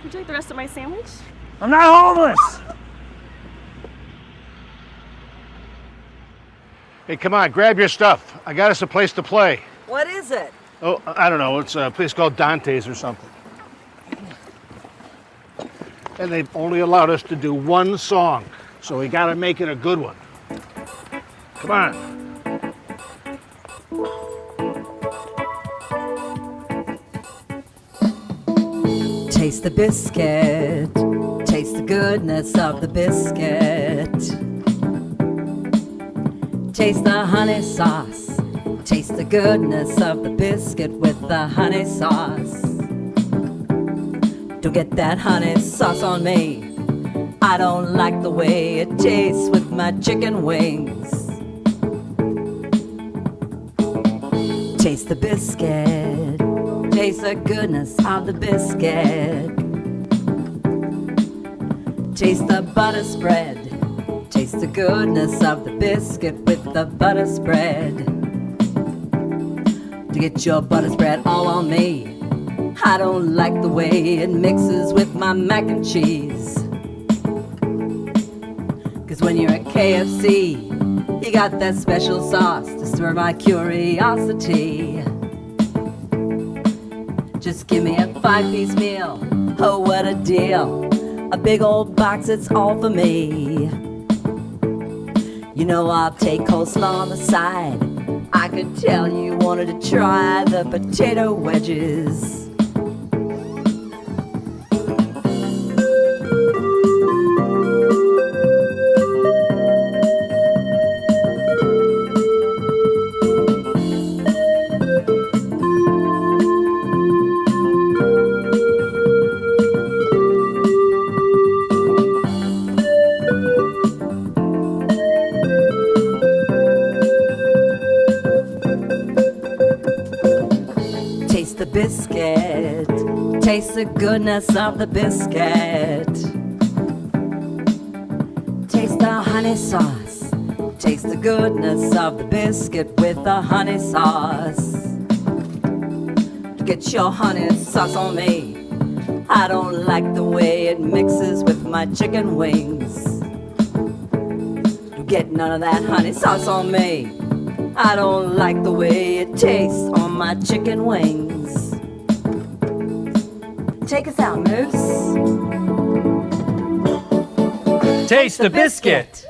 Would you like the rest of my sandwich? I'm not homeless! Hey, come on, grab your stuff. I got us a place to play. What is it? Oh, I don't know. It's a place called Dante's or something. And they've only allowed us to do one song, so we gotta make it a good one. Come on. Taste the biscuit. Taste the goodness of the biscuit. Taste the honey sauce. Taste the goodness of the biscuit with the honey sauce. Don't get that honey sauce on me. I don't like the way it tastes with my chicken wings. Taste the biscuit. Taste the goodness of the biscuit. Taste the butter spread. Taste the goodness of the biscuit with the butter spread. To get your butter spread all on me. I don't like the way it mixes with my mac and cheese. Cause when you're at KFC, you got that special sauce to stir my curiosity. Just give me a 5-piece meal, oh what a deal. A big old box, it's all for me. You know I'll take coleslaw on the side. I could tell you wanted to try the potato wedges. Taste the biscuit, taste the goodness of the biscuit. Taste the honey sauce, taste the goodness of the biscuit with the honey sauce. Get your honey sauce on me. I don't like the way it mixes with my chicken wings. Get none of that honey sauce on me. I don't like the way it tastes on my chicken wings. Take us out, Moose. Taste the biscuit!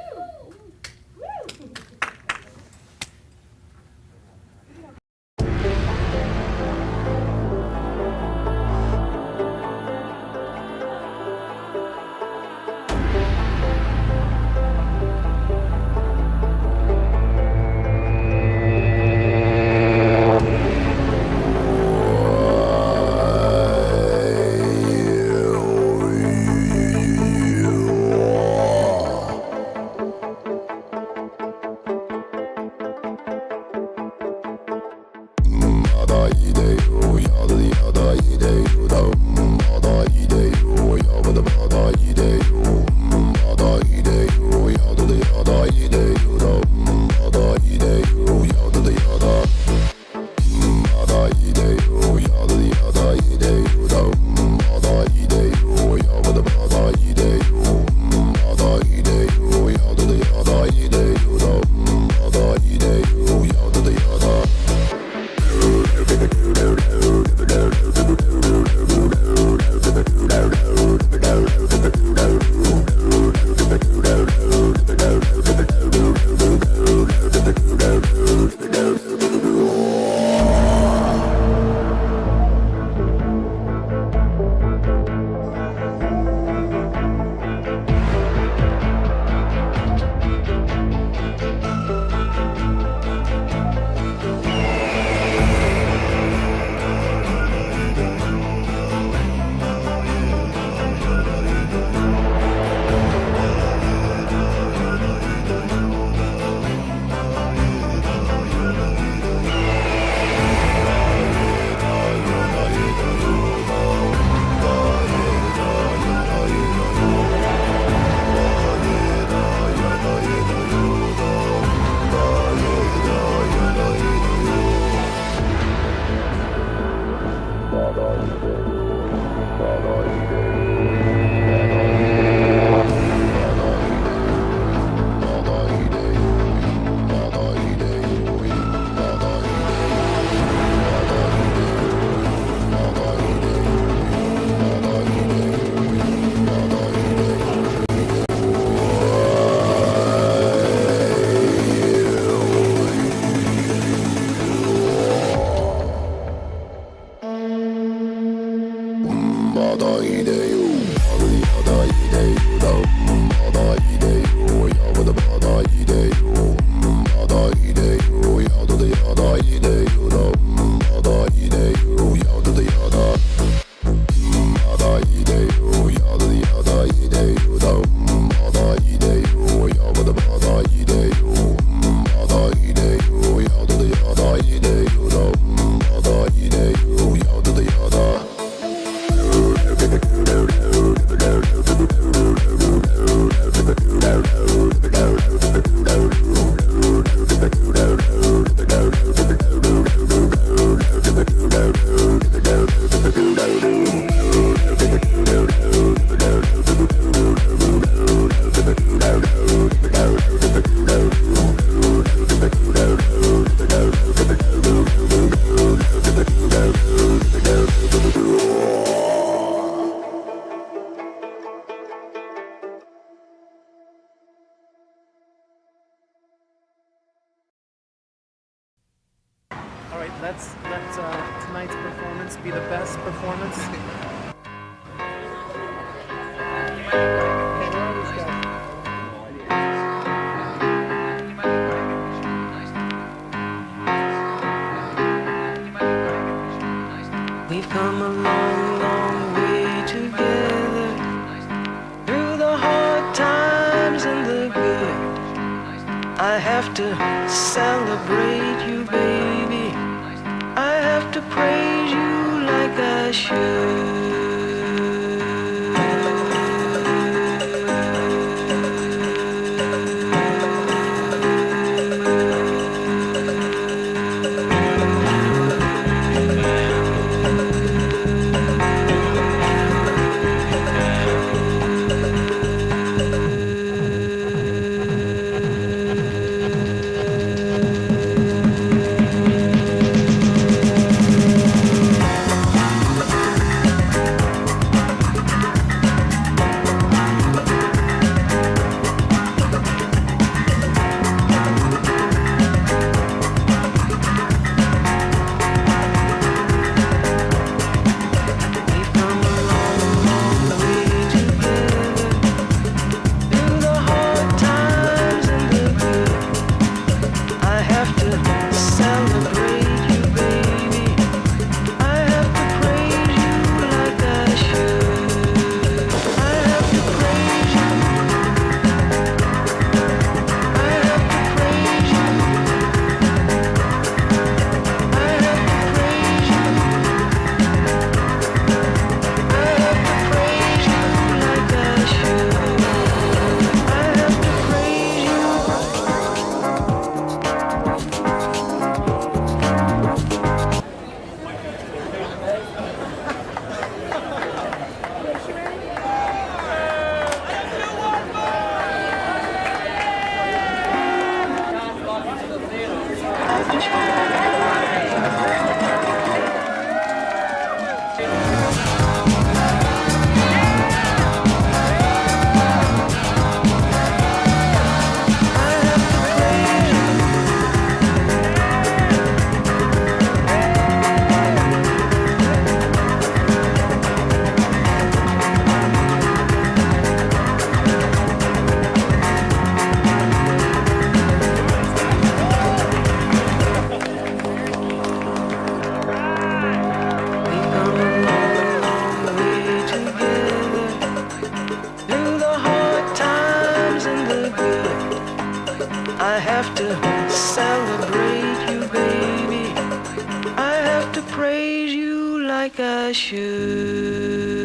right, let tonight's performance be the best performance. We've come a long, long way together, through the hard times and the good. I have to celebrate you, baby. I have to praise you like I should. I have to celebrate you, baby. I have to praise you like I should.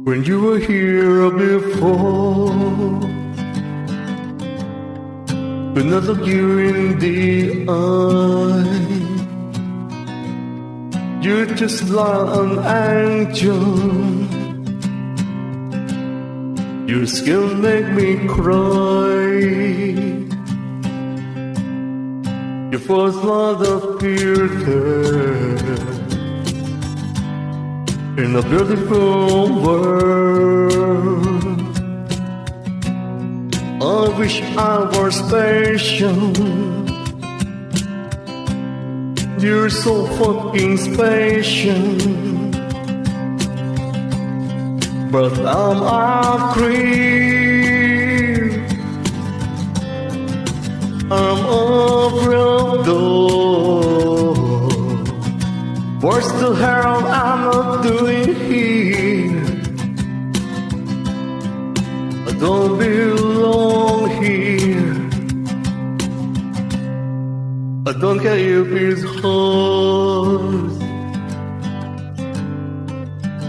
When you were here before, when I looked you in the eye, you're just like an angel. Your skin make me cry. Your first love appeared there in a beautiful world. I wish I were special. You're so fucking special, but I'm a creep. I'm a real dog. What's the hell I'm not doing here? I don't belong here. I don't care if it's hard.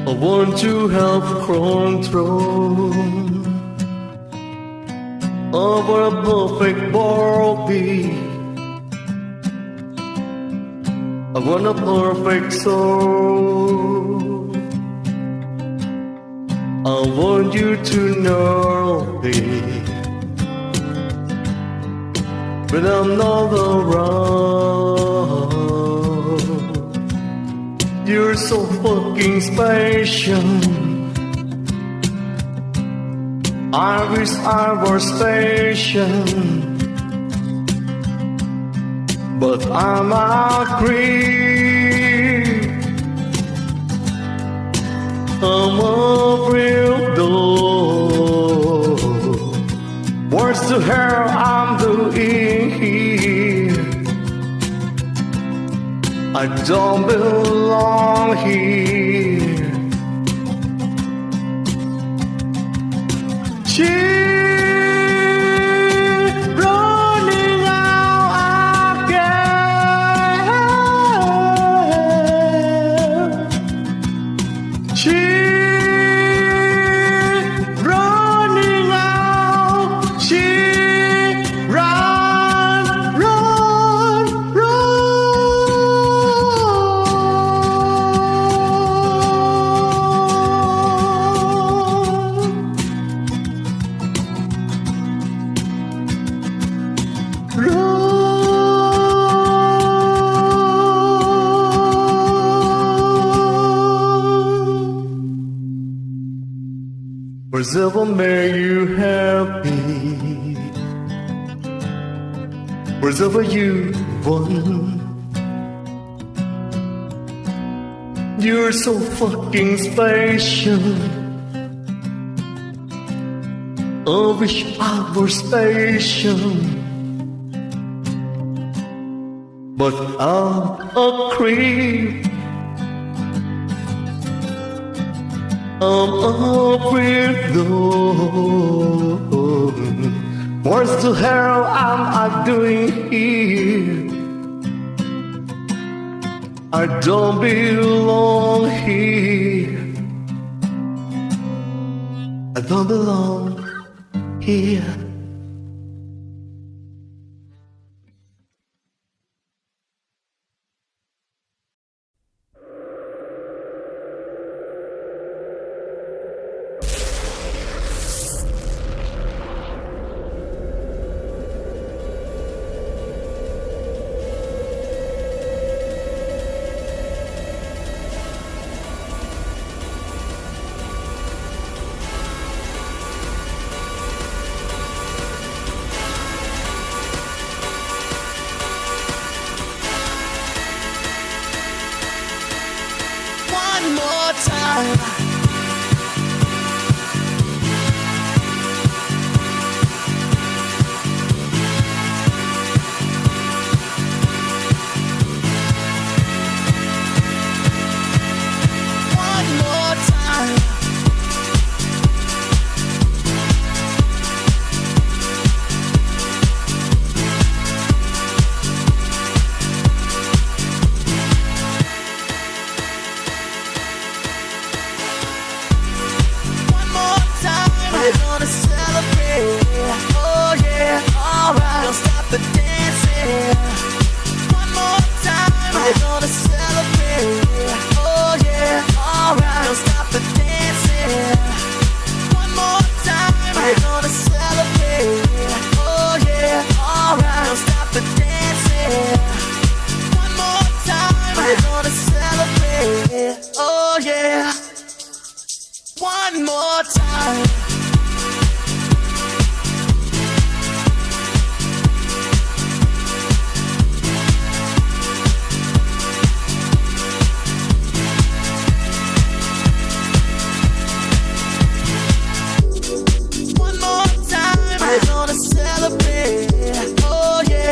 I want to have control over a perfect body. I want a perfect soul. I want you to know this. When I'm not around, you're so fucking special. I wish I were special, but I'm a creep. I'm a real dog. What's the hell I'm doing here? I don't belong here. She's running out again. She's running out. She run, run, Whatever made you happy, whatever you want, you're so fucking special. I wish I were special, but I'm a creep. I'm a weirdo. What the hell am I doing here? I don't belong here. I don't belong here. One more time. One more time. One more time. We're gonna celebrate. Oh yeah, alright. Don't stop the dancing. One more time. We're gonna celebrate. Oh yeah, alright. Don't stop the dancing. One more time. We're gonna celebrate. Oh yeah, alright. Don't stop the dancing. One more time. We're gonna celebrate. Oh yeah. One more time. One more time. We're gonna celebrate. Oh yeah.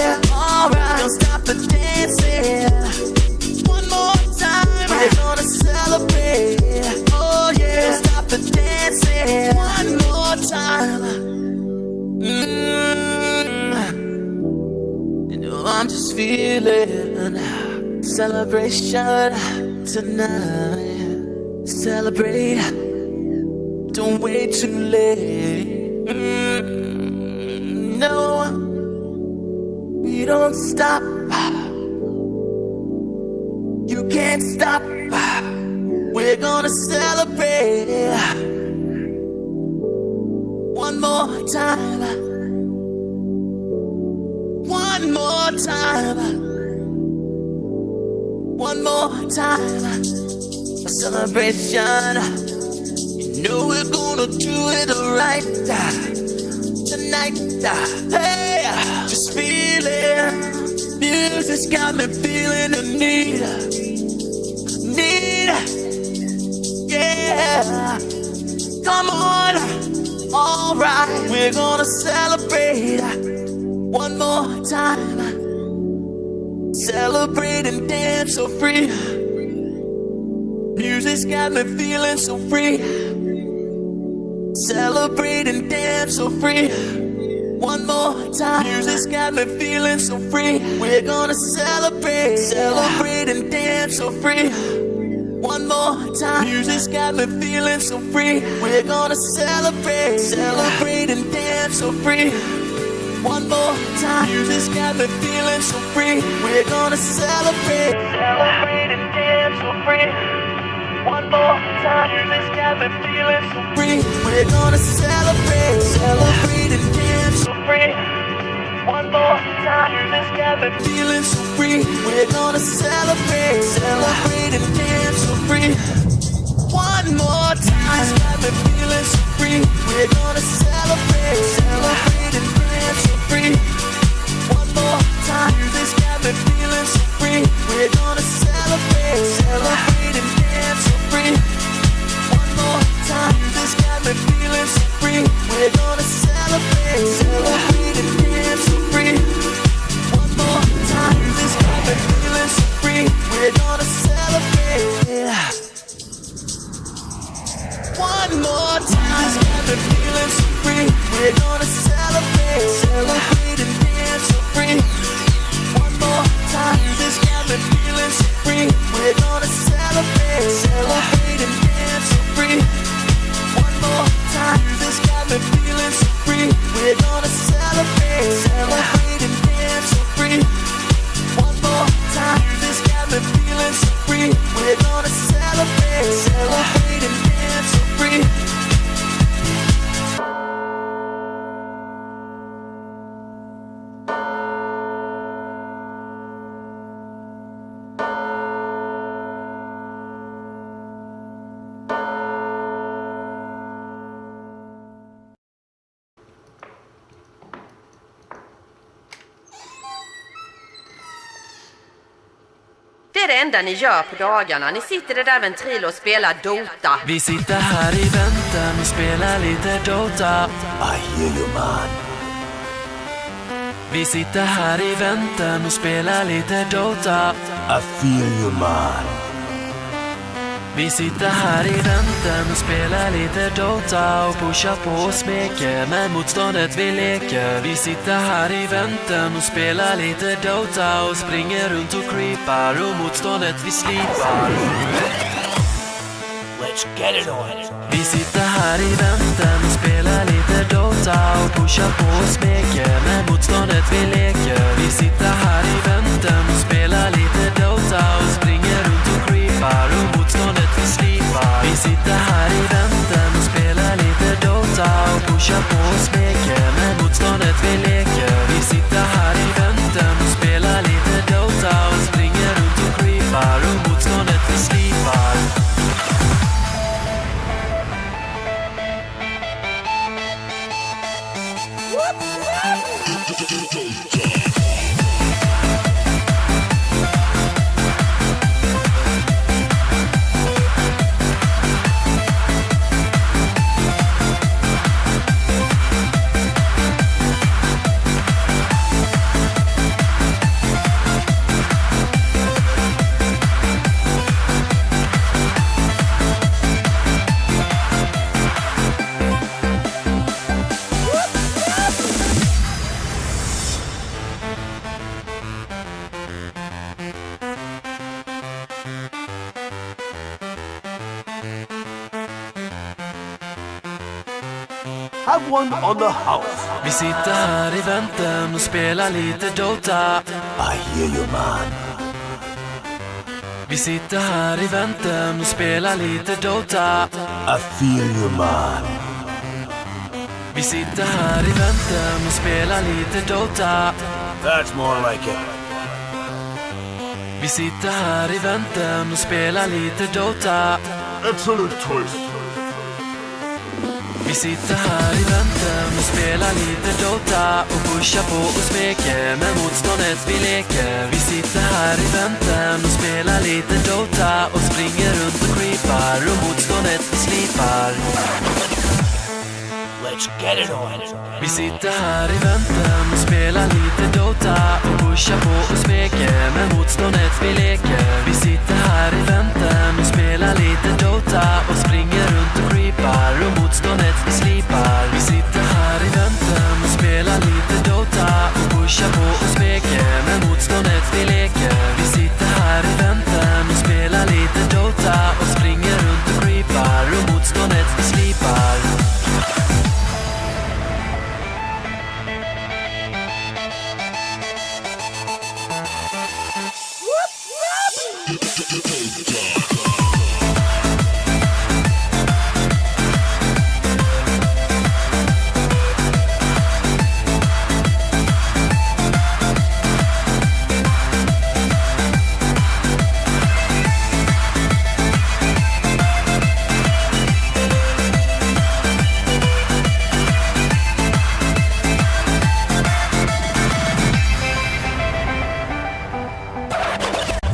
this feeling. Celebration tonight. Celebrate. Don't wait too late. No, we don't stop. You can't stop. We're gonna celebrate one more time. One more time. One more time. A celebration. You know we're gonna do it right tonight. Hey, just feel it. Music's got me feeling the need. Yeah. Come on. Alright, we're gonna celebrate one more time. Celebrate and dance so free. Music's got me feeling so free. Celebrate and dance so free. One more time. Music's got me feeling so free. We're gonna celebrate. Celebrate and dance so free. One more time. Music's got me feeling so free. We're gonna celebrate. Celebrate and dance so free. One more time. Music's got me feeling so free. We're gonna celebrate. Celebrate and dance so free. One more time. Music's got me feeling so free. We're gonna celebrate. Celebrate and dance so free. One more time. Music's got me feeling so free. We're gonna celebrate. Celebrate and dance so free. One more time. Music's got me feeling so free. We're gonna celebrate. Celebrate and dance so free. One more time. Music's got me feeling so free. We're gonna celebrate. Celebrate and dance so free. One more time. Music's got me feeling so free. We're gonna celebrate. Celebrate and dance so free. One more time. Music's got me feeling so free. We're gonna celebrate. One more time. Music's got me feeling so free. We're gonna celebrate. Celebrate and dance so free. One more time. Music's got me feeling so free. We're gonna celebrate. Celebrate and dance so free. One more time. Music's got me feeling so free. We're gonna celebrate. Celebrate and dance so free. One more time. Music's got me feeling so free. We're gonna celebrate. Celebrate and dance so free. Det är det enda ni gör på dagarna. Ni sitter i där ventrilo och spelar Dota. Vi sitter här i väntan och spelar lite Dota. I hear you, man. Vi sitter här i väntan och spelar lite Dota. I feel you, man. Vi sitter här i väntan och spelar lite Dota och pushar på och smeker med motståndet vi leker. Vi sitter här i väntan och spelar lite Dota och springer runt och creepar och motståndet vi slipar. Let's get it on. Vi sitter här i väntan och spelar lite Dota och pushar på och smeker med motståndet vi leker. Vi sitter här i väntan och spelar lite Dota och springer runt och creepar och motståndet vi slipar. Vi sitter här i väntan och spelar lite Dota och pushar på och smeker med motståndet vi leker. Vi sitter här i väntan och spelar lite Dota och springer runt och creepar och motståndet vi slipar. Have one on the house. Vi sitter här i väntan och spelar lite Dota. I hear you, man. Vi sitter här i väntan och spelar lite Dota. I feel you, man. Vi sitter här i väntan och spelar lite Dota. That's more like it. Vi sitter här i väntan och spelar lite Dota. Excellent choice. Vi sitter här i väntan och spelar lite Dota och pushar på och smeker med motståndet vi leker. Vi sitter här i väntan och spelar lite Dota och springer runt och creepar och motståndet vi slipar. Let's get it on. Vi sitter här i väntan och spelar lite Dota och pushar på och smeker med motståndet vi leker. Vi sitter här i väntan och spelar lite Dota och springer runt och creepar och motståndet vi slipar. Vi sitter här i väntan och spelar lite Dota och pushar på och smeker med motståndet vi leker. Vi sitter här i väntan och spelar lite Dota och springer runt och creepar och motståndet vi slipar.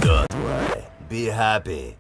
Don't worry. Be happy.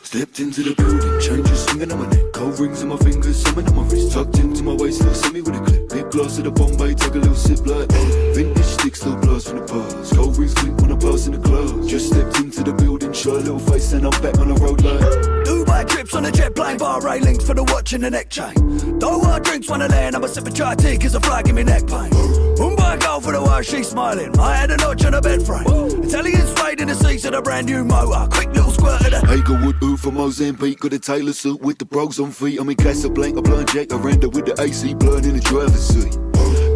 Stepped into the building, changes swinging on my neck, cold rings on my fingers, summon on my wrist, tucked into my waist, little semi with a clip, big glass of the Bombay, take a little sip like vintage sticks, little blast from the past, cold rings clink when I pass in the club. Just stepped into the building, show a little face, and I'm back on the road like Dubai trips on a jet plane, bar railings for the watch and the neck chain. Don't want drinks when I land, I'm a sip of chai tea, cause the fly give me neck pain. Mumbai girl for the way she's smiling, I had a notch on a bed frame. Italian suede in the seats of the brand new motor, quick little squirt of the Hagerwood, ooh from Mozambique, got a Taylor suit with the bros on feet. I'm in Casablanca, blowing Jack Aranda with the AC blowing in the driver's seat.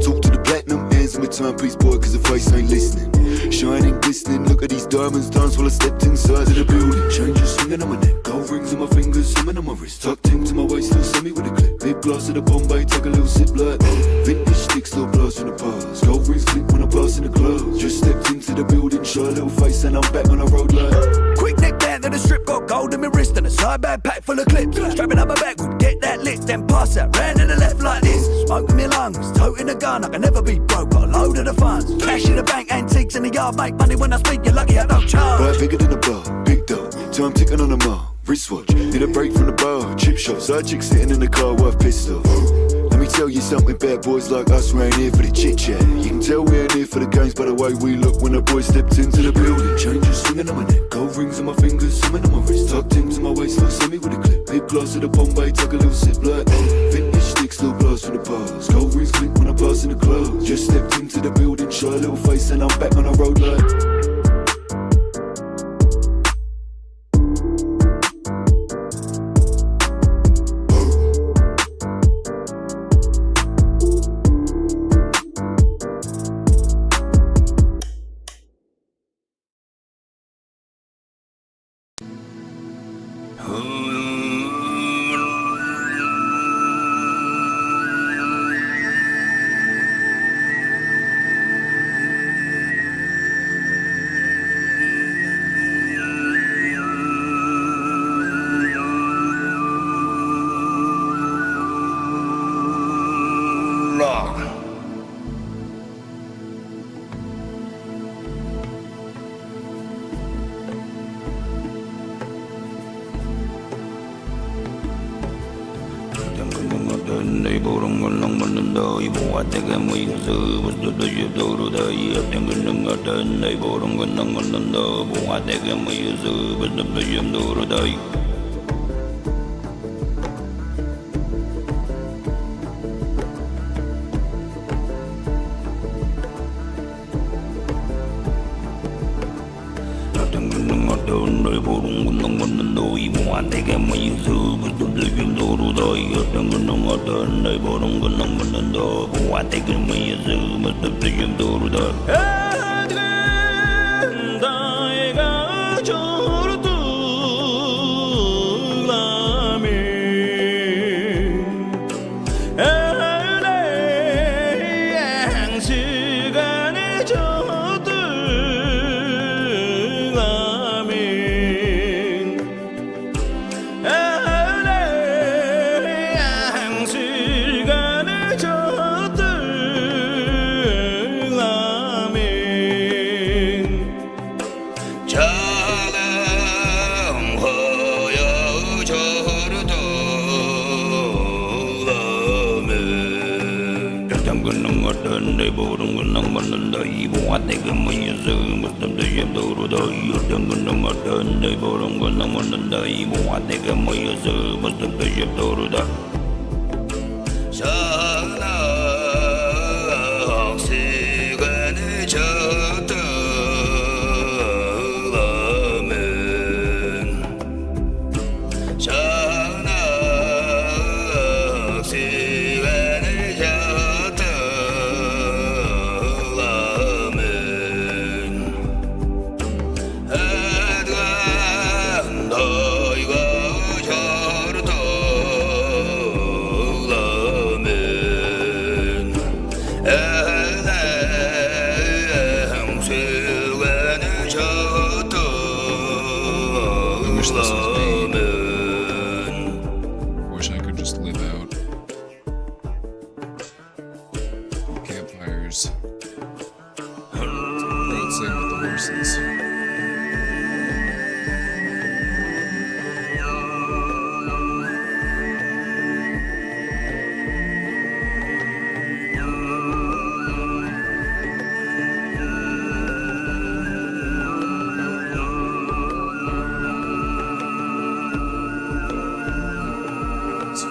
Talk to the platinum hands in my timepiece, boy, cause the face ain't listening. Shining, glistening, look at these diamonds dance while I stepped inside of the building. Changes swinging on my neck, gold rings on my fingers, summon on my wrist, tucked into my waist, still semi with a clip. Big glass of the Bombay, take a little sip like vintage sticks, little blast from the past. Gold rings clink when I pass in the club. Just stepped into the building, show a little face, and I'm back on the road like quick neck band to the strip, got gold in my wrist and a side bag packed full of clips. Strapping up my back, would get that lit, then pass that round to the left like this. Smoke in my lungs, toting a gun, I can never be broke, got a load of the funds. Cash in the bank, antiques in the yard, make money when I speak, you're lucky I don't charge. right bigger than a bar, big dough, time ticking on the mark. Wristwatch, need a break from the bar, chip shop, side chick sitting in the car worth pissed off. Let me tell you something, bad boys like us, we ain't here for the chit chat. You can tell we ain't here for the games by the way we look when the boys stepped into the building. Changes swinging on my neck, gold rings on my fingers, summon on my wrist, tucked into my waist, little semi with a clip. Big glass of the Bombay, take a little sip like vintage sticks, little blast from the past. Gold rings clink when I pass in the club. Just stepped into the building, show a little face, and I'm back on the road like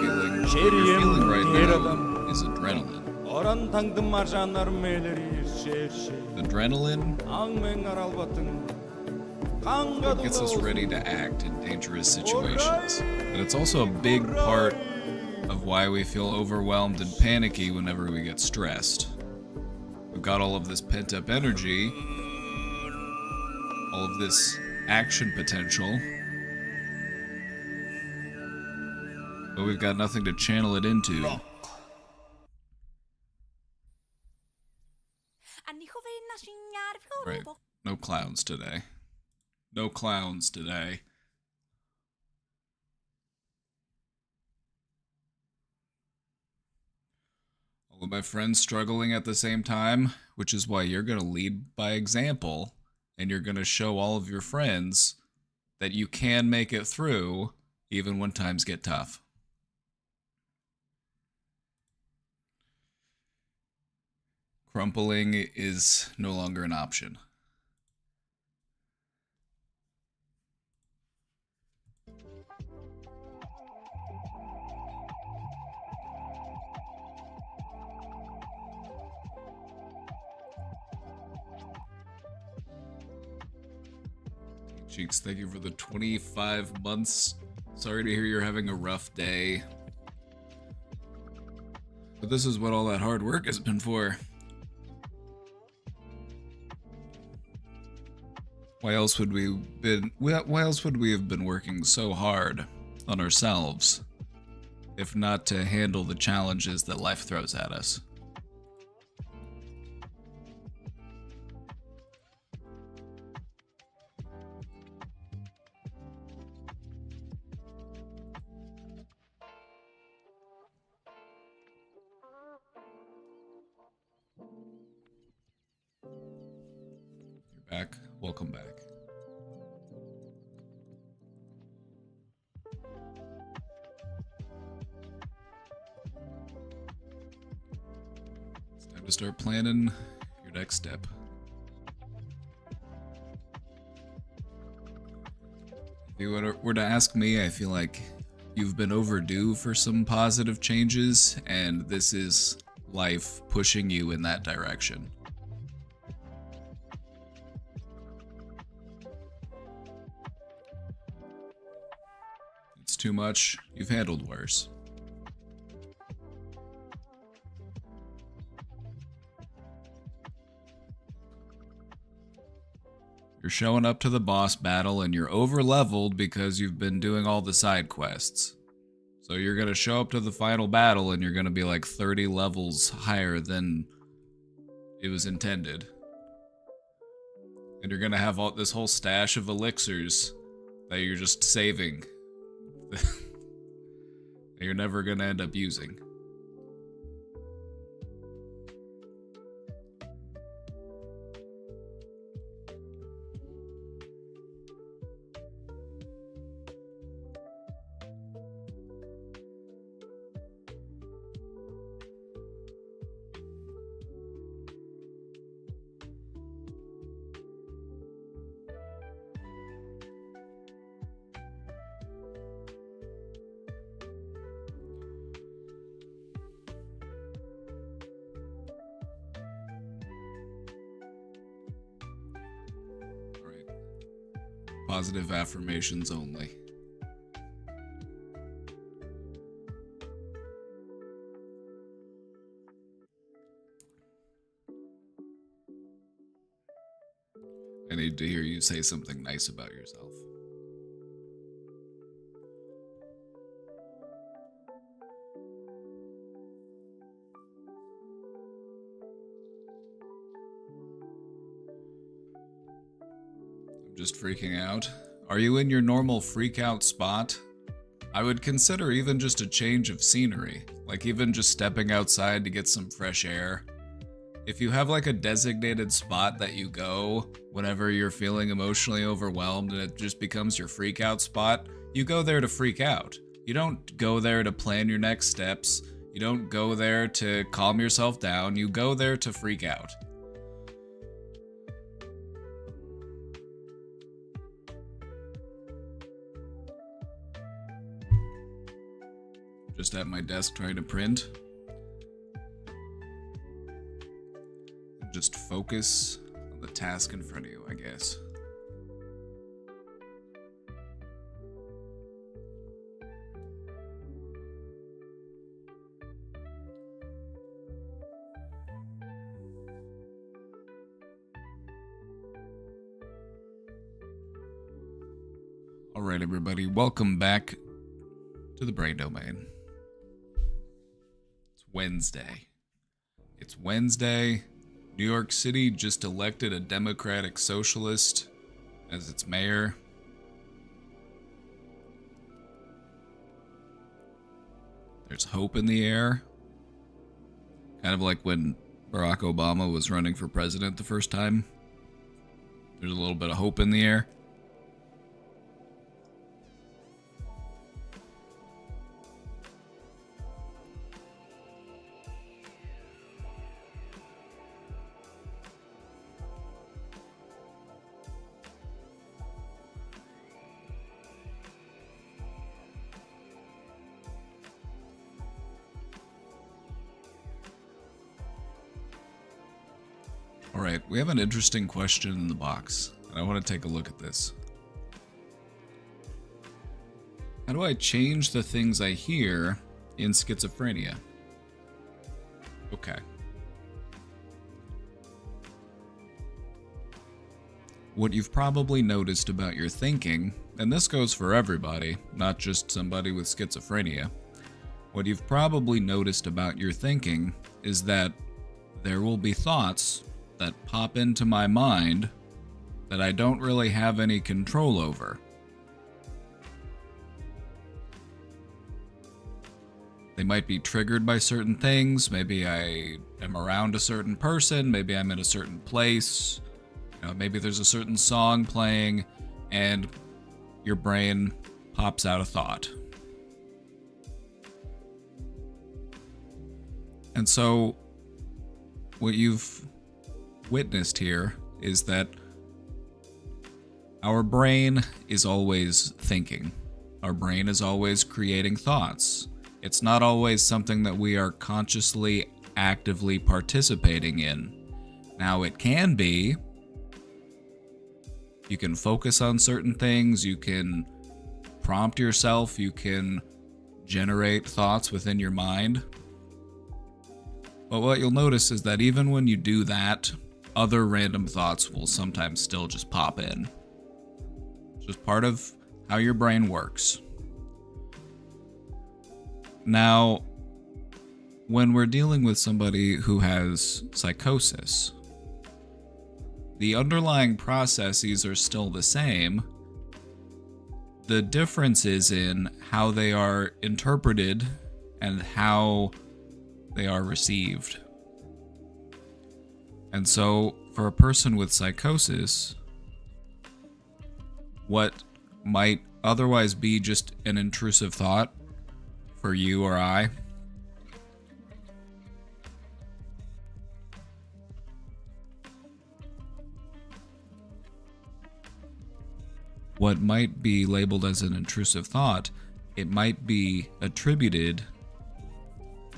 feeling, what you're feeling right now is adrenaline. Adrenaline gets us ready to act in dangerous situations. And it's also a big part of why we feel overwhelmed and panicky whenever we get stressed. We've got all of this pent-up energy, all of this action potential, but we've got nothing to channel it into. Right. No clowns today. No clowns today. All of my friends struggling at the same time, which is why you're going to lead by example, and you're going to show all of your friends that you can make it through even when times get tough. Crumpling is no longer an option. Cheeks, thank you for the 25 months. Sorry to hear you're having a rough day. But this is what all that hard work has been for. Why else would we have been working so hard on ourselves if not to handle the challenges that life throws at us? You're back. Welcome back. It's time to start planning your next step. If you were to ask me, I feel like you've been overdue for some positive changes, and this is life pushing you in that direction. It's too much. You've handled worse. You're showing up to the boss battle and you're over-leveled because you've been doing all the side quests. So you're gonna show up to the final battle and you're gonna be like 30 levels higher than it was intended. And you're gonna have this whole stash of elixirs that you're just saving. that you're never gonna end up using. Positive affirmations only. I need to hear you say something nice about yourself. Just freaking out? Are you in your normal freak out spot? I would consider even just a change of scenery, like even just stepping outside to get some fresh air. If you have like a designated spot that you go whenever you're feeling emotionally overwhelmed and it just becomes your freak out spot, you go there to freak out. You don't go there to plan your next steps. You don't go there to calm yourself down. You go there to freak out. just at my desk trying to print. Just focus on the task in front of you, I guess. Alright, everybody, welcome back to the Brain Domain. It's Wednesday. It's Wednesday. New York City just elected a Democratic Socialist as its mayor. There's hope in the air. Kind of like when Barack Obama was running for president the first time. There's a little bit of hope in the air. Alright, we have an interesting question in the box, and I want to take a look at this. How do I change the things I hear in schizophrenia? Okay. What you've probably noticed about your thinking, and this goes for everybody, not just somebody with schizophrenia, what you've probably noticed about your thinking is that there will be thoughts that pop into my mind that I don't really have any control over. They might be triggered by certain things. Maybe I am around a certain person. Maybe I'm in a certain place. Maybe there's a certain song playing and your brain pops out a thought. And so what you've witnessed here is that our brain is always thinking. Our brain is always creating thoughts. It's not always something that we are consciously, actively participating in. Now, it can be. You can focus on certain things, you can prompt yourself, you can generate thoughts within your mind. But what you'll notice is that even when you do that, other random thoughts will sometimes still just pop in. It's just part of how your brain works. Now, when we're dealing with somebody who has psychosis, the underlying processes are still the same. The difference is in how they are interpreted and how they are received. And so, for a person with psychosis, what might otherwise be just an intrusive thought for you or I, what might be labeled as an intrusive thought, it might be attributed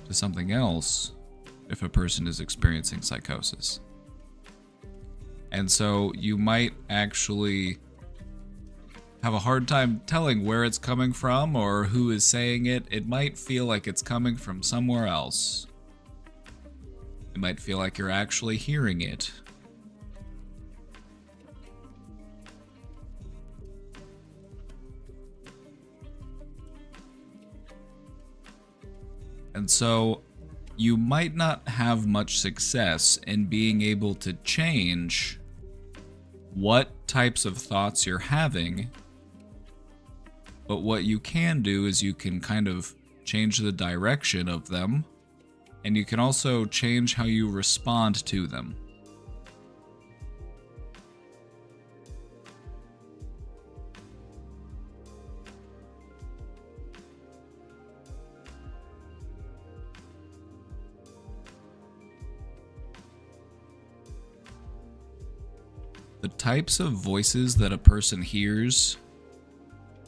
to something else if a person is experiencing psychosis. And so you might actually have a hard time telling where it's coming from or who is saying it. It might feel like it's coming from somewhere else. It might feel like you're actually hearing it. And so you might not have much success in being able to change what types of thoughts you're having, but what you can do is you can kind of change the direction of them, and you can also change how you respond to them. The types of voices that a person hears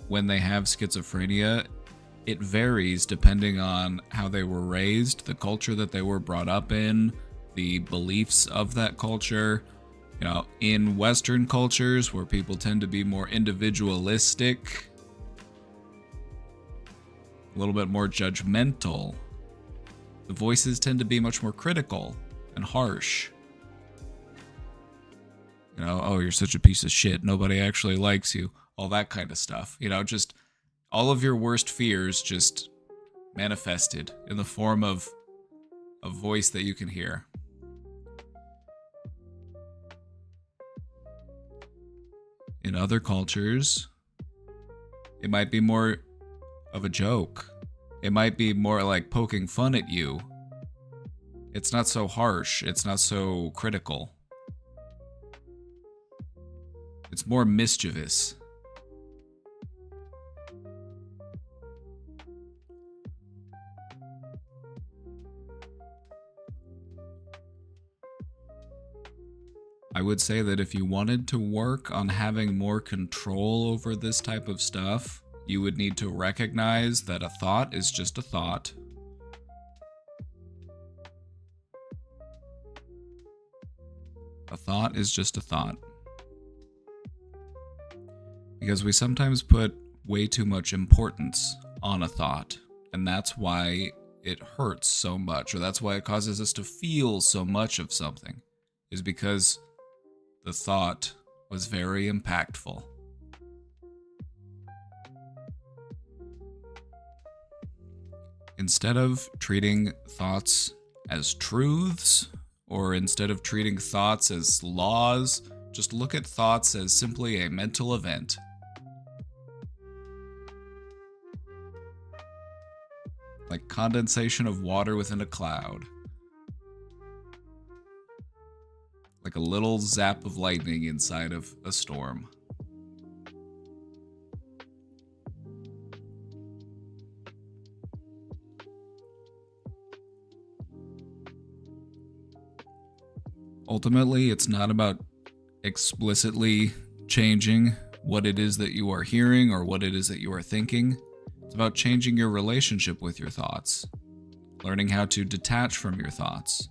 when they have schizophrenia it varies depending on how they were raised, the culture that they were brought up in, the beliefs of that culture. You know, in Western cultures where people tend to be more individualistic, a little bit more judgmental, the voices tend to be much more critical and harsh. You know, oh, you're such a piece of shit, nobody actually likes you, all that kind of stuff. You know, just all of your worst fears just manifested in the form of a voice that you can hear. In other cultures, it might be more of a joke. It might be more like poking fun at you. It's not so harsh. It's not so critical. It's more mischievous. I would say that if you wanted to work on having more control over this type of stuff, you would need to recognize that a thought is just a thought. A thought is just a thought. Because we sometimes put way too much importance on a thought, and that's why it hurts so much, or that's why it causes us to feel so much of something, is because the thought was very impactful. Instead of treating thoughts as truths, or instead of treating thoughts as laws, just look at thoughts as simply a mental event. Like condensation of water within a cloud. Like a little zap of lightning inside of a storm. Ultimately, it's not about explicitly changing what it is that you are hearing or what it is that you are thinking. It's about changing your relationship with your thoughts. Learning how to detach from your thoughts.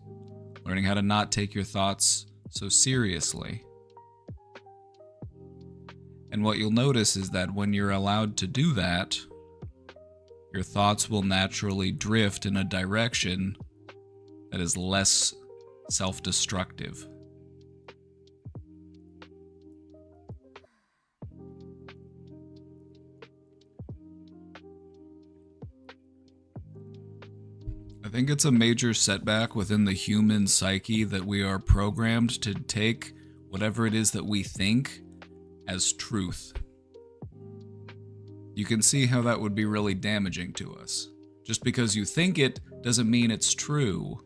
Learning how to not take your thoughts so seriously. And what you'll notice is that when you're allowed to do that, your thoughts will naturally drift in a direction that is less self-destructive. I think it's a major setback within the human psyche that we are programmed to take whatever it is that we think as truth. You can see how that would be really damaging to us. Just because you think it doesn't mean it's true.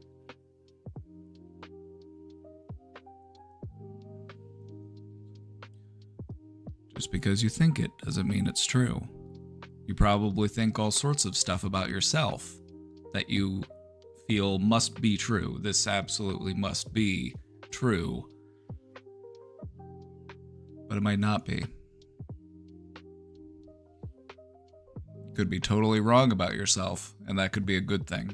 Just because you think it doesn't mean it's true. You probably think all sorts of stuff about yourself that you feel must be true. This absolutely must be true. But it might not be. You could be totally wrong about yourself, and that could be a good thing.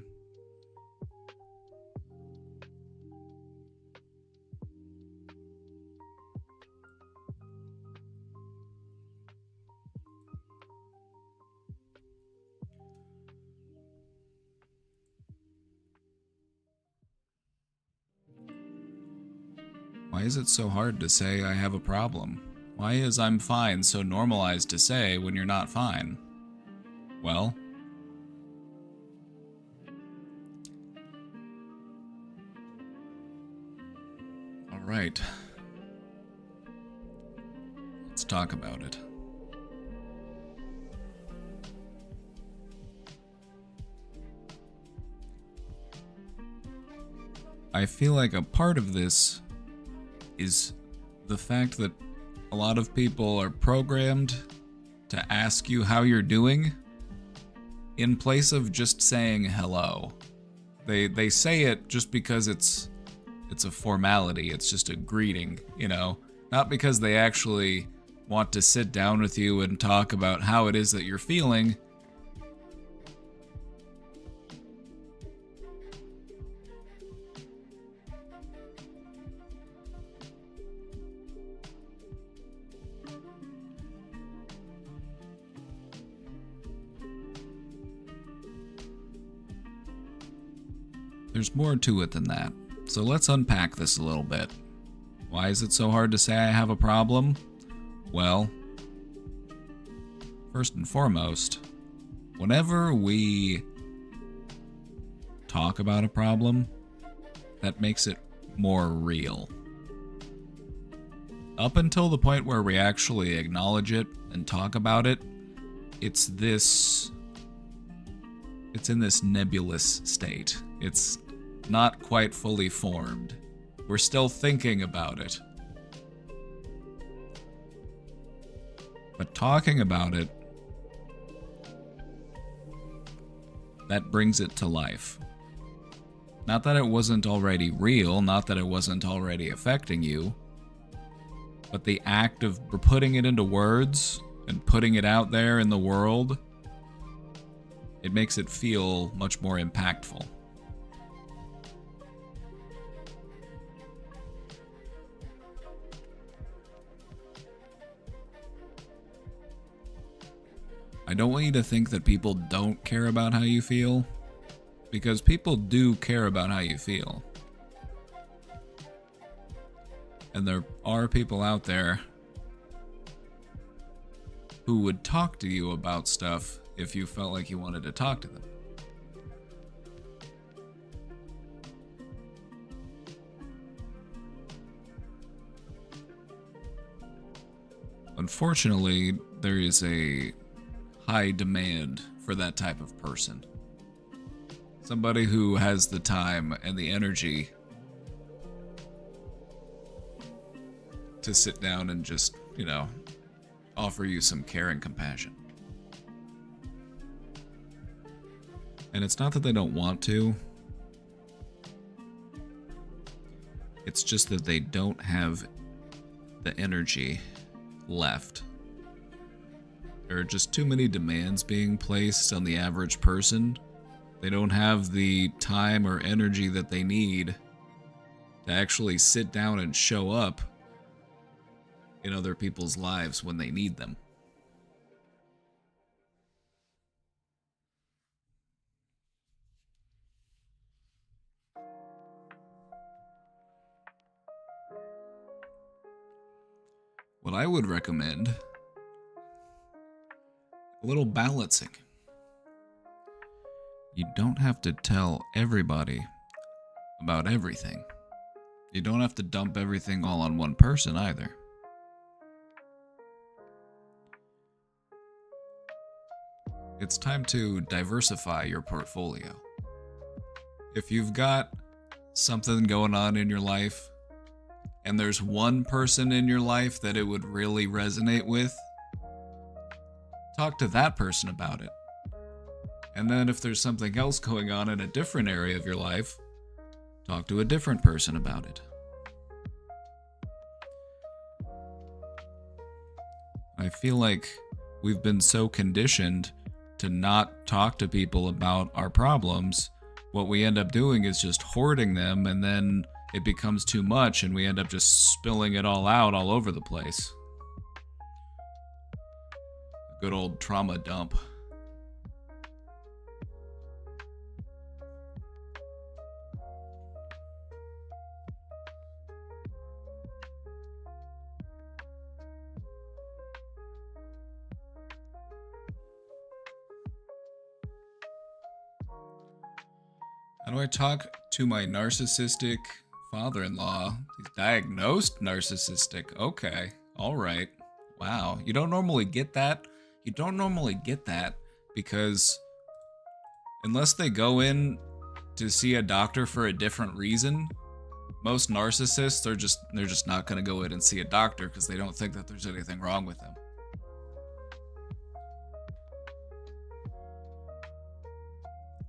Why is it so hard to say I have a problem? Why is I'm fine so normalized to say when you're not fine? Well, all right. Let's talk about it. I feel like a part of this is the fact that a lot of people are programmed to ask you how you're doing in place of just saying hello. They say it just because it's a formality, it's just a greeting, you know, not because they actually want to sit down with you and talk about how it is that you're feeling. there's more to it than that. So let's unpack this a little bit. Why is it so hard to say I have a problem? Well, first and foremost, whenever we talk about a problem, that makes it more real. Up until the point where we actually acknowledge it and talk about it, it's in this nebulous state. It's not quite fully formed. We're still thinking about it. But talking about it, that brings it to life. Not that it wasn't already real, not that it wasn't already affecting you, but the act of putting it into words and putting it out there in the world, it makes it feel much more impactful. I don't want you to think that people don't care about how you feel, because people do care about how you feel. And there are people out there who would talk to you about stuff if you felt like you wanted to talk to them. Unfortunately, there is a high demand for that type of person. Somebody who has the time and the energy to sit down and just, offer you some care and compassion. And it's not that they don't want to. It's just that they don't have the energy left. There are just too many demands being placed on the average person. They don't have the time or energy that they need to actually sit down and show up in other people's lives when they need them. What I would recommend, a little balancing. You don't have to tell everybody about everything. You don't have to dump everything all on one person either. It's time to diversify your portfolio. If you've got something going on in your life, and there's one person in your life that it would really resonate with, talk to that person about it. And then if there's something else going on in a different area of your life, talk to a different person about it. I feel like we've been so conditioned to not talk to people about our problems. What we end up doing is just hoarding them, and then it becomes too much and we end up just spilling it all out all over the place. A good old trauma dump. How do I talk to my narcissistic father-in-law? He's diagnosed narcissistic. Okay. All right. Wow. You don't normally get that. You don't normally get that because unless they go in to see a doctor for a different reason, most narcissists are they're just not going to go in and see a doctor because they don't think that there's anything wrong with them.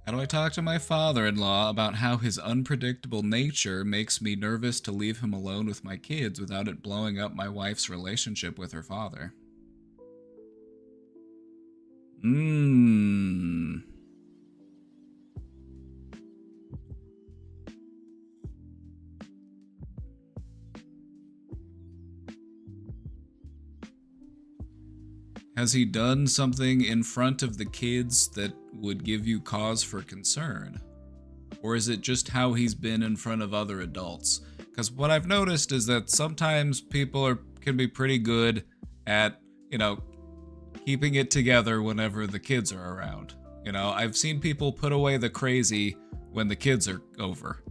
How do I talk to my father-in-law about how his unpredictable nature makes me nervous to leave him alone with my kids without it blowing up my wife's relationship with her father? Has he done something in front of the kids that would give you cause for concern? Or is it just how he's been in front of other adults? Because what I've noticed is that sometimes people can be pretty good at, keeping it together whenever the kids are around. I've seen people put away the crazy when the kids are over.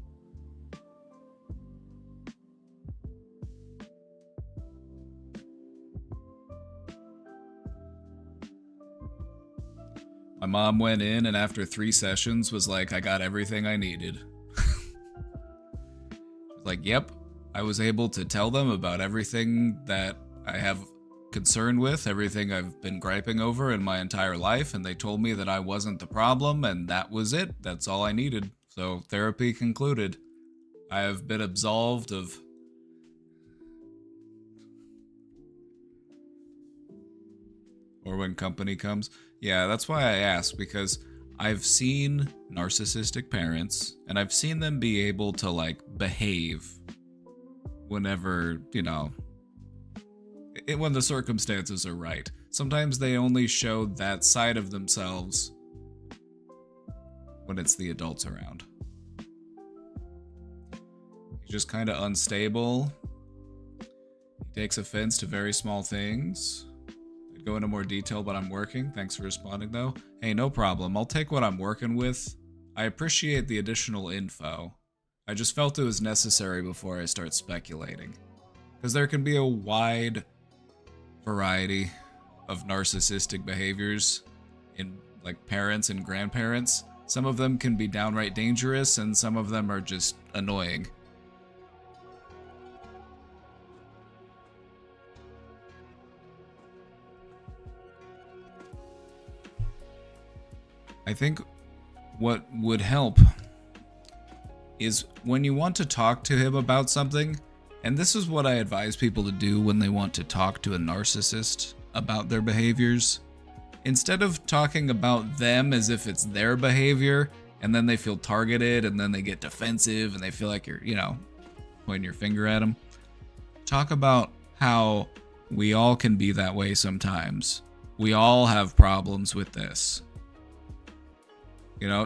My mom went in and after 3 sessions was like, I got everything I needed. She's like, yep, I was able to tell them about everything that I have concern with, everything I've been griping over in my entire life, and they told me that I wasn't the problem, and that was it. That's all I needed. So therapy concluded. I have been absolved of... Or when company comes. Yeah, that's why I asked, because I've seen narcissistic parents, and I've seen them be able to, behave whenever, when the circumstances are right. Sometimes they only show that side of themselves when it's the adults around. He's just kind of unstable. He takes offense to very small things. Go into more detail, but I'm working. Thanks for responding, though. Hey, no problem. I'll take what I'm working with. I appreciate the additional info. I just felt it was necessary before I start speculating. Because there can be a wide variety of narcissistic behaviors in, parents and grandparents. Some of them can be downright dangerous, and some of them are just annoying. I think what would help is when you want to talk to him about something, and this is what I advise people to do when they want to talk to a narcissist about their behaviors. Instead of talking about them as if it's their behavior, and then they feel targeted, and then they get defensive, and they feel like you're, pointing your finger at them, talk about how we all can be that way sometimes. We all have problems with this.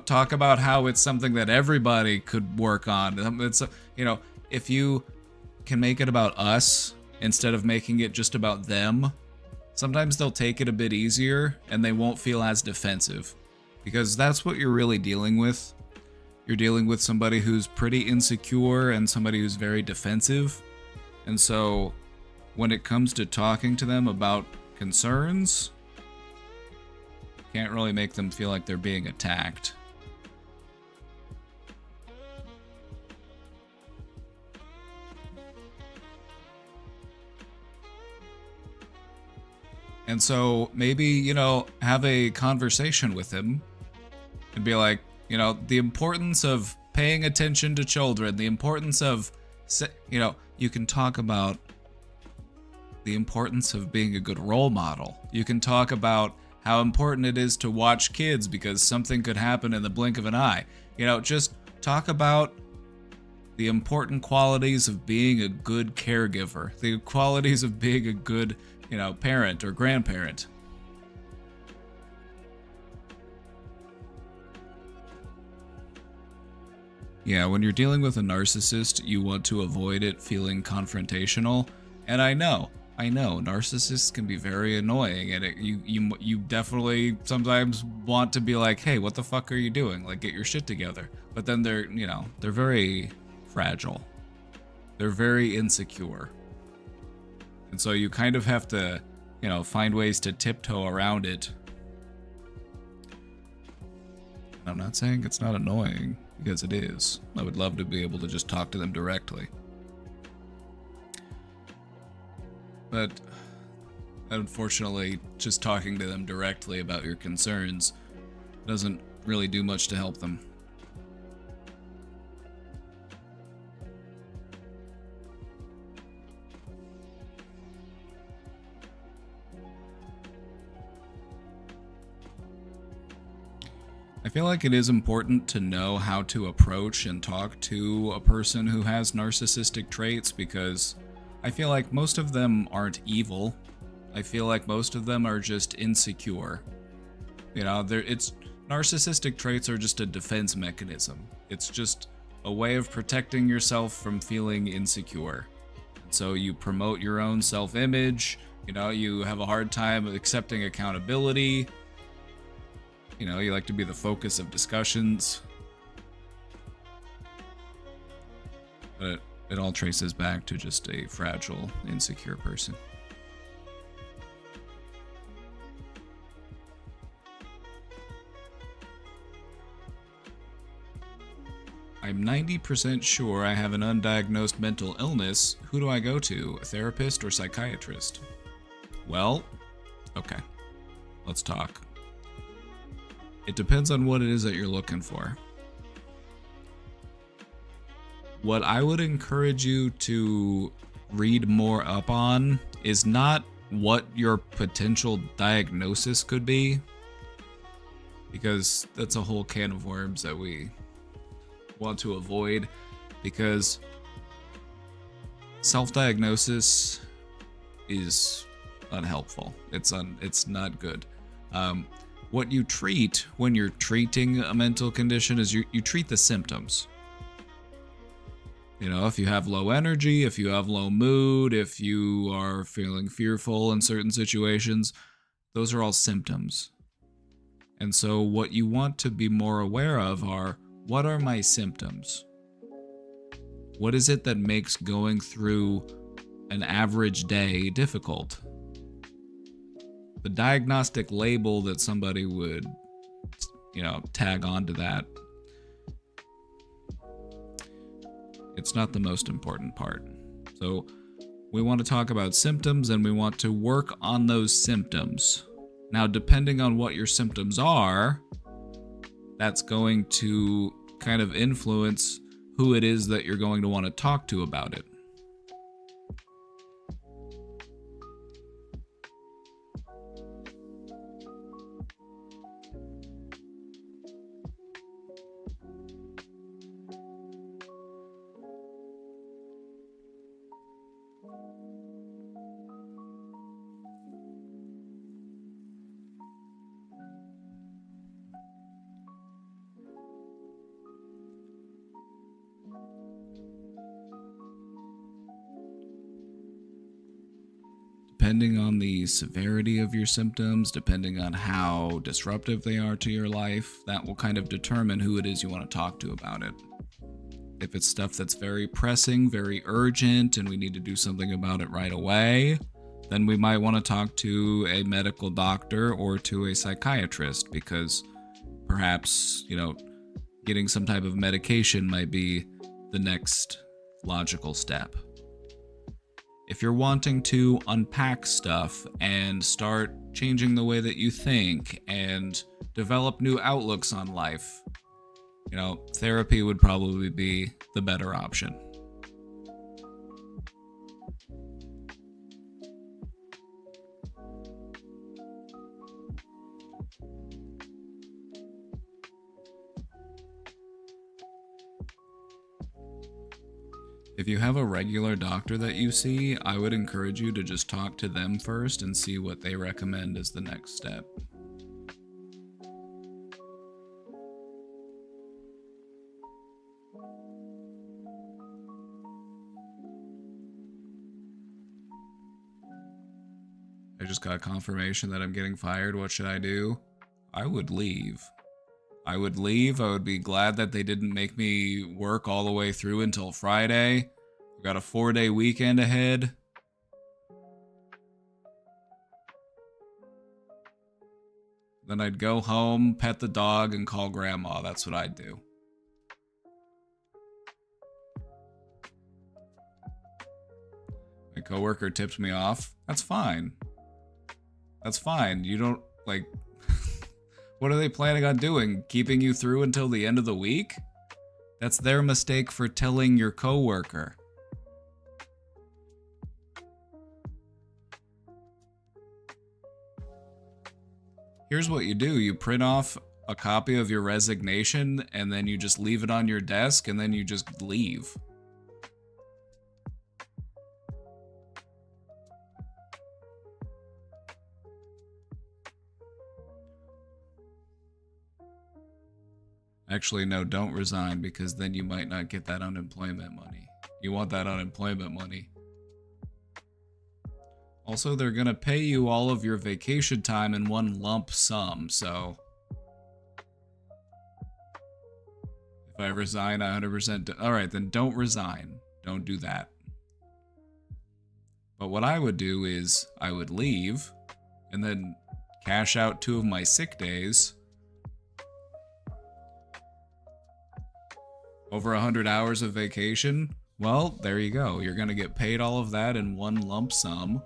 Talk about how it's something that everybody could work on. It's, if you can make it about us instead of making it just about them, sometimes they'll take it a bit easier and they won't feel as defensive. Because that's what you're really dealing with. You're dealing with somebody who's pretty insecure and somebody who's very defensive. And so when it comes to talking to them about concerns, can't really make them feel like they're being attacked. And so maybe, have a conversation with him and be like, the importance of paying attention to children, the importance of, you can talk about the importance of being a good role model. You can talk about how important it is to watch kids because something could happen in the blink of an eye. Just talk about the important qualities of being a good caregiver, the qualities of being a good, parent or grandparent. Yeah, when you're dealing with a narcissist, you want to avoid it feeling confrontational. And I know, narcissists can be very annoying, and you definitely sometimes want to be like, hey, what the fuck are you doing? Get your shit together. But then they're very fragile. They're very insecure. And so you kind of have to, find ways to tiptoe around it. I'm not saying it's not annoying, because it is. I would love to be able to just talk to them directly. But unfortunately, just talking to them directly about your concerns doesn't really do much to help them. I feel like it is important to know how to approach and talk to a person who has narcissistic traits, because I feel like most of them aren't evil. I feel like most of them are just insecure. Narcissistic traits are just a defense mechanism. It's just a way of protecting yourself from feeling insecure. So you promote your own self-image, you know, you have a hard time accepting accountability. You know, you like to be the focus of discussions. But it all traces back to just a fragile, insecure person. I'm 90% sure I have an undiagnosed mental illness. Who do I go to? A therapist or psychiatrist? Well, okay. Let's talk. It depends on what it is that you're looking for. What I would encourage you to read more up on is not what your potential diagnosis could be, because that's a whole can of worms that we want to avoid, because self-diagnosis is unhelpful. It's not good. What you treat when you're treating a mental condition is you treat the symptoms. You know, if you have low energy, if you have low mood, if you are feeling fearful in certain situations, those are all symptoms. And so what you want to be more aware of are, what are my symptoms? What is it that makes going through an average day difficult? The diagnostic label that somebody would, you know, tag onto that, it's not the most important part. So we want to talk about symptoms, and we want to work on those symptoms. Now, depending on what your symptoms are, that's going to kind of influence who it is that you're going to want to talk to about it. Depending on the severity of your symptoms, depending on how disruptive they are to your life, that will kind of determine who it is you want to talk to about it. If it's stuff that's very pressing, very urgent, and we need to do something about it right away, then we might want to talk to a medical doctor or to a psychiatrist, because perhaps, you know, getting some type of medication might be the next logical step. If you're wanting to unpack stuff and start changing the way that you think and develop new outlooks on life, you know, therapy would probably be the better option. If you have a regular doctor that you see, I would encourage you to just talk to them first and see what they recommend as the next step. I just got confirmation that I'm getting fired. What should I do? I would leave. I would leave. I would be glad that they didn't make me work all the way through until Friday. I've got a 4-day weekend ahead. Then I'd go home, pet the dog, and call grandma. That's what I'd do. My coworker tipped me off. That's fine. That's fine. You don't, like... What are they planning on doing? Keeping you through until the end of the week? That's their mistake for telling your coworker. Here's what you do. You print off a copy of your resignation, and then you just leave it on your desk, and then you just leave. Actually, no, don't resign because then you might not get that unemployment money. You want that unemployment money. Also, they're gonna pay you all of your vacation time in one lump sum, so... If I resign, 100%... Alright, then don't resign. Don't do that. But what I would do is, I would leave, and then cash out 2 of my sick days. Over 100 hours of vacation? Well, there you go. You're gonna get paid all of that in one lump sum.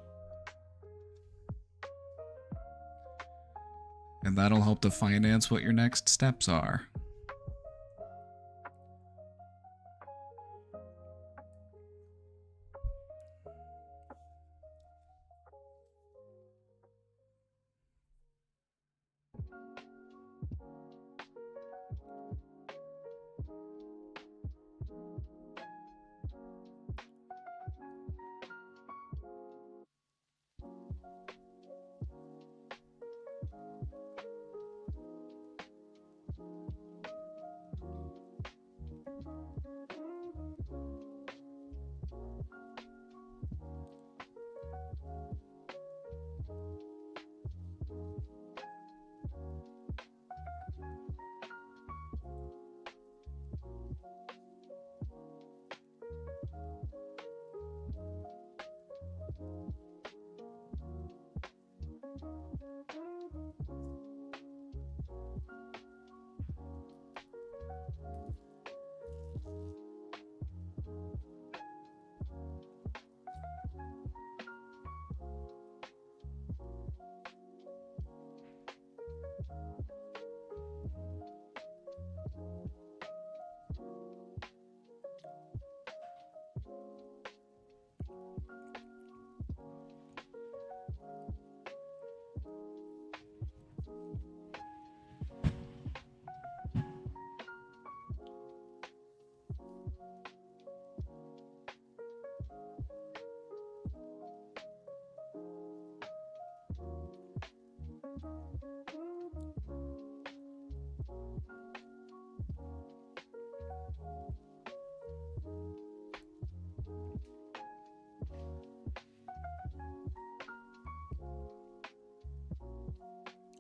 And that'll help to finance what your next steps are.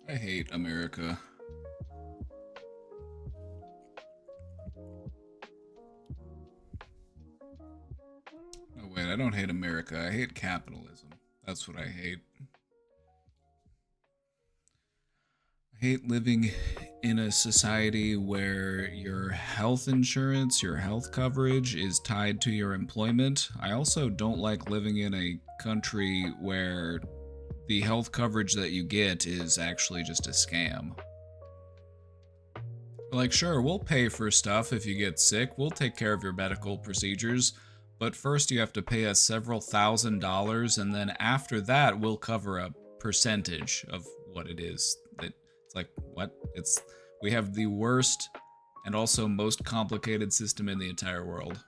I hate America. No, wait, I don't hate America. I hate capitalism. That's what I hate. I hate living in a society where your health insurance, your health coverage is tied to your employment. I also don't like living in a country where the health coverage that you get is actually just a scam. Like, sure, we'll pay for stuff if you get sick, we'll take care of your medical procedures, but first you have to pay us several $1,000s, and then after that, we'll cover a percentage of what it is. That it's like, what? We have the worst and also most complicated system in the entire world.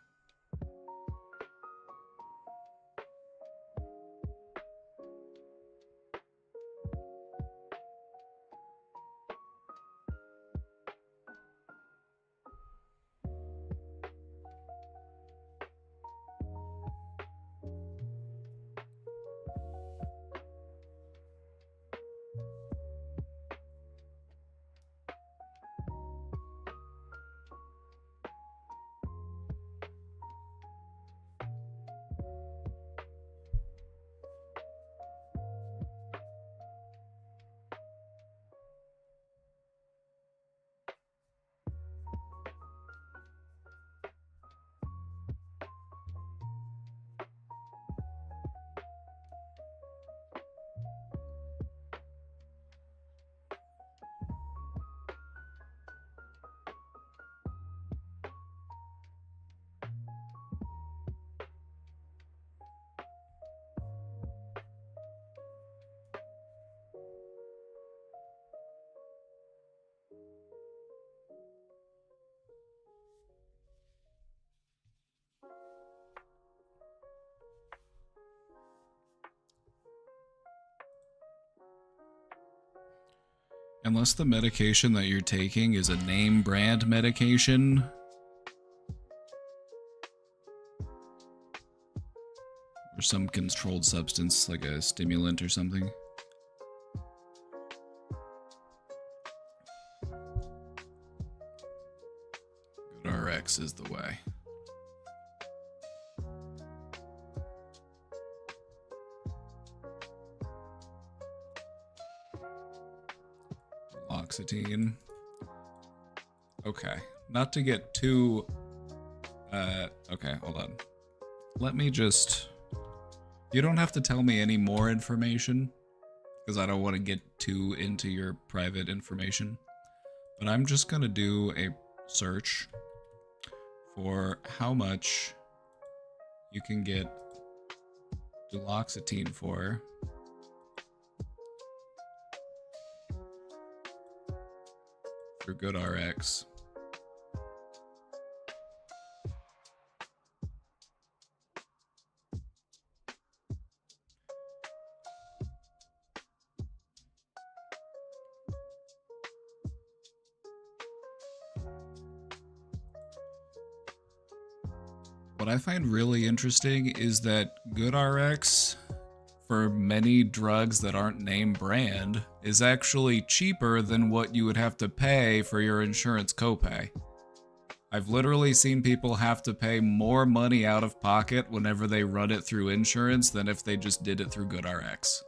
Unless the medication that you're taking is a name brand medication. Or some controlled substance, like a stimulant or something. GoodRx is the way. L'Occitane. Okay, not to get too... okay, hold on. Let me just... You don't have to tell me any more information, because I don't want to get too into your private information. But I'm just going to do a search for how much you can get duloxetine for GoodRx. What I find really interesting is that GoodRx, for many drugs that aren't name brand, is actually cheaper than what you would have to pay for your insurance copay. I've literally seen people have to pay more money out of pocket whenever they run it through insurance than if they just did it through GoodRx.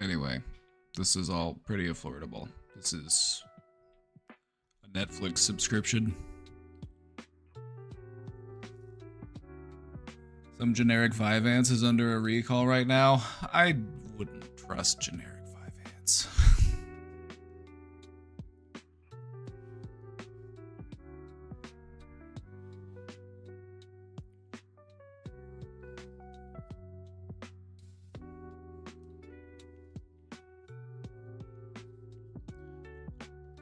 Anyway, this is all pretty affordable. This is a Netflix subscription. Some generic Vyvanse is under a recall right now. I wouldn't trust generic Vyvanse.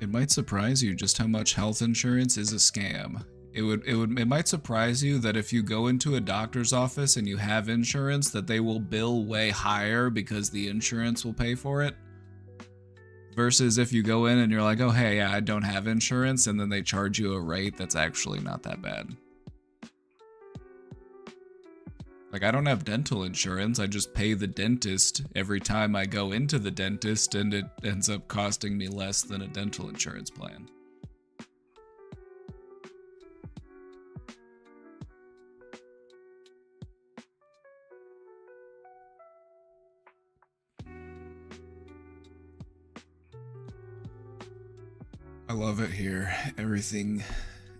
It might surprise you just how much health insurance is a scam. It might surprise you that if you go into a doctor's office and you have insurance, that they will bill way higher because the insurance will pay for it. Versus if you go in and you're like, oh hey, yeah, I don't have insurance, and then they charge you a rate that's actually not that bad. Like, I don't have dental insurance, I just pay the dentist every time I go into the dentist, and it ends up costing me less than a dental insurance plan. I love it here. Everything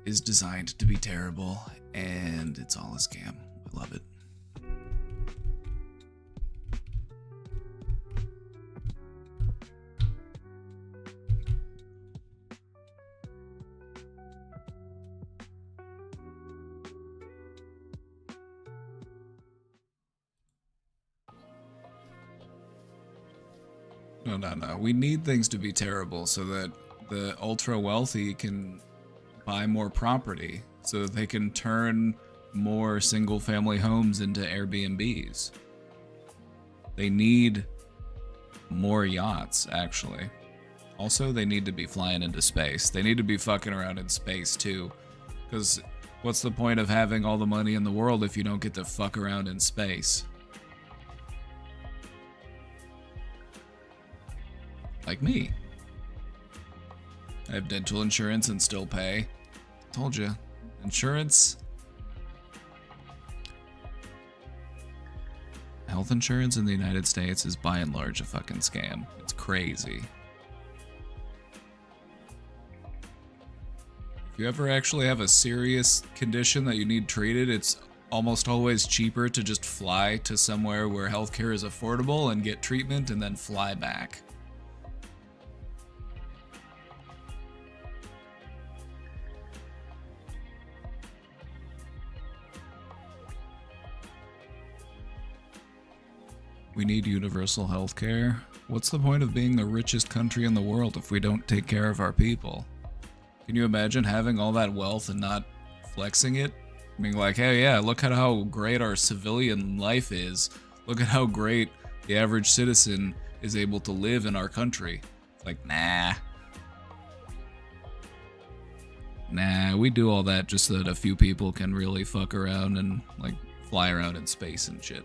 is designed to be terrible, and it's all a scam. I love it. No. We need things to be terrible so that the ultra wealthy can buy more property, so that they can turn more single family homes into Airbnbs. They need more yachts, actually. Also, they need to be flying into space. They need to be fucking around in space too. Because what's the point of having all the money in the world if you don't get to fuck around in space? Like me. I have dental insurance and still pay. Told you. Insurance. Health insurance in the United States is by and large a fucking scam. It's crazy. If you ever actually have a serious condition that you need treated, it's almost always cheaper to just fly to somewhere where healthcare is affordable and get treatment and then fly back. We need universal health care. what's the point of being the richest country in the world if we don't take care of our people? Can you imagine having all that wealth and not flexing it? Being like, hey, yeah, look at how great our civilian life is. Look at how great the average citizen is able to live in our country. It's like, nah. Nah, we do all that just so that a few people can really fuck around and, like, fly around in space and shit.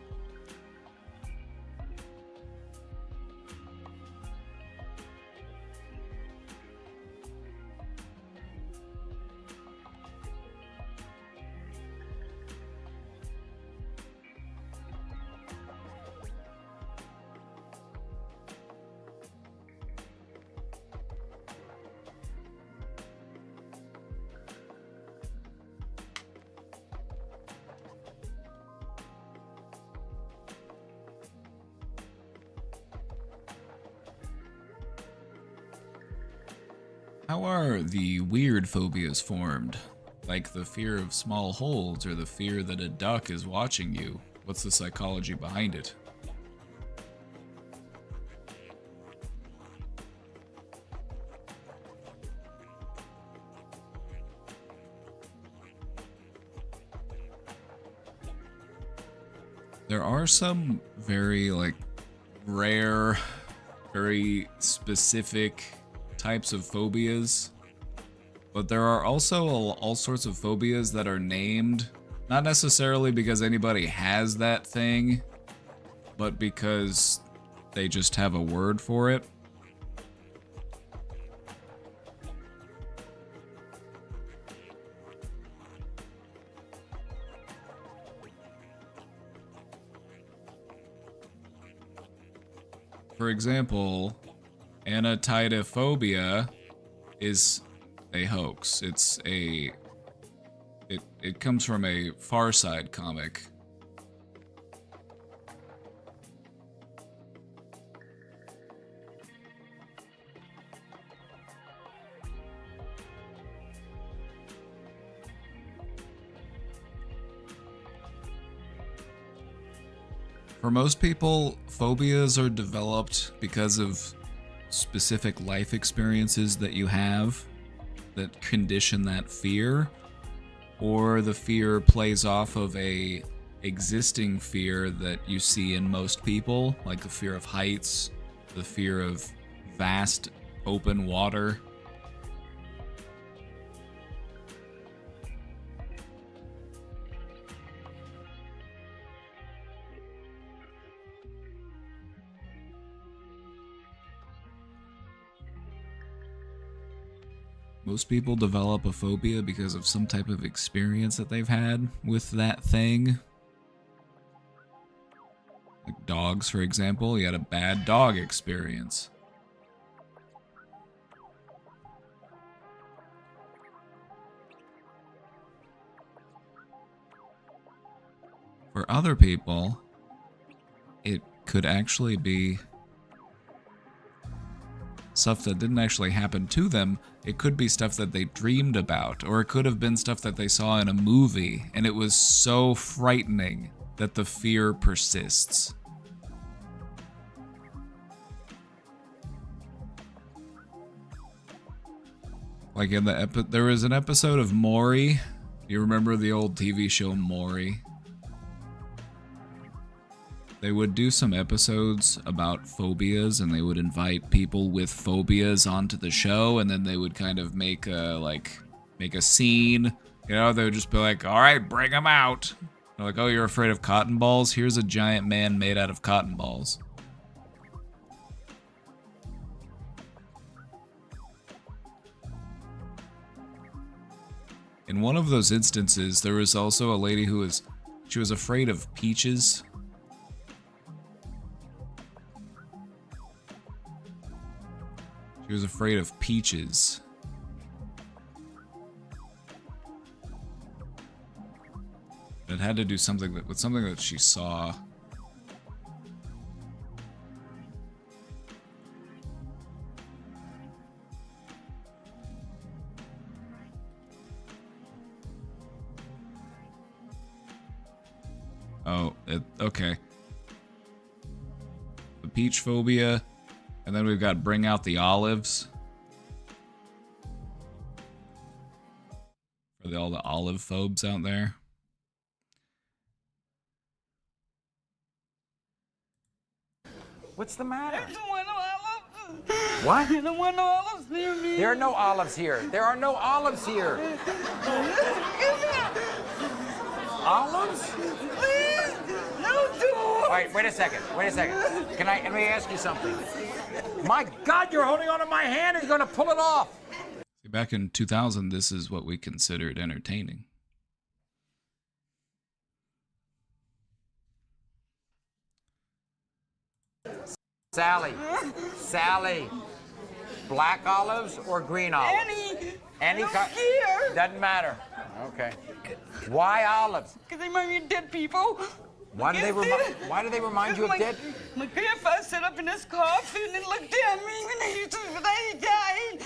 How are the weird phobias formed? Like the fear of small holes or the fear that a duck is watching you? What's the psychology behind it? There are some very, like, rare, very specific types of phobias, but there are also all sorts of phobias that are named, not necessarily because anybody has that thing, but because they just have a word for it. For example, anatidophobia is a hoax. It comes from a Far Side comic. For most people, phobias are developed because of specific life experiences that you have that condition that fear, or the fear plays off of a existing fear that you see in most people, like the fear of heights, the fear of vast open water. Most people develop a phobia because of some type of experience that they've had with that thing. Like dogs, for example. You had a bad dog experience. For other people, it could actually be stuff that didn't actually happen to them. It could be stuff that they dreamed about, or it could have been stuff that they saw in a movie, and it was so frightening that the fear persists. Like in the there was an episode of Maury. You remember the old TV show Maury? They would do some episodes about phobias, and they would invite people with phobias onto the show, and then they would kind of make a scene. You know, they would just be like, "All right, bring them out." They're like, "Oh, you're afraid of cotton balls? Here's a giant man made out of cotton balls." In one of those instances, there was also a lady who was afraid of peaches. She was afraid of peaches. It had to do something with something that she saw. Oh, okay. The peach phobia And then we've got Bring Out the Olives. For all the olive phobes out there. What's the matter? There's one olive. What? There's one olives near me. There are no olives here. There are no olives here. Olives? Please, no door. All right, wait a second. Wait a second. Let me ask you something. My God, you're holding onto my hand and you're going to pull it off. See, back in 2000, this is what we considered entertaining. Sally, black olives or green olives? Any kind. Doesn't matter. Okay. Why olives? Because they remind me of dead people. Why do they remind you of dead? My grandfather sat up in his coffin and looked at me when he died.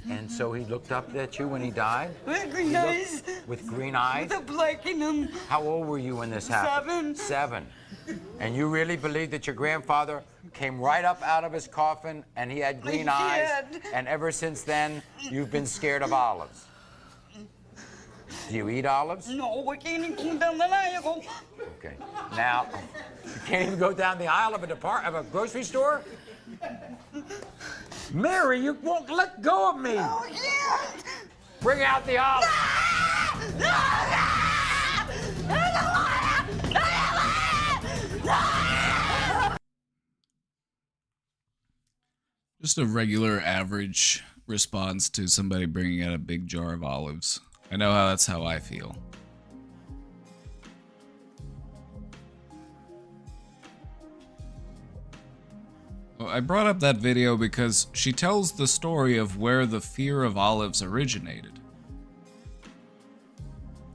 And so he looked up at you when he died? With green eyes. With green eyes? With a black in them. How old were you when this happened? 7. And you really believe that your grandfather came right up out of his coffin and he had green eyes? And ever since then, you've been scared of olives? Do you eat olives? No, I can't even come down the aisle. Okay. Now, you can't even go down the aisle of a grocery store? Mary, you won't let go of me. Oh, yeah. Bring out the olives. Just a regular average response to somebody bringing out a big jar of olives. I know that's how I feel. Well, I brought up that video because she tells the story of where the fear of olives originated.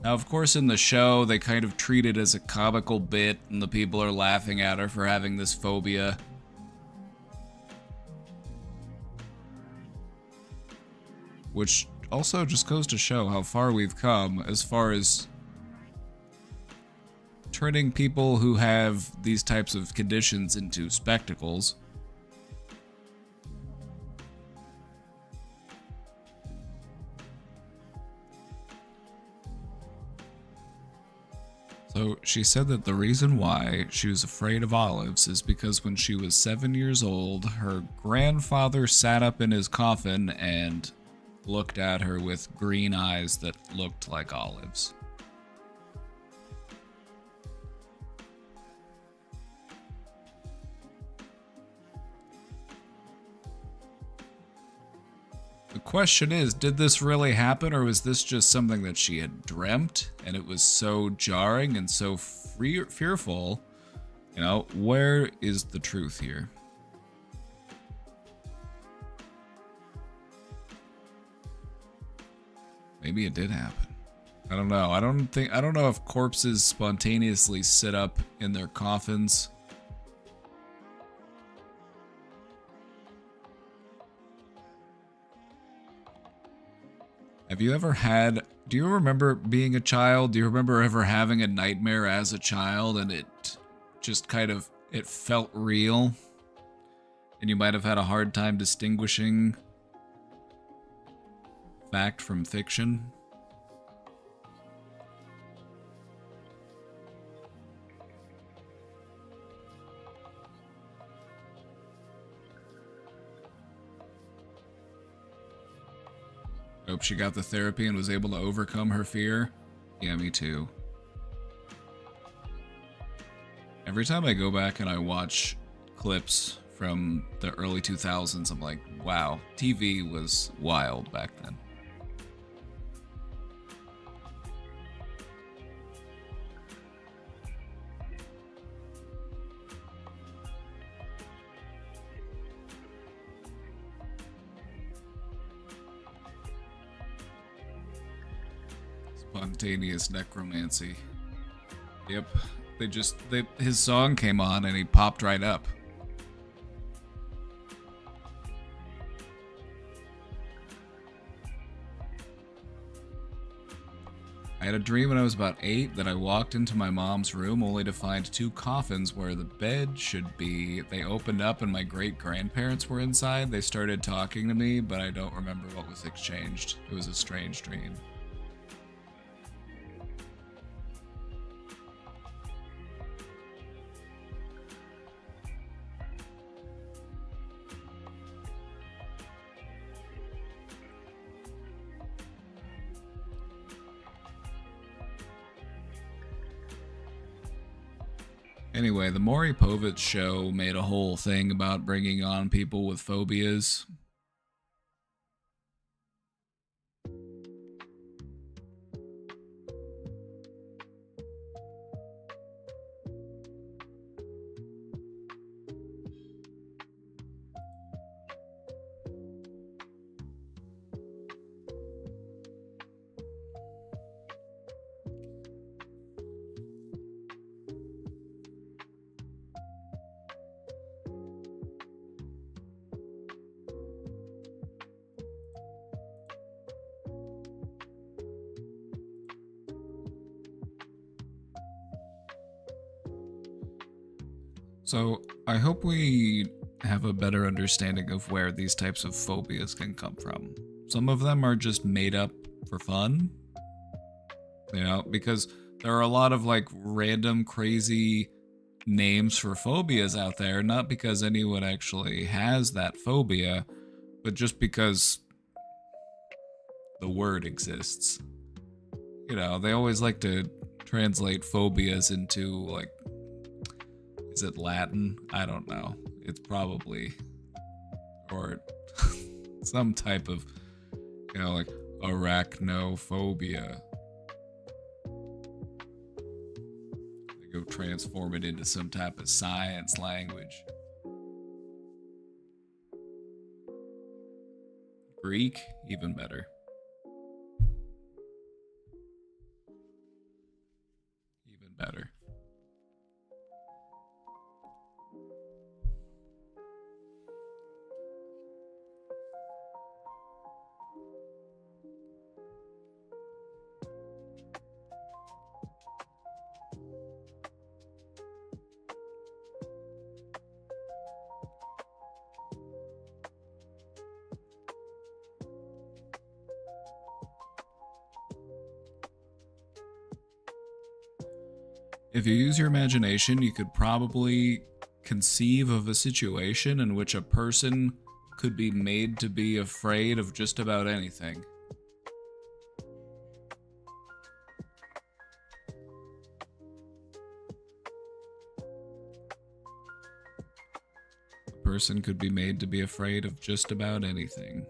Now, of course, in the show, they kind of treat it as a comical bit, and the people are laughing at her for having this phobia. Which also just goes to show how far we've come as far as turning people who have these types of conditions into spectacles. So she said that the reason why she was afraid of olives is because when she was 7 years old, her grandfather sat up in his coffin and looked at her with green eyes that looked like olives. The question is, did this really happen, or was this just something that she had dreamt and it was so jarring and so fearful? You know, where is the truth here? Maybe it did happen. I don't know. I don't know if corpses spontaneously sit up in their coffins. Have you ever had, do you remember being a child? Do you remember ever having a nightmare as a child and it just kind of, it felt real? And you might have had a hard time distinguishing fact from fiction? Hope she got the therapy and was able to overcome her fear. Yeah, me too. Every time I go back and I watch clips from the early 2000s, I'm like, wow, TV was wild back then. Spontaneous necromancy. Yep. His song came on and he popped right up. I had a dream when I was about 8 that I walked into my mom's room only to find 2 coffins where the bed should be. They opened up and my great-grandparents were inside. They started talking to me, but I don't remember what was exchanged. It was a strange dream. Anyway, the Maury Povich show made a whole thing about bringing on people with phobias. So, I hope we have a better understanding of where these types of phobias can come from. Some of them are just made up for fun, you know, because there are a lot of like random crazy names for phobias out there, not because anyone actually has that phobia, but just because the word exists. You know, they always like to translate phobias into like, is it Latin? I don't know. It's probably, or some type of, you know, like arachnophobia. They go transform it into some type of science language. Greek, even better. Even better. If you use your imagination, you could probably conceive of a situation in which a person could be made to be afraid of just about anything. A person could be made to be afraid of just about anything.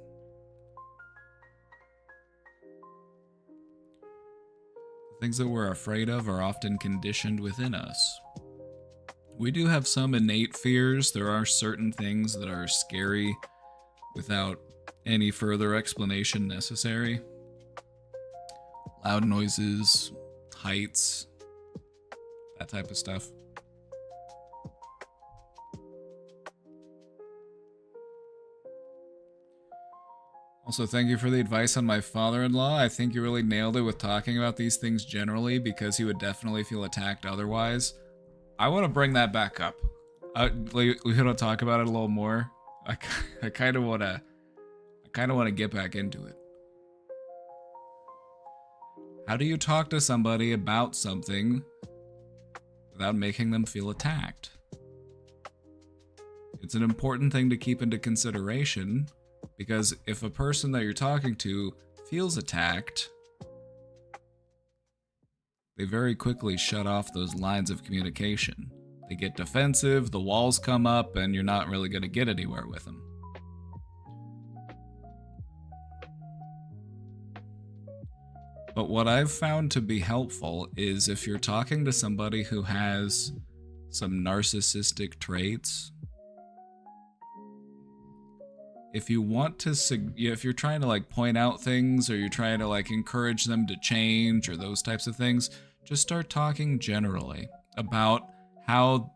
Things that we're afraid of are often conditioned within us. We do have some innate fears. There are certain things that are scary without any further explanation necessary. Loud noises, heights, that type of stuff. Also, thank you for the advice on my father-in-law. I think you really nailed it with talking about these things generally, because he would definitely feel attacked otherwise. I want to bring that back up. We want to talk about it a little more. I kind of want to get back into it. How do you talk to somebody about something without making them feel attacked? It's an important thing to keep into consideration. Because if a person that you're talking to feels attacked, they very quickly shut off those lines of communication. They get defensive, the walls come up, and you're not really going to get anywhere with them. But what I've found to be helpful is if you're talking to somebody who has some narcissistic traits, if you want to, if you're trying to like point out things, or you're trying to like encourage them to change, or those types of things, just start talking generally about how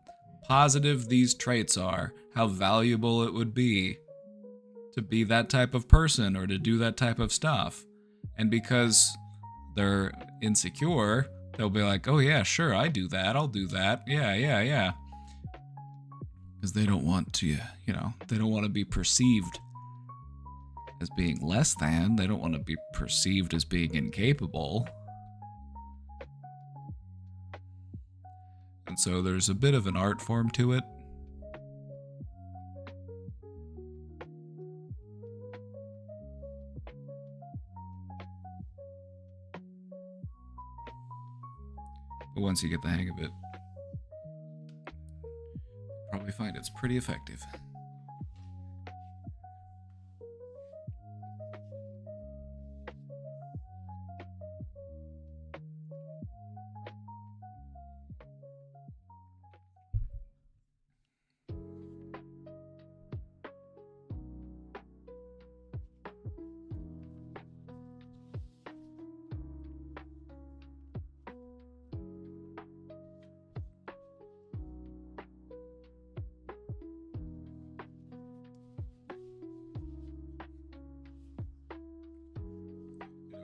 positive these traits are, how valuable it would be to be that type of person or to do that type of stuff. And because they're insecure, they'll be like, oh yeah, sure, I do that, I'll do that, yeah. Because they don't want to, they don't want to be perceived as being less than. They don't want to be perceived as being incapable. And so there's a bit of an art form to it. But once you get the hang of it, you'll probably find it's pretty effective.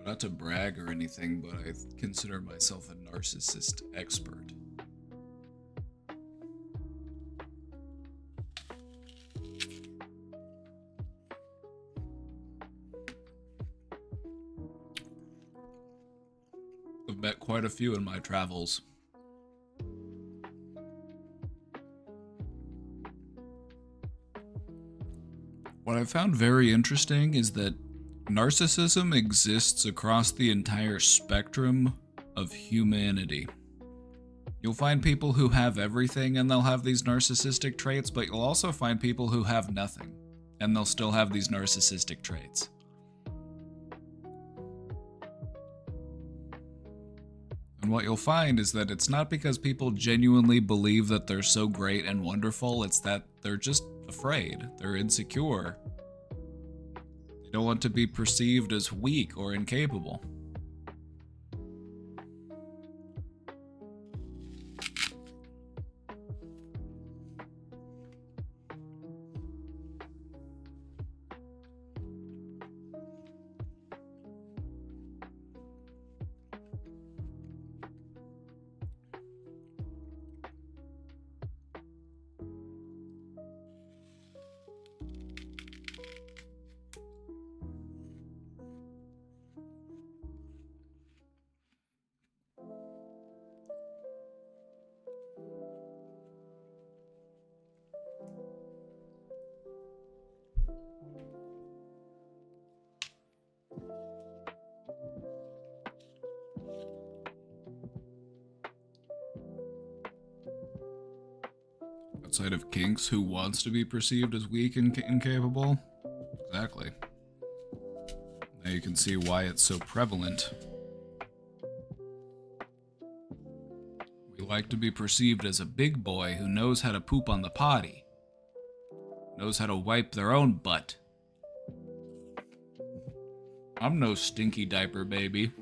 Not to brag or anything, but I consider myself a narcissist expert. I've met quite a few in my travels. What I found very interesting is that narcissism exists across the entire spectrum of humanity. You'll find people who have everything and they'll have these narcissistic traits, but you'll also find people who have nothing and they'll still have these narcissistic traits. And what you'll find is that it's not because people genuinely believe that they're so great and wonderful, it's that they're just afraid, they're insecure. They don't want to be perceived as weak or incapable. Outside of kinks, who wants to be perceived as weak and incapable? Exactly. Now you can see why it's so prevalent. We like to be perceived as a big boy who knows how to poop on the potty, knows how to wipe their own butt. I'm no stinky diaper baby.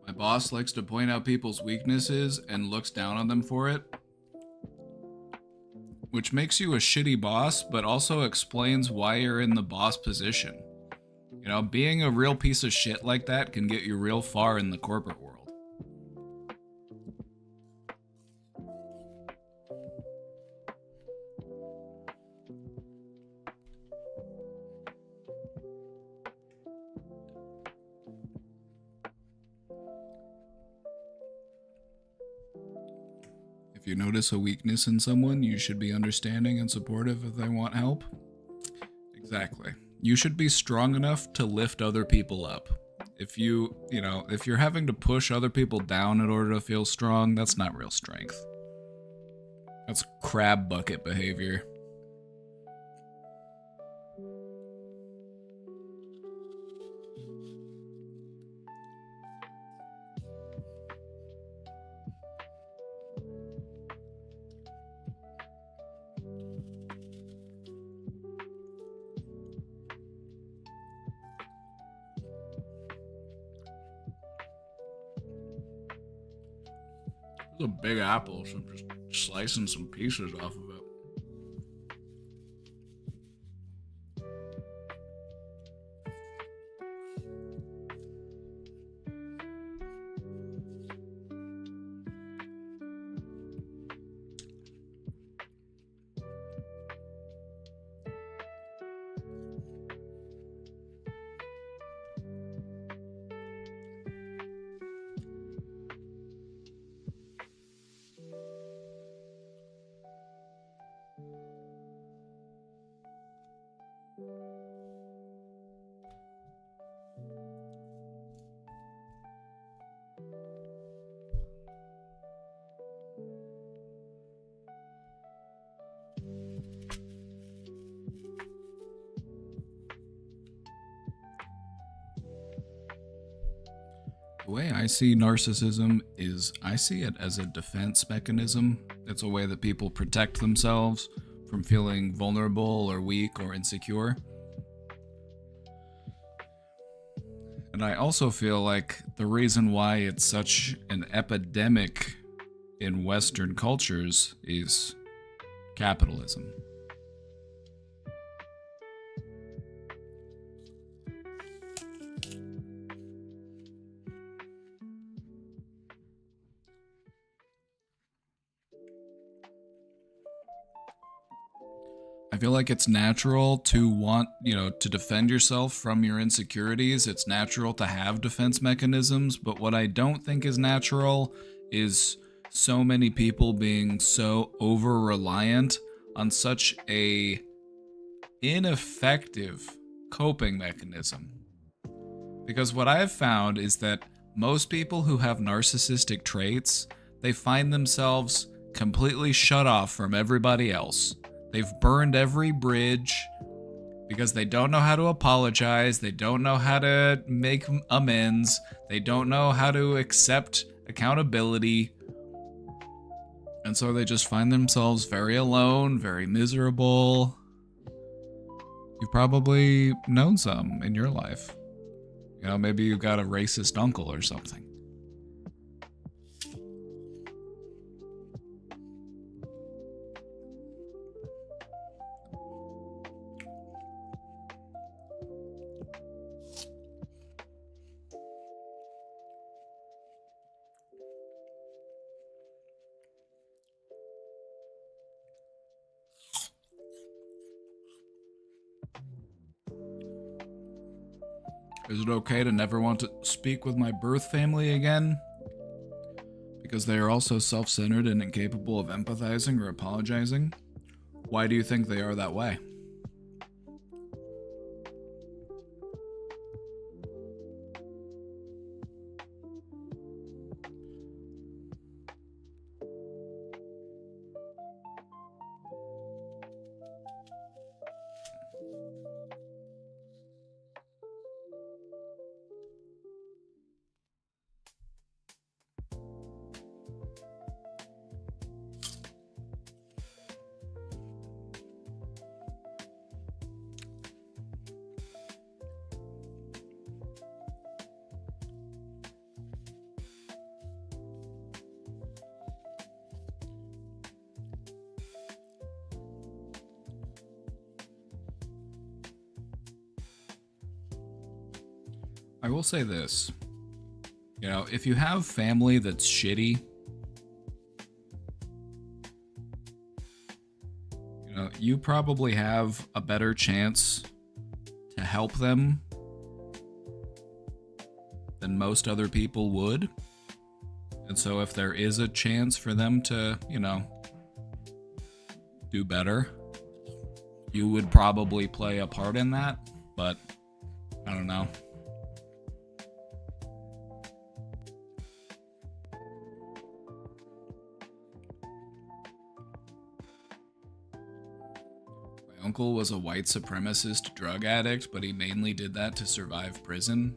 My boss likes to point out people's weaknesses and looks down on them for it, which makes you a shitty boss, but also explains why you're in the boss position. You know, being a real piece of shit like that can get you real far in the corporate world. If you notice a weakness in someone, you should be understanding and supportive if they want help. Exactly. You should be strong enough to lift other people up. If if you're having to push other people down in order to feel strong, that's not real strength. That's crab bucket behavior. a big apple, so I'm just slicing some pieces off of it. The way I see narcissism is I see it as a defense mechanism. It's a way that people protect themselves from feeling vulnerable or weak or insecure. And I also feel like the reason why it's such an epidemic in Western cultures is capitalism. I feel like it's natural to want, to defend yourself from your insecurities. It's natural to have defense mechanisms, but what I don't think is natural is so many people being so over-reliant on such a ineffective coping mechanism. Because what I've found is that most people who have narcissistic traits, they find themselves completely shut off from everybody else. They've burned every bridge because they don't know how to apologize. They don't know how to make amends. They don't know how to accept accountability. And so they just find themselves very alone, very miserable. You've probably known some in your life. Maybe you got a racist uncle or something. Is it okay to never want to speak with my birth family again? Because they are also self-centered and incapable of empathizing or apologizing? Why do you think they are that way? I will say this, if you have family that's shitty, you probably have a better chance to help them than most other people would. And so if there is a chance for them to, do better, you would probably play a part in that, but I don't know. My uncle was a white supremacist drug addict, but he mainly did that to survive prison.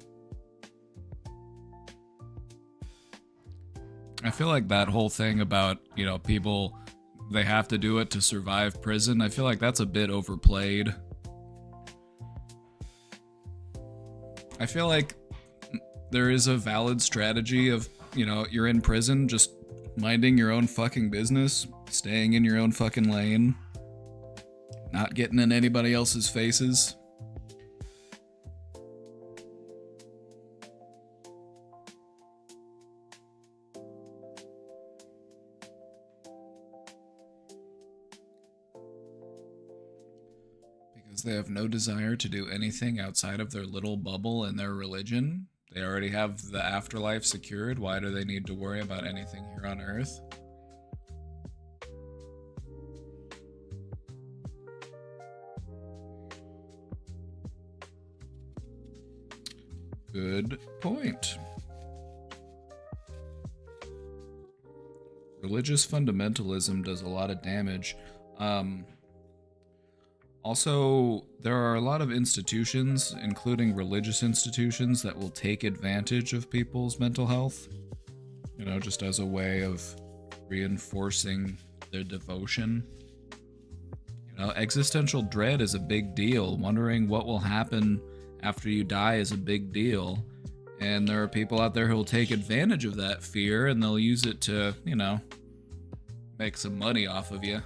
I feel like that whole thing about, people, they have to do it to survive prison, I feel like that's a bit overplayed. I feel like there is a valid strategy of, you're in prison, just minding your own fucking business, staying in your own fucking lane, not getting in anybody else's faces. Because they have no desire to do anything outside of their little bubble and their religion. They already have the afterlife secured. Why do they need to worry about anything here on Earth? Good point. Religious fundamentalism does a lot of damage. Also, there are a lot of institutions, including religious institutions, that will take advantage of people's mental health. You know, just as a way of reinforcing their devotion. You know, existential dread is a big deal. Wondering what will happen after you die is a big deal. And there are people out there who will take advantage of that fear and they'll use it to, you know, make some money off of you.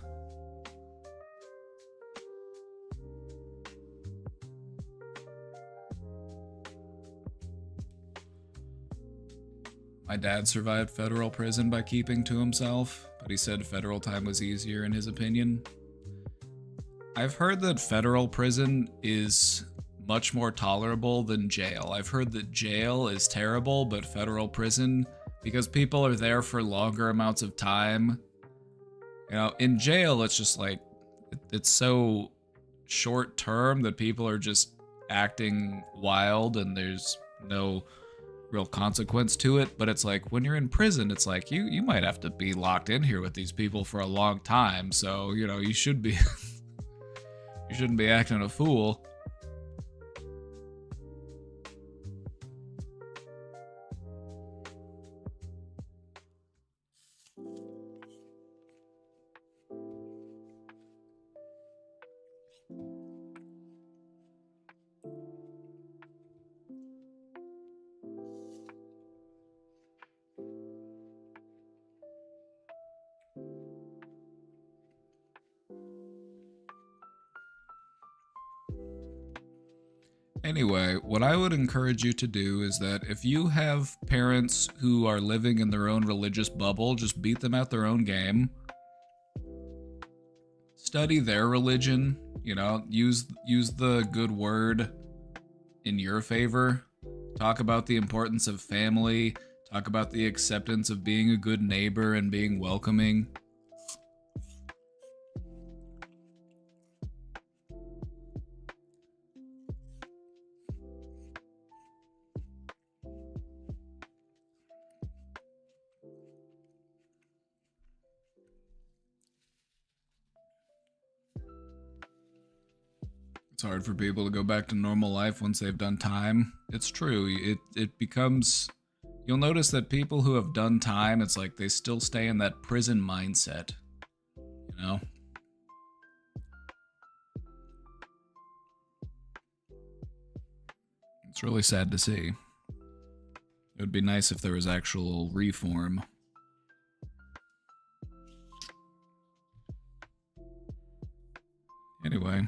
My dad survived federal prison by keeping to himself, but he said federal time was easier in his opinion. I've heard that federal prison is much more tolerable than jail. I've heard that jail is terrible, but federal prison, because people are there for longer amounts of time. You know, in jail, it's just like, it's so short term that people are just acting wild and there's no real consequence to it. But it's like when you're in prison, it's like you might have to be locked in here with these people for a long time. So, you know, you should be you shouldn't be acting a fool. Anyway, what I would encourage you to do is that if you have parents who are living in their own religious bubble, just beat them at their own game. Study their religion, you know, use the good word in your favor. Talk about the importance of family, talk about the acceptance of being a good neighbor and being welcoming. It's hard for people to go back to normal life once they've done time. It's true. It becomes... You'll notice that people who have done time, it's like they still stay in that prison mindset. You know? It's really sad to see. It would be nice if there was actual reform. Anyway.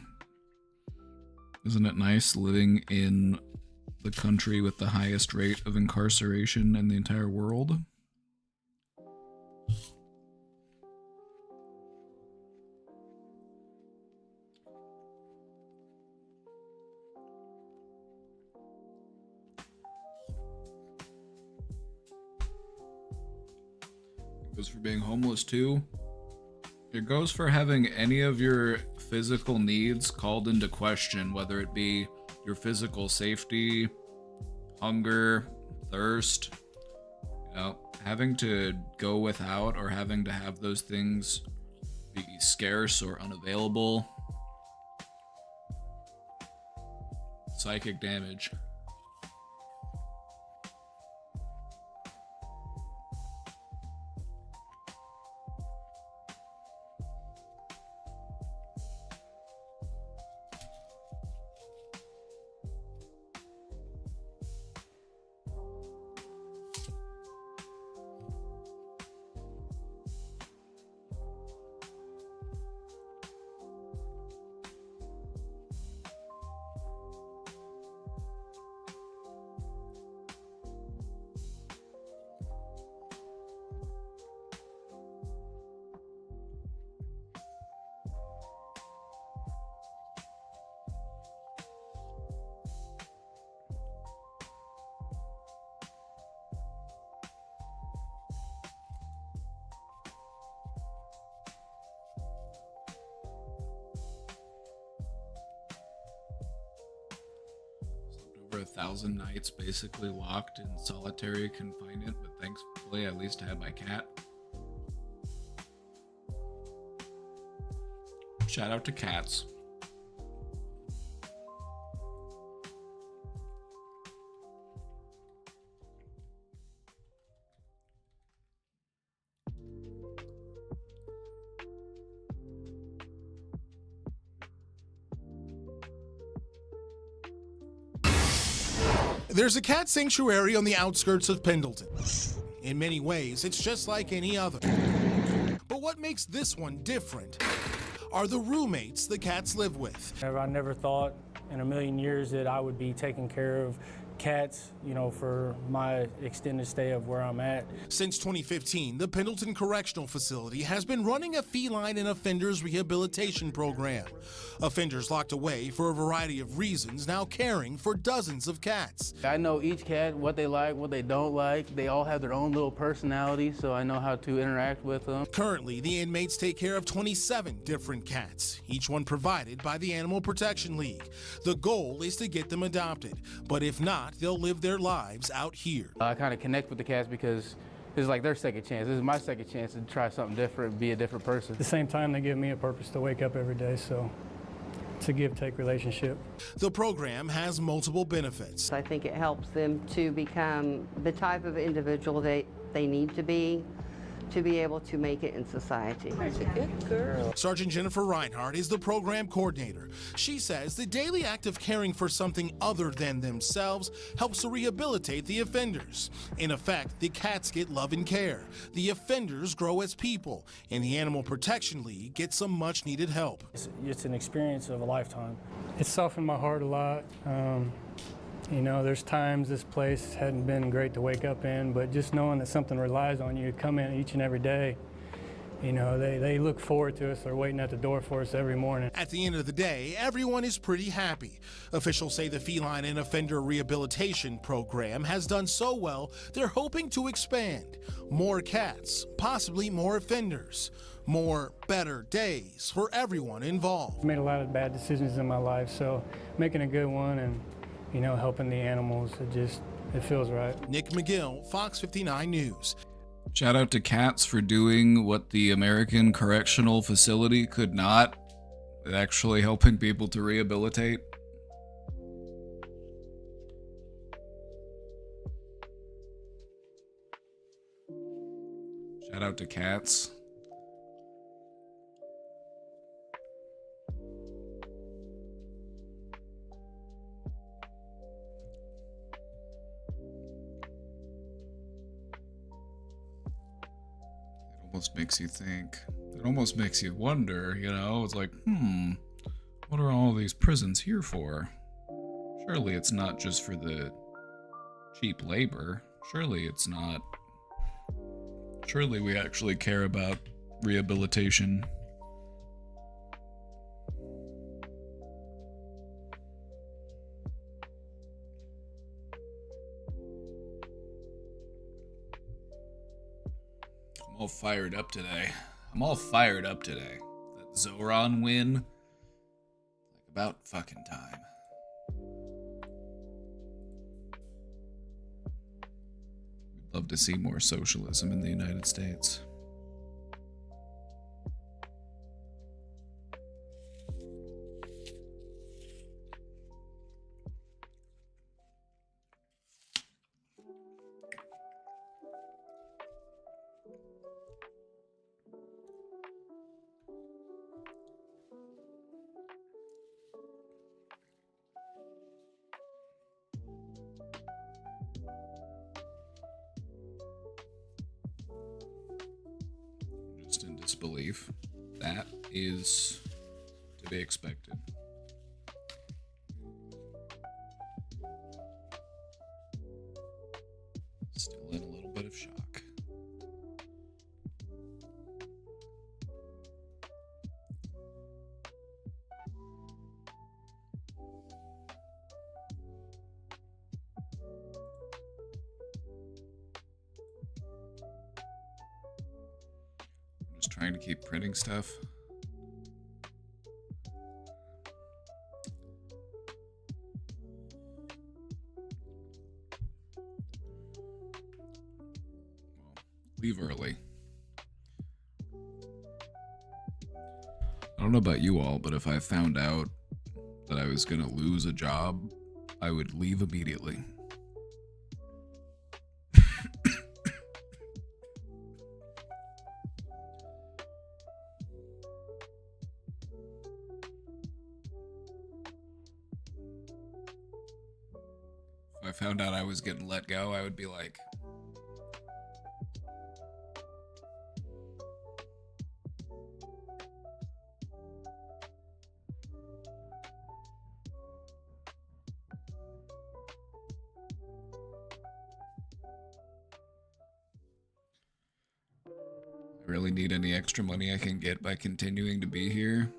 Isn't it nice living in the country with the highest rate of incarceration in the entire world? It goes for being homeless too. It goes for having any of your physical needs called into question, whether it be your physical safety, hunger, thirst, you know, having to go without or having to have those things be scarce or unavailable. Psychic damage. over 1,000 nights basically locked in solitary confinement, but thankfully at least I had my cat. Shout out to cats. There's a cat sanctuary on the outskirts of Pendleton. In many ways, it's just like any other. But what makes this one different are the roommates the cats live with. I never thought in a million years that I would be taking care of cats, you know, for my extended stay of where I'm at. Since 2015, the Pendleton Correctional Facility has been running a feline and offenders rehabilitation program. Offenders locked away for a variety of reasons, now caring for dozens of cats. I know each cat, what they like, what they don't like. They all have their own little personality, so I know how to interact with them. Currently, the inmates take care of 27 different cats, each one provided by the Animal Protection League. The goal is to get them adopted, but if not, they'll live their lives out here. I kind of connect with the cats because this is like their second chance. This is my second chance to try something different, be a different person. At the same time, they give me a purpose to wake up every day, so it's a give-take relationship. The program has multiple benefits. I think it helps them to become the type of individual they need to be able to make it in society. That's a good girl. Sergeant Jennifer Reinhardt is the program coordinator. She says the daily act of caring for something other than themselves helps to rehabilitate the offenders. In effect, the cats get love and care. The offenders grow as people, and the Animal Protection League gets some much-needed help. It's an experience of a lifetime. It's softened my heart a lot. You know, there's times this place hadn't been great to wake up in, but just knowing that something relies on you to come in each and every day, you know, they look forward to us. They're waiting at the door for us every morning. At the end of the day, everyone is pretty happy. Officials say the Feline and Offender Rehabilitation Program has done so well, they're hoping to expand. More cats, possibly more offenders, more better days for everyone involved. I've made a lot of bad decisions in my life, so making a good one and, you know, helping the animals, it feels right. Nick McGill, Fox 59 News. Shout out to cats for doing what the American Correctional Facility could not, actually helping people to rehabilitate. Shout out to cats. Almost makes you think. It almost makes you wonder, you know? It's like, what are all these prisons here for? Surely it's not just for the cheap labor. Surely it's not. Surely we actually care about rehabilitation. I'm all fired up today. That Zoran win. Like about fucking time. We'd love to see more socialism in the United States. In disbelief. That is to be expected. Still in a little bit of shock. Trying to keep printing stuff. leave early. I don't know about you all, but if I found out that I was gonna lose a job, I would leave immediately. If I found out I was getting let go, I would be like, I really need any extra money I can get by continuing to be here.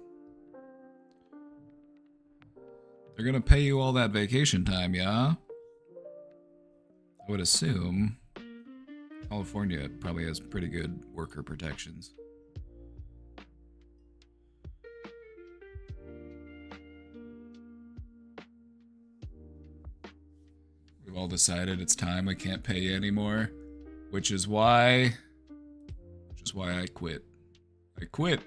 They're gonna pay you all that vacation time, yeah? I would assume California probably has pretty good worker protections. We've all decided it's time we can't pay you anymore, which is why I quit. I quit.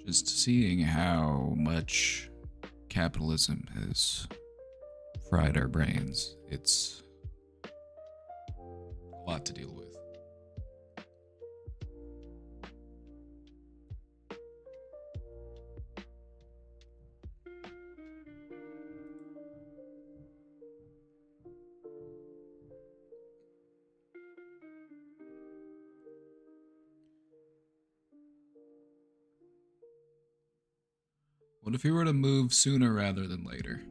Just seeing how much capitalism has fried our brains, it's a lot to deal with. What if you were to move sooner rather than later?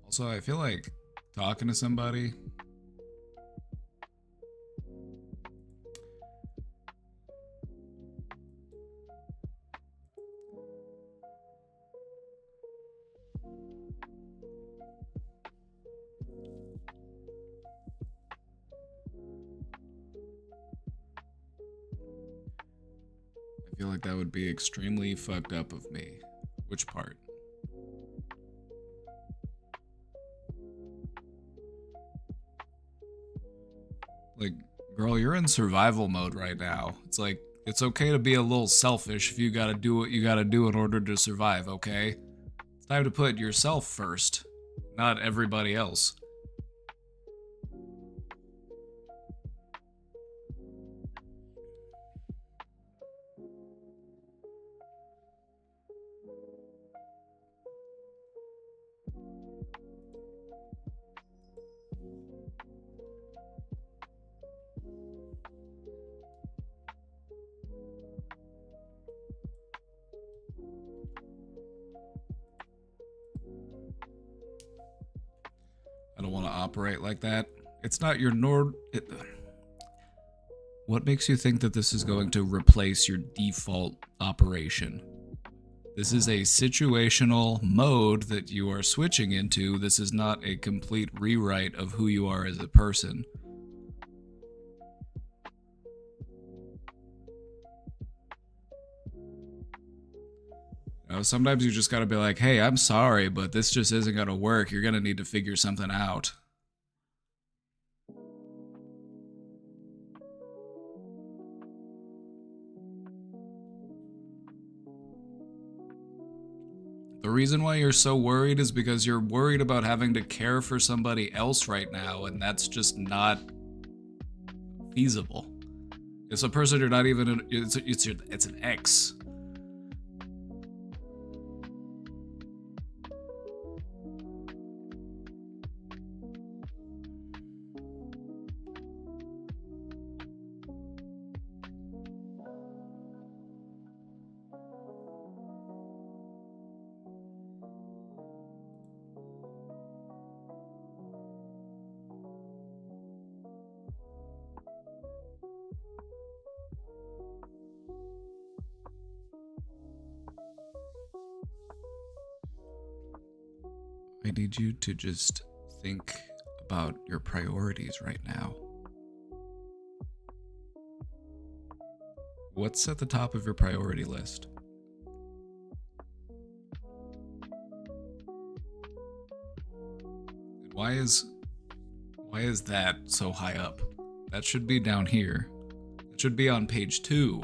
Also, I feel like talking to somebody I feel like that would be extremely fucked up of me. Which part? Like, girl, you're in survival mode right now. It's like, it's okay to be a little selfish if you gotta do what you gotta do in order to survive, okay? It's time to put yourself first, not everybody else. I don't want to operate like that. It's not your What makes you think that this is going to replace your default operation? This is a situational mode that you are switching into. This is not a complete rewrite of who you are as a person. You know, sometimes you just gotta be like, hey, I'm sorry, but this just isn't gonna work. You're gonna need to figure something out. The reason why you're so worried is because you're worried about having to care for somebody else right now, and that's just not feasible. It's a person you're not even, it's an ex. need you to just think about your priorities right now. What's at the top of your priority list? And why is that so high up? That should be down here. It should be on page 2.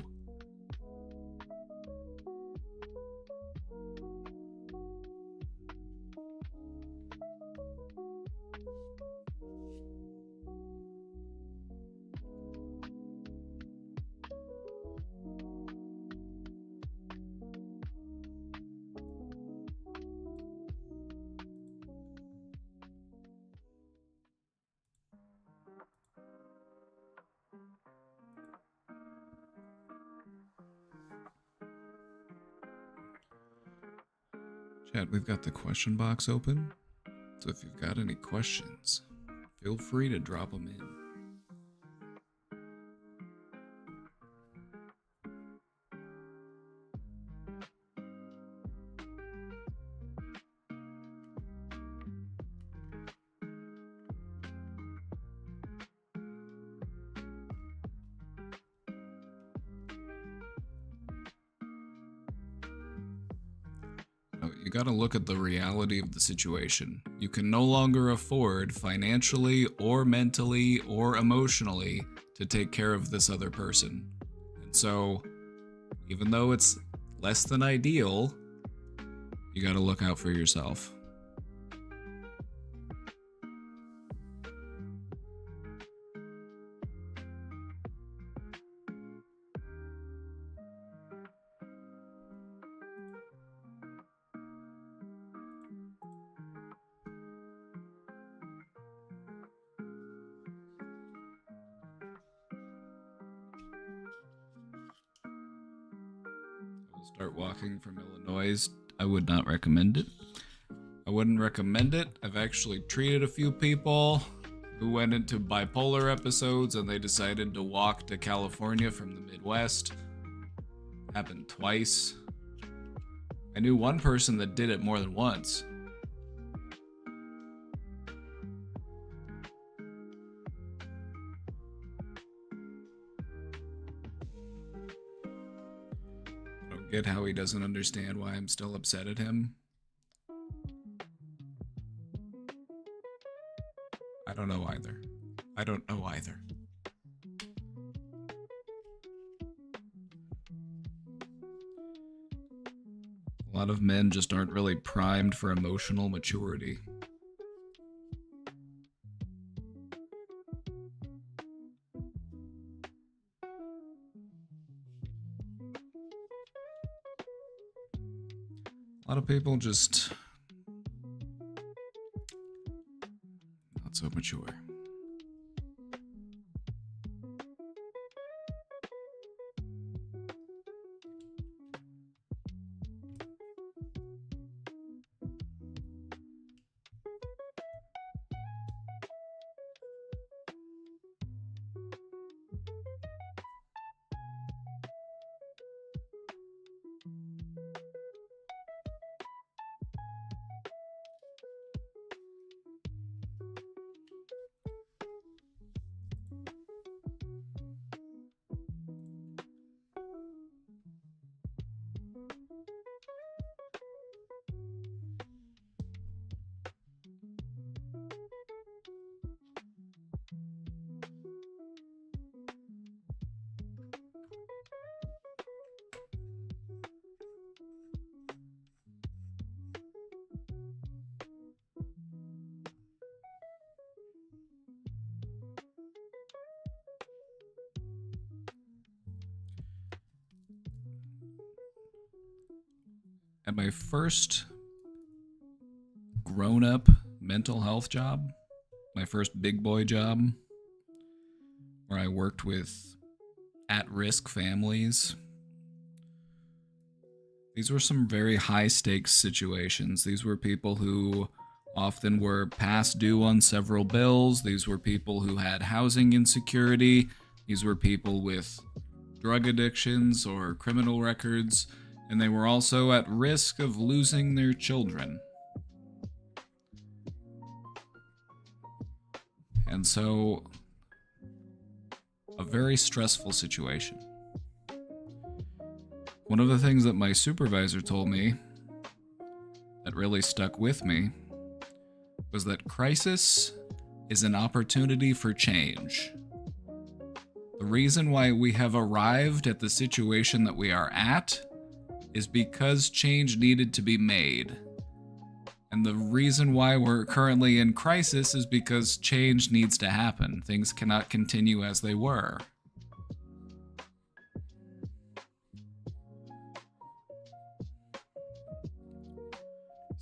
Chat, we've got the question box open, so if you've got any questions, feel free to drop them in. You gotta look at the reality of the situation. You can no longer afford financially or mentally or emotionally to take care of this other person. And so, even though it's less than ideal, you gotta look out for yourself. Start walking from Illinois. I would not recommend it. I wouldn't recommend it. I've actually treated a few people who went into bipolar episodes and they decided to walk to California from the Midwest. Happened twice. I knew one person that did it more than once. Get how he doesn't understand why I'm still upset at him. I don't know either. I don't know either. A lot of men just aren't really primed for emotional maturity. A lot of people just not so mature. At my first grown-up mental health job, my first big boy job, where I worked with at-risk families, these were some very high-stakes situations. These were people who often were past due on several bills. These were people who had housing insecurity. These were people with drug addictions or criminal records. And they were also at risk of losing their children. And so, a very stressful situation. One of the things that my supervisor told me that really stuck with me was that crisis is an opportunity for change. The reason why we have arrived at the situation that we are at is because change needed to be made. And the reason why we're currently in crisis is because change needs to happen. Things cannot continue as they were.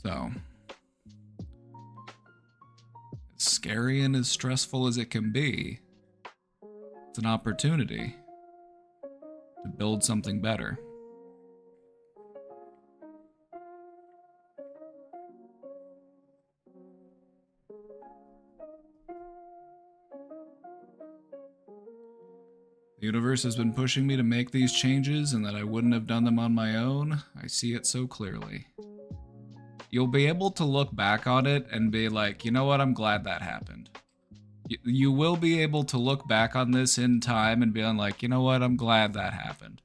So, as scary and as stressful as it can be, it's an opportunity to build something better. The universe has been pushing me to make these changes, and that I wouldn't have done them on my own. I see it so clearly. You'll be able to look back on it and be like, you know what, I'm glad that happened. You will be able to look back on this in time and be like, you know what, I'm glad that happened.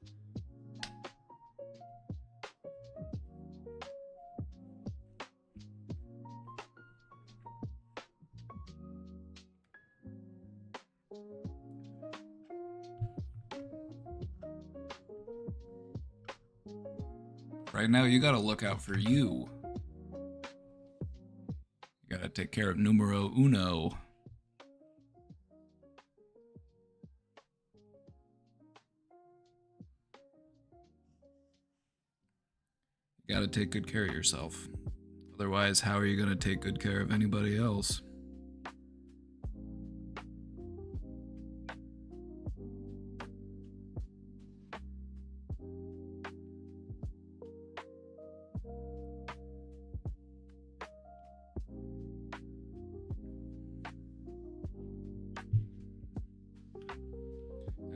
Right now, you gotta look out for you. You gotta take care of numero uno. You gotta take good care of yourself. Otherwise, how are you gonna take good care of anybody else?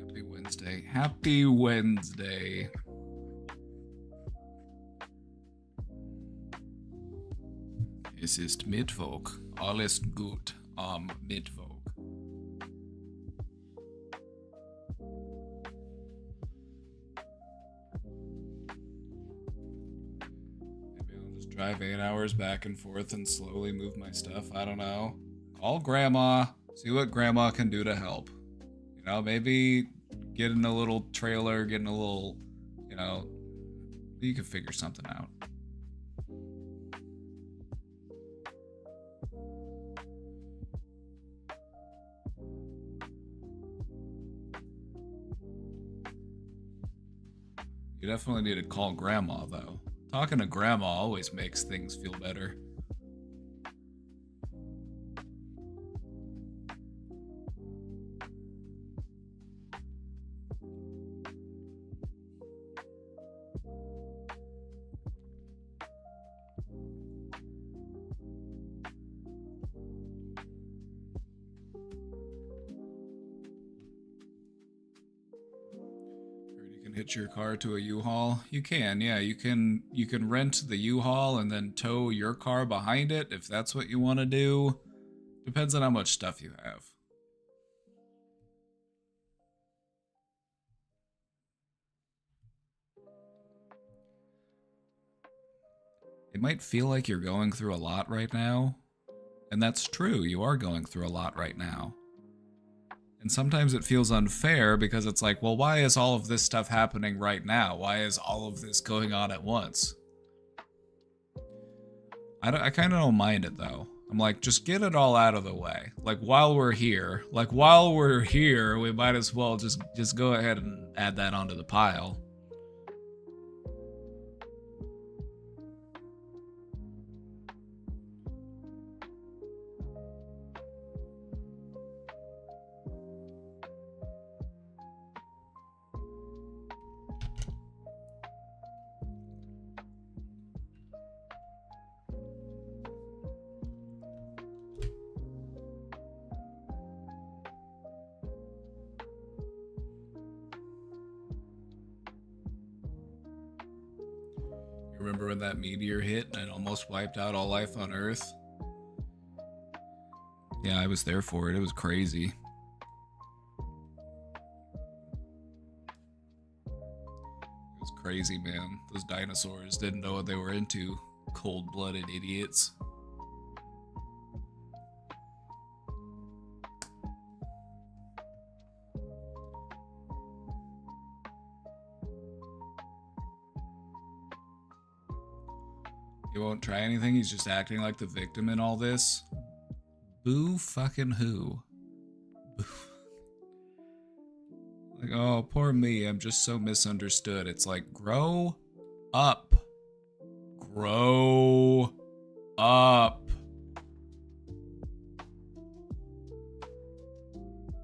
Happy Wednesday. Happy Wednesday. Es ist Mittwoch. Alles gut am Mittwoch. Maybe I'll just drive 8 hours back and forth and slowly move my stuff. I don't know. Call Grandma. See what Grandma can do to help. You know, maybe get in a little trailer, get in a little, you know, you can figure something out. You definitely need to call Grandma, though. Talking to Grandma always makes things feel better. Hitch your car to a U-Haul? You can, yeah. You can rent the U-Haul and then tow your car behind it if that's what you want to do. Depends on how much stuff you have. It might feel like you're going through a lot right now, and that's true. You are going through a lot right now. And sometimes it feels unfair because it's like, well, why is all of this stuff happening right now? Why is all of this going on at once? I kind of don't mind it, though. I'm like, just get it all out of the way. Like, while we're here, we might as well just go ahead and add that onto the pile. Remember when that meteor hit and it almost wiped out all life on Earth? Yeah, I was there for it. It was crazy. It was crazy, man. Those dinosaurs didn't know what they were into. Cold-blooded idiots. He won't try anything. He's just acting like the victim in all this. Boo fucking who? Boo. Like, oh, poor me. I'm just so misunderstood. It's like, grow up. Grow up.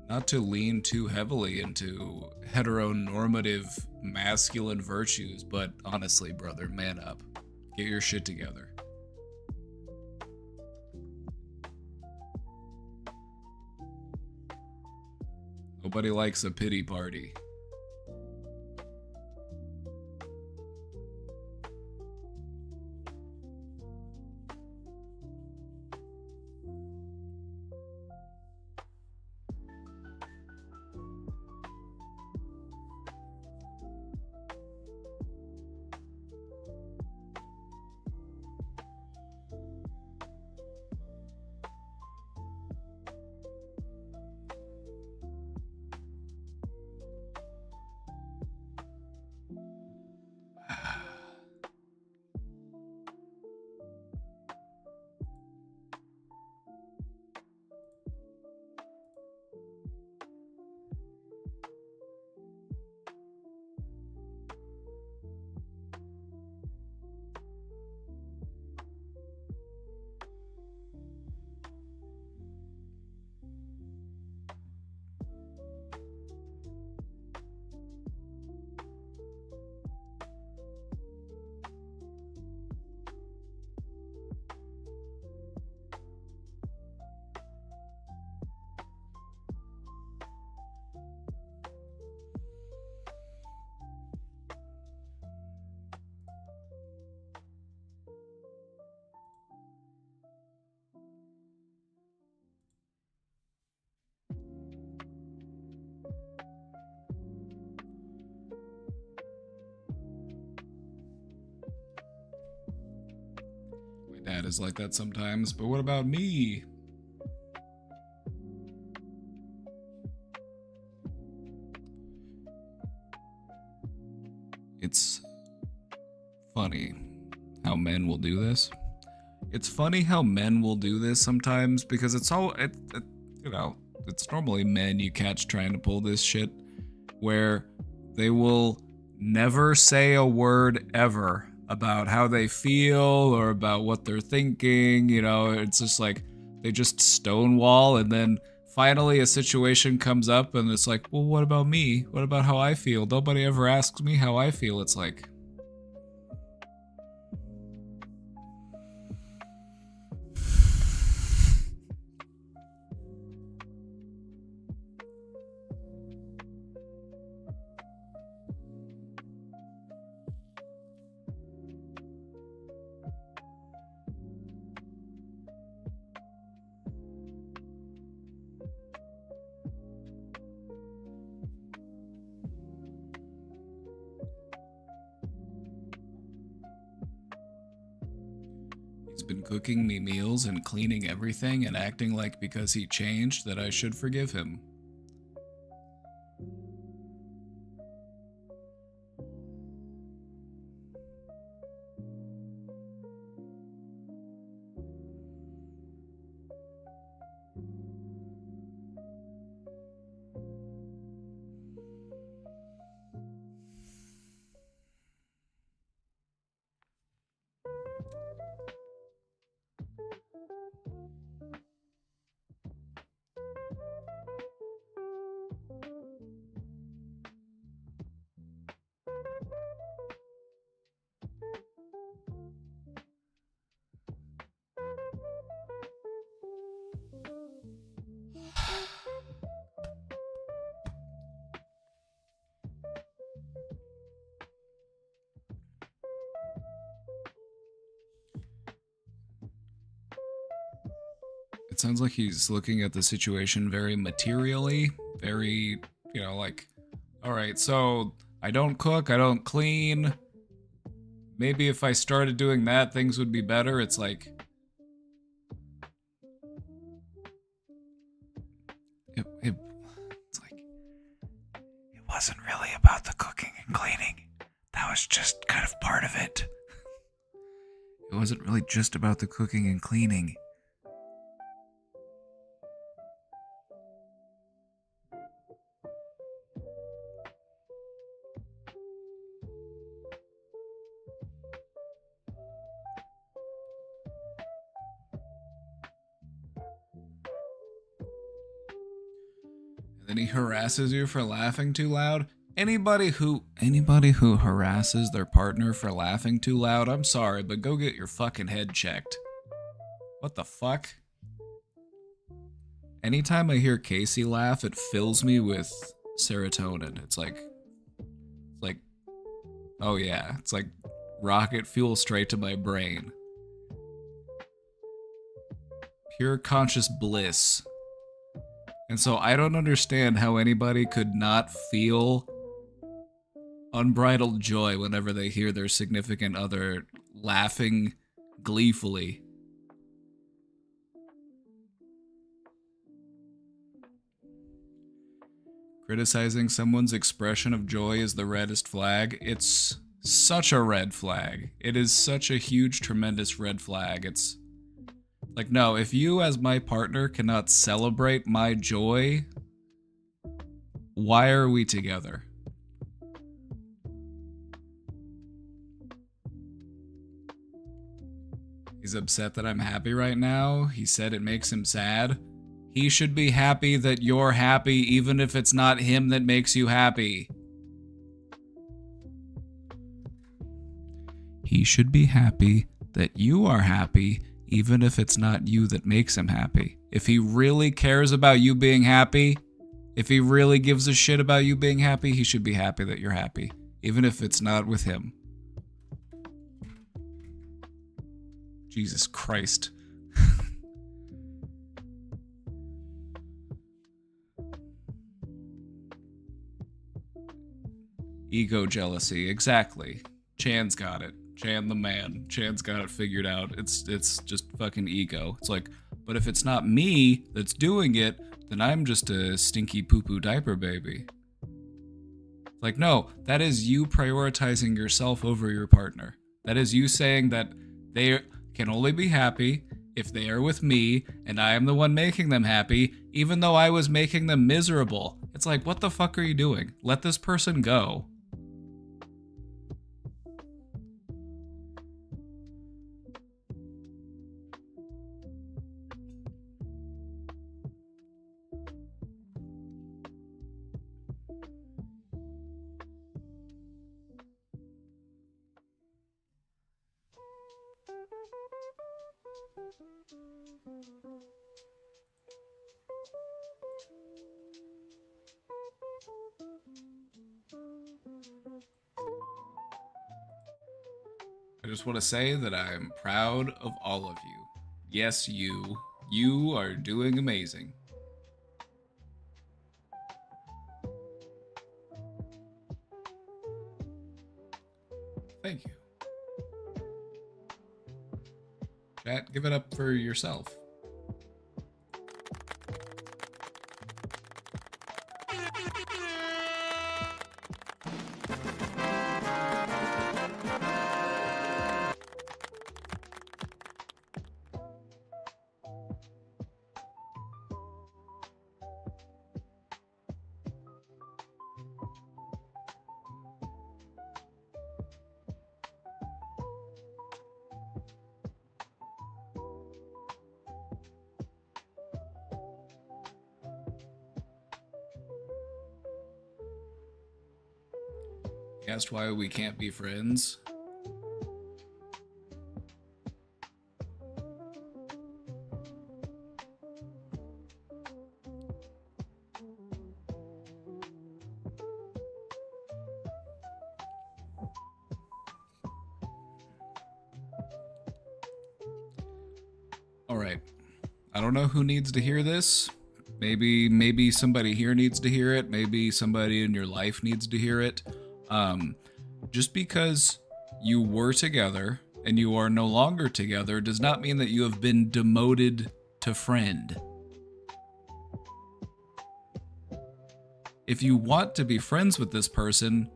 Not to lean too heavily into heteronormative masculine virtues, but honestly, brother, man up. Get your shit together. Nobody likes a pity party. My dad is like that sometimes, but what about me? It's funny how men will do this. It's funny how men will do this sometimes because it's all, you know, it's normally men you catch trying to pull this shit where they will never say a word ever about how they feel or about what they're thinking. You know, it's just like they just stonewall, and then finally a situation comes up and it's like, well, what about me? What about how I feel? Nobody ever asks me how I feel. It's like, he's been cooking me meals and cleaning everything and acting like because he changed that I should forgive him. It sounds like he's looking at the situation very materially, very, you know, like, all right, so I don't cook, I don't clean. Maybe if I started doing that, things would be better. It's like, it's like, it wasn't really about the cooking and cleaning. That was just kind of part of it. It wasn't really just about the cooking and cleaning. Then he harasses you for laughing too loud. Anybody who harasses their partner for laughing too loud, I'm sorry, but go get your fucking head checked. What the fuck? Anytime I hear Casey laugh, it fills me with serotonin. It's like, oh yeah, it's like rocket fuel straight to my brain. Pure conscious bliss. And so I don't understand how anybody could not feel unbridled joy whenever they hear their significant other laughing gleefully. Criticizing someone's expression of joy is the reddest flag. It's such a red flag. It is such a huge, tremendous red flag. It's like, no, if you as my partner cannot celebrate my joy, why are we together? He's upset that I'm happy right now. He said it makes him sad. He should be happy that you're happy, even if it's not him that makes you happy. He should be happy that you are happy, even if it's not you that makes him happy. If he really cares about you being happy, if he really gives a shit about you being happy, he should be happy that you're happy, even if it's not with him. Jesus Christ. Ego jealousy, exactly. Chan's got it. Chan the man. Chan's got it figured out. It's just fucking ego. It's like, but if it's not me that's doing it, then I'm just a stinky poo-poo diaper baby. Like, no, that is you prioritizing yourself over your partner. That is you saying that they can only be happy if they are with me, and I am the one making them happy, even though I was making them miserable. It's like, what the fuck are you doing? Let this person go. I just want to say that I am proud of all of you. Yes, you. You are doing amazing. Thank you. Chat, give it up for yourself. You asked why we can't be friends. All right. I don't know who needs to hear this. Maybe somebody here needs to hear it. Maybe somebody in your life needs to hear it. Just because you were together and you are no longer together does not mean that you have been demoted to friend. If you want to be friends with this person,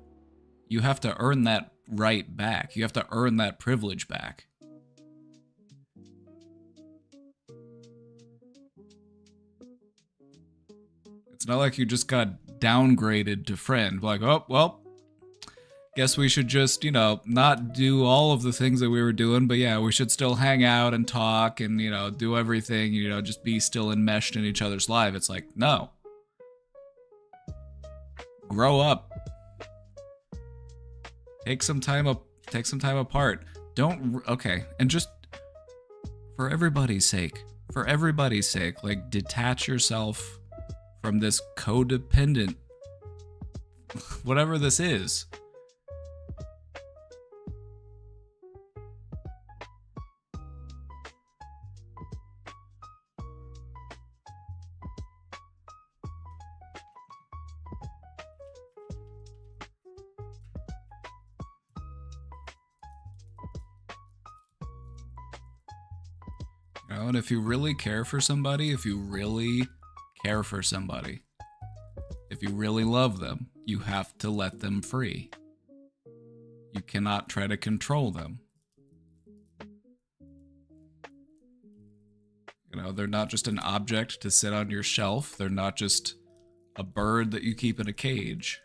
you have to earn that right back. You have to earn that privilege back. It's not like you just got downgraded to friend. Like, oh, well, guess we should just, not do all of the things that we were doing, but yeah, we should still hang out and talk and, do everything, just be still enmeshed in each other's life. It's like, no. Grow up. Take some time apart. Okay, and just for everybody's sake, like, detach yourself from this codependent, whatever this is. And if you really care for somebody, if you really love them, you have to let them free. You cannot try to control them. They're not just an object to sit on your shelf. They're not just a bird that you keep in a cage.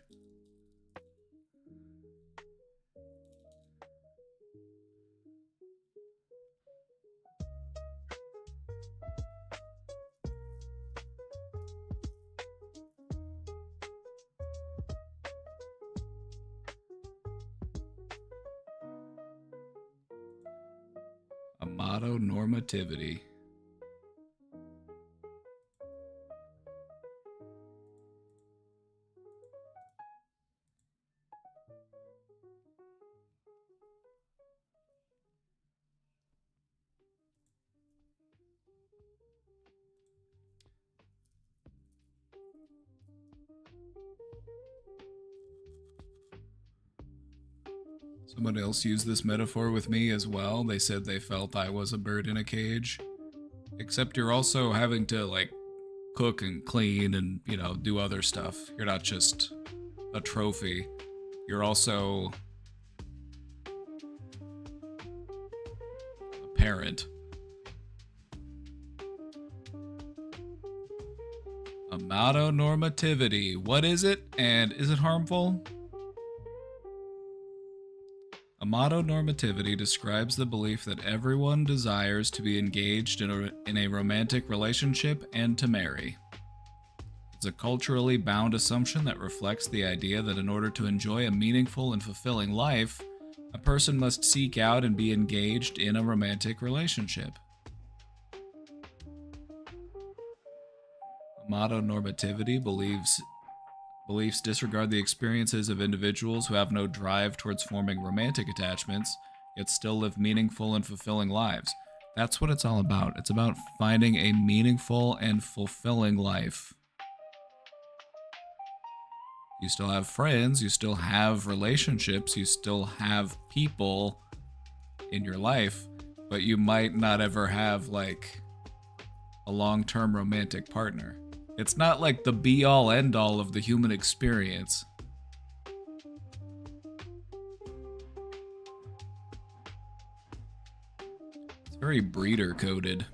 Amatonormativity. Someone else used this metaphor with me as well. They said they felt I was a bird in a cage. Except you're also having to, like, cook and clean and, do other stuff. You're not just a trophy. You're also a parent. Amatonormativity. What is it, and is it harmful? Amatonormativity describes the belief that everyone desires to be engaged in a romantic relationship and to marry. It's a culturally bound assumption that reflects the idea that in order to enjoy a meaningful and fulfilling life, a person must seek out and be engaged in a romantic relationship. Amatonormativity beliefs disregard the experiences of individuals who have no drive towards forming romantic attachments, yet still live meaningful and fulfilling lives. That's what it's all about. It's about finding a meaningful and fulfilling life. You still have friends, you still have relationships, you still have people in your life, but you might not ever have, like, a long-term romantic partner. It's not like the be-all, end-all of the human experience. It's very breeder-coded.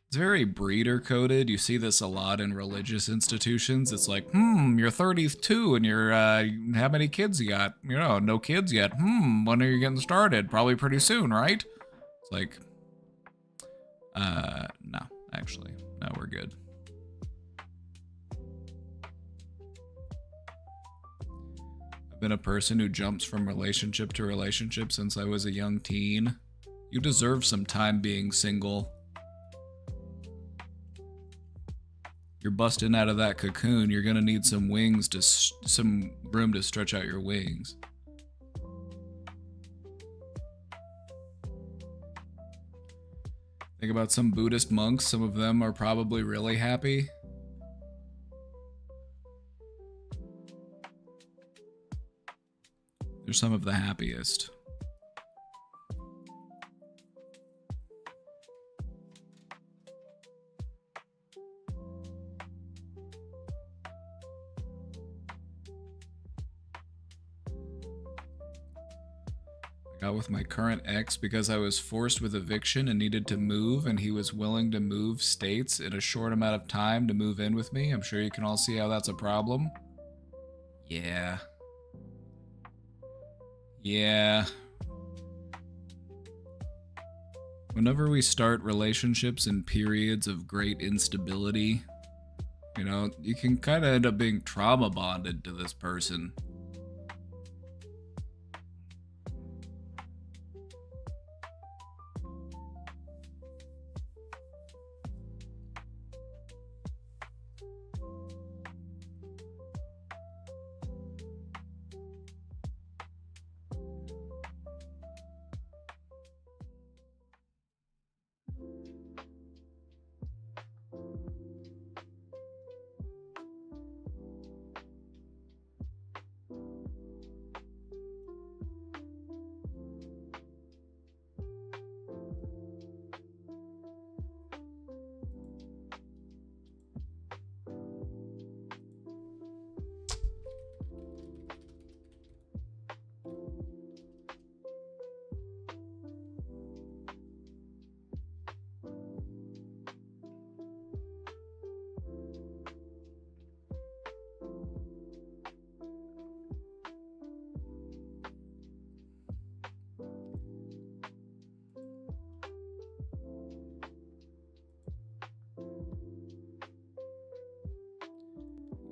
It's very breeder-coded. You see this a lot in religious institutions. It's like, you're 32 and you're, how many kids you got? No kids yet. When are you getting started? Probably pretty soon, right? It's like, no, actually. No, we're good. I've been a person who jumps from relationship to relationship since I was a young teen. You deserve some time being single. You're busting out of that cocoon. You're gonna need some wings some room to stretch out your wings. Think about some Buddhist monks, some of them are probably really happy. They're some of the happiest. I got with my current ex because I was forced with eviction and needed to move, and he was willing to move states in a short amount of time to move in with me. I'm sure you can all see how that's a problem. Yeah. Yeah. Whenever we start relationships in periods of great instability, you know, you can kind of end up being trauma bonded to this person.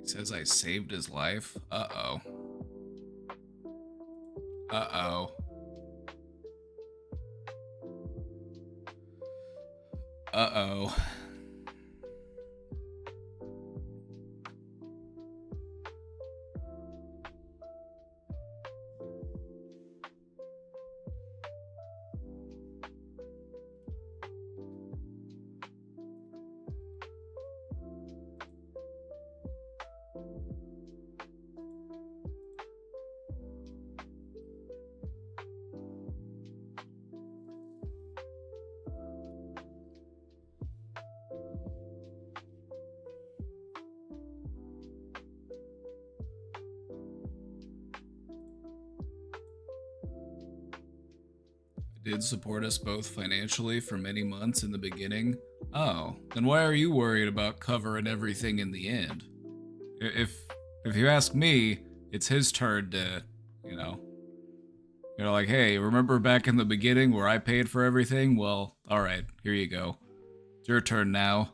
Says I saved his life. Uh-oh. Uh-oh. Uh-oh. Did support us both financially for many months in the beginning. Oh, then why are you worried about covering everything in the end? If you ask me, it's his turn to, you know, like, hey, remember back in the beginning where I paid for everything? Well, all right, here you go. It's your turn now.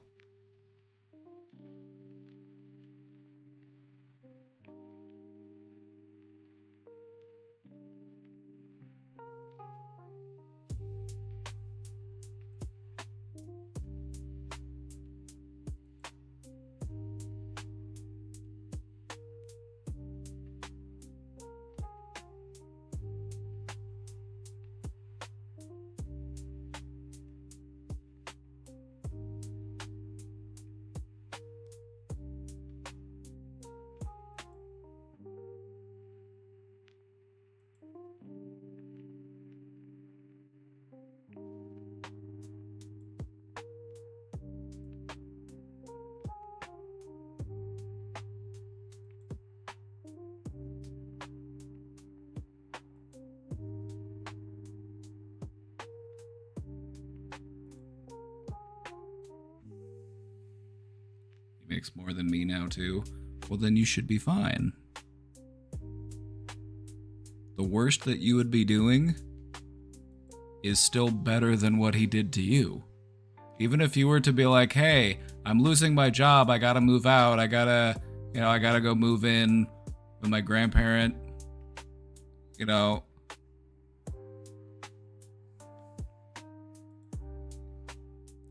Makes more than me now too. Well, then you should be fine. The worst that you would be doing is still better than what he did to you. Even if you were to be like, hey, I'm losing my job, I gotta move out, I gotta go move in with my grandparent,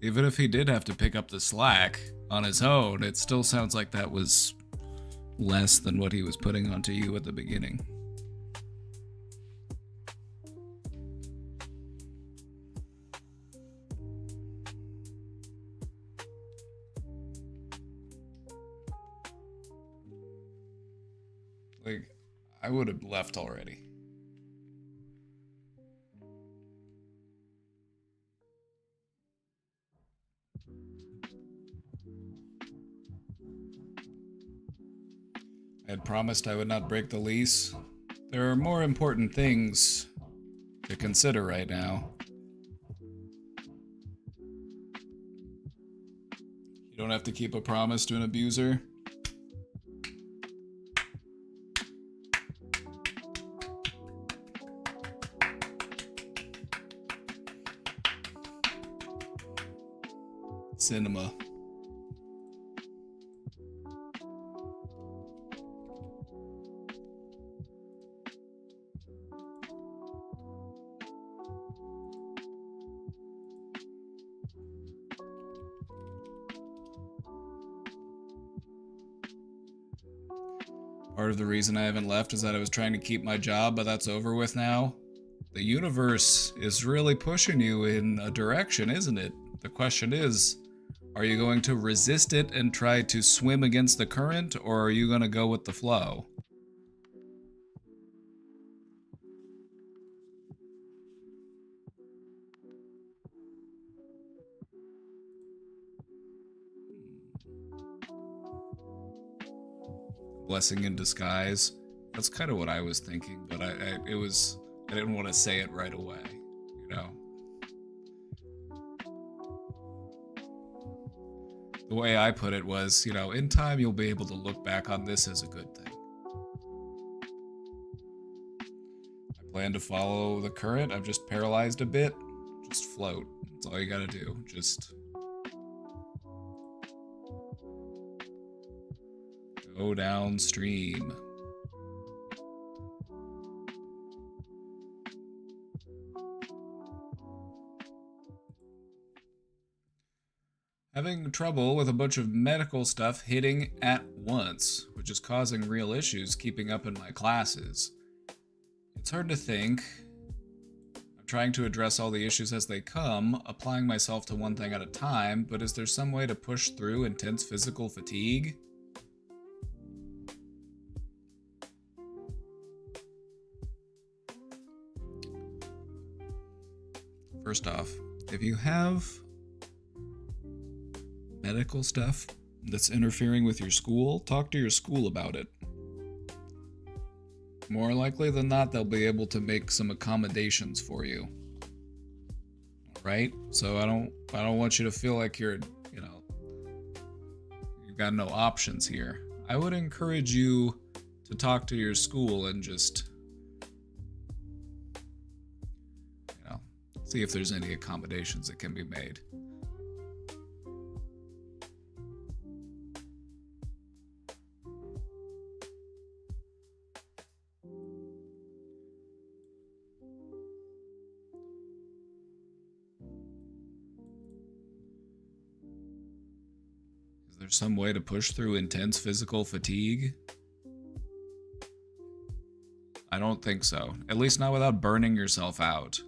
even if he did have to pick up the slack on his own, it still sounds like that was less than what he was putting onto you at the beginning. Like, I would have left already. I had promised I would not break the lease. There are more important things to consider right now. You don't have to keep a promise to an abuser. Cinema. Part of the reason I haven't left is that I was trying to keep my job, but that's over with now. The universe is really pushing you in a direction, isn't it? The question is, are you going to resist it and try to swim against the current, or are you going to go with the flow? Blessing in disguise. That's kind of what I was thinking, but I didn't want to say it right away, you know. The way I put it was, you know, in time you'll be able to look back on this as a good thing. I plan to follow the current. I'm just paralyzed a bit. Just float. That's all you gotta do. Just go downstream. Having trouble with a bunch of medical stuff hitting at once, which is causing real issues keeping up in my classes. It's hard to think. I'm trying to address all the issues as they come, applying myself to one thing at a time, but is there some way to push through intense physical fatigue? First off, if you have medical stuff that's interfering with your school, talk to your school about it. More likely than not, they'll be able to make some accommodations for you. Right? So I don't want you to feel like you've got no options here. I would encourage you to talk to your school and just, see if there's any accommodations that can be made. Is there some way to push through intense physical fatigue? I don't think so. At least not without burning yourself out.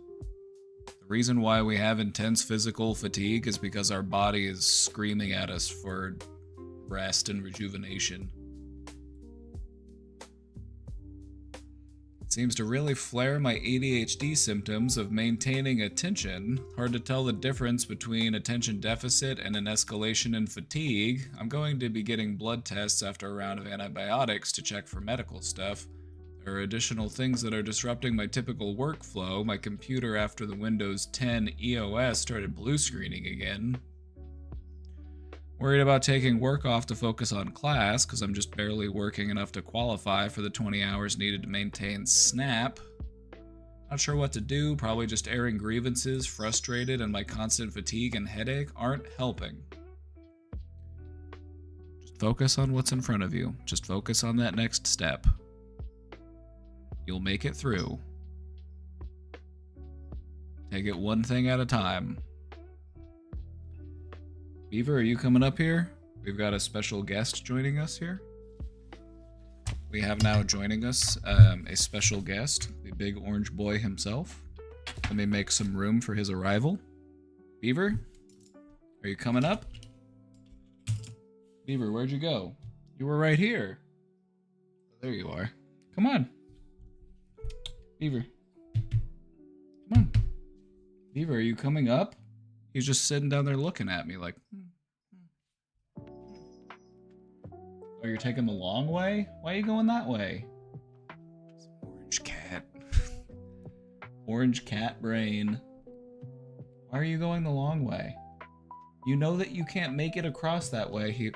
The reason why we have intense physical fatigue is because our body is screaming at us for rest and rejuvenation. It seems to really flare my ADHD symptoms of maintaining attention. Hard to tell the difference between attention deficit and an escalation in fatigue. I'm going to be getting blood tests after a round of antibiotics to check for medical stuff. There are additional things that are disrupting my typical workflow. My computer after the Windows 10 EOS started blue screening again. Worried about taking work off to focus on class, because I'm just barely working enough to qualify for the 20 hours needed to maintain SNAP. Not sure what to do, probably just airing grievances, frustrated, and my constant fatigue and headache aren't helping. Just focus on what's in front of you. Just focus on that next step. You'll make it through. Take it one thing at a time. Beaver, are you coming up here? We've got a special guest joining us here. We have now joining us a special guest, the big orange boy himself. Let me make some room for his arrival. Beaver, are you coming up? Beaver, where'd you go? You were right here. There you are. Come on. Beaver. Come on. Beaver, are you coming up? He's just sitting down there looking at me like... Oh, you're taking the long way? Why are you going that way? Orange cat. Orange cat brain. Why are you going the long way? You know that you can't make it across that way. He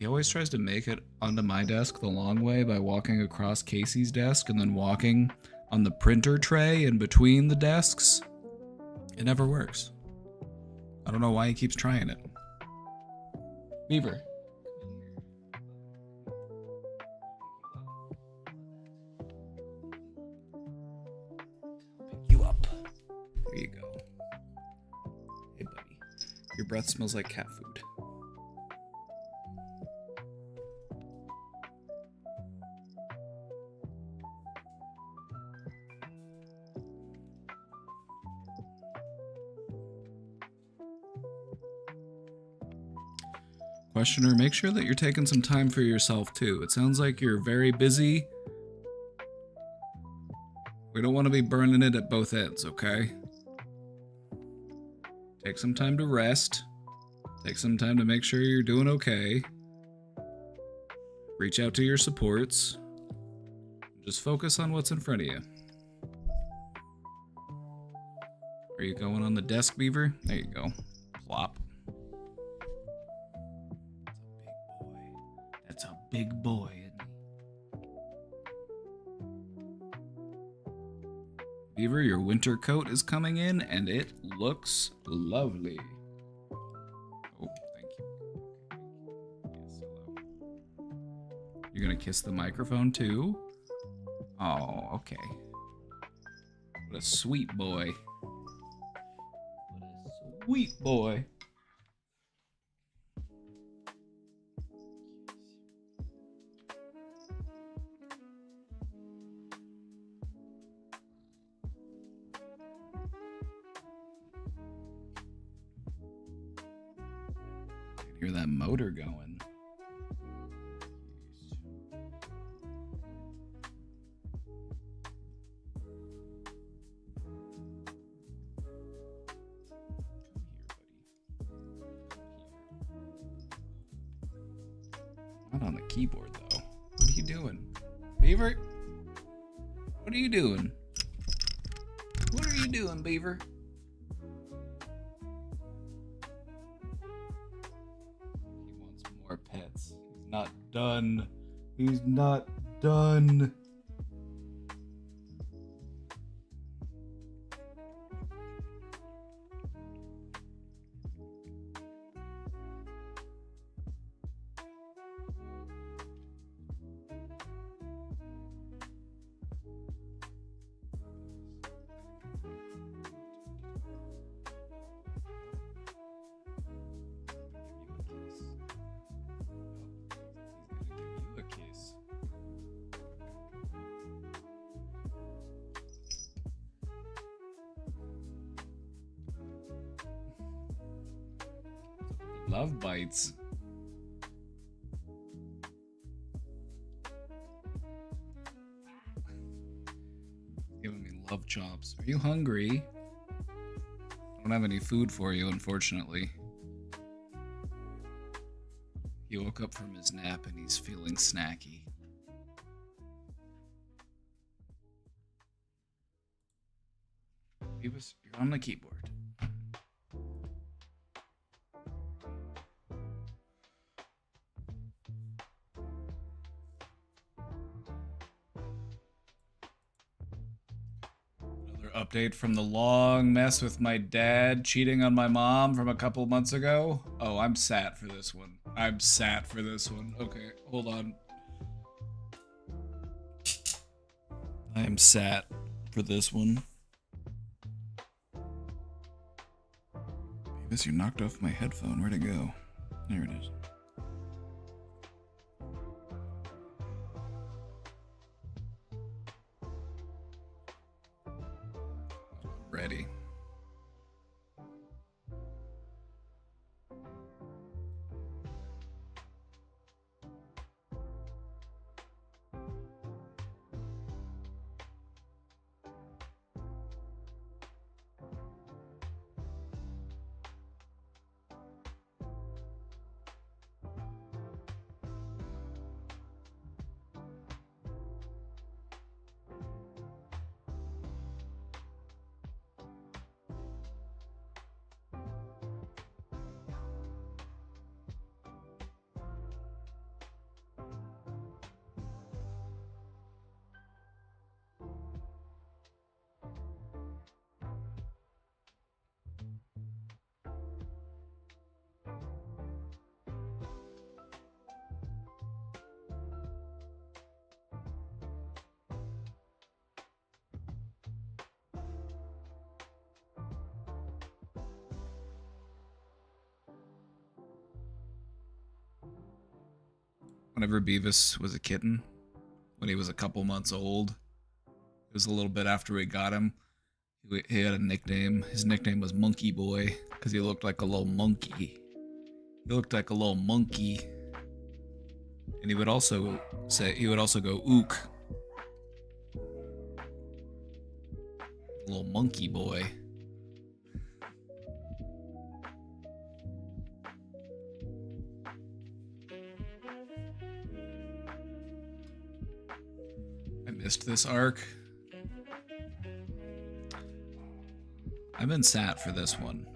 always tries to make it onto my desk the long way by walking across Casey's desk and then walking on the printer tray in between the desks. It never works. I don't know why he keeps trying it. Beaver. Pick you up. There you go. Hey, buddy. Your breath smells like cat food. Questioner, make sure that you're taking some time for yourself too. It sounds like you're very busy. We don't want to be burning it at both ends, okay? Take some time to rest. Take some time to make sure you're doing okay. Reach out to your supports. Just focus on what's in front of you. Are you going on the desk, Beaver? There you go. Plop. That's a big boy, isn't he? Beaver, your winter coat is coming in, and it looks lovely. Oh, thank you. Yes, hello. You're gonna kiss the microphone too? Oh, okay. What a sweet boy. What a sweet boy. Hear that motor going. Not on the keyboard though. What are you doing? Beaver? What are you doing? What are you doing, Beaver? Pets. He's not done. He's not done. Love bites. Giving me love chops. Are you hungry? I don't have any food for you, unfortunately. He woke up from his nap and he's feeling snacky. You're on the keyboard. Update from the long mess with my dad cheating on my mom from a couple months ago. Oh, I'm sat for this one. I'm sat for this one. Okay, hold on. I am sat for this one. Beavis, you knocked off my headphone. Where'd it go? There it is. Ready. whenever Beavis was a kitten, when he was a couple months old, it was a little bit after we got him. He had a nickname. His nickname was Monkey Boy because he looked like a little monkey. He looked like a little monkey. And he would also go ook. Little monkey boy. I missed this arc. I've been sat for this one.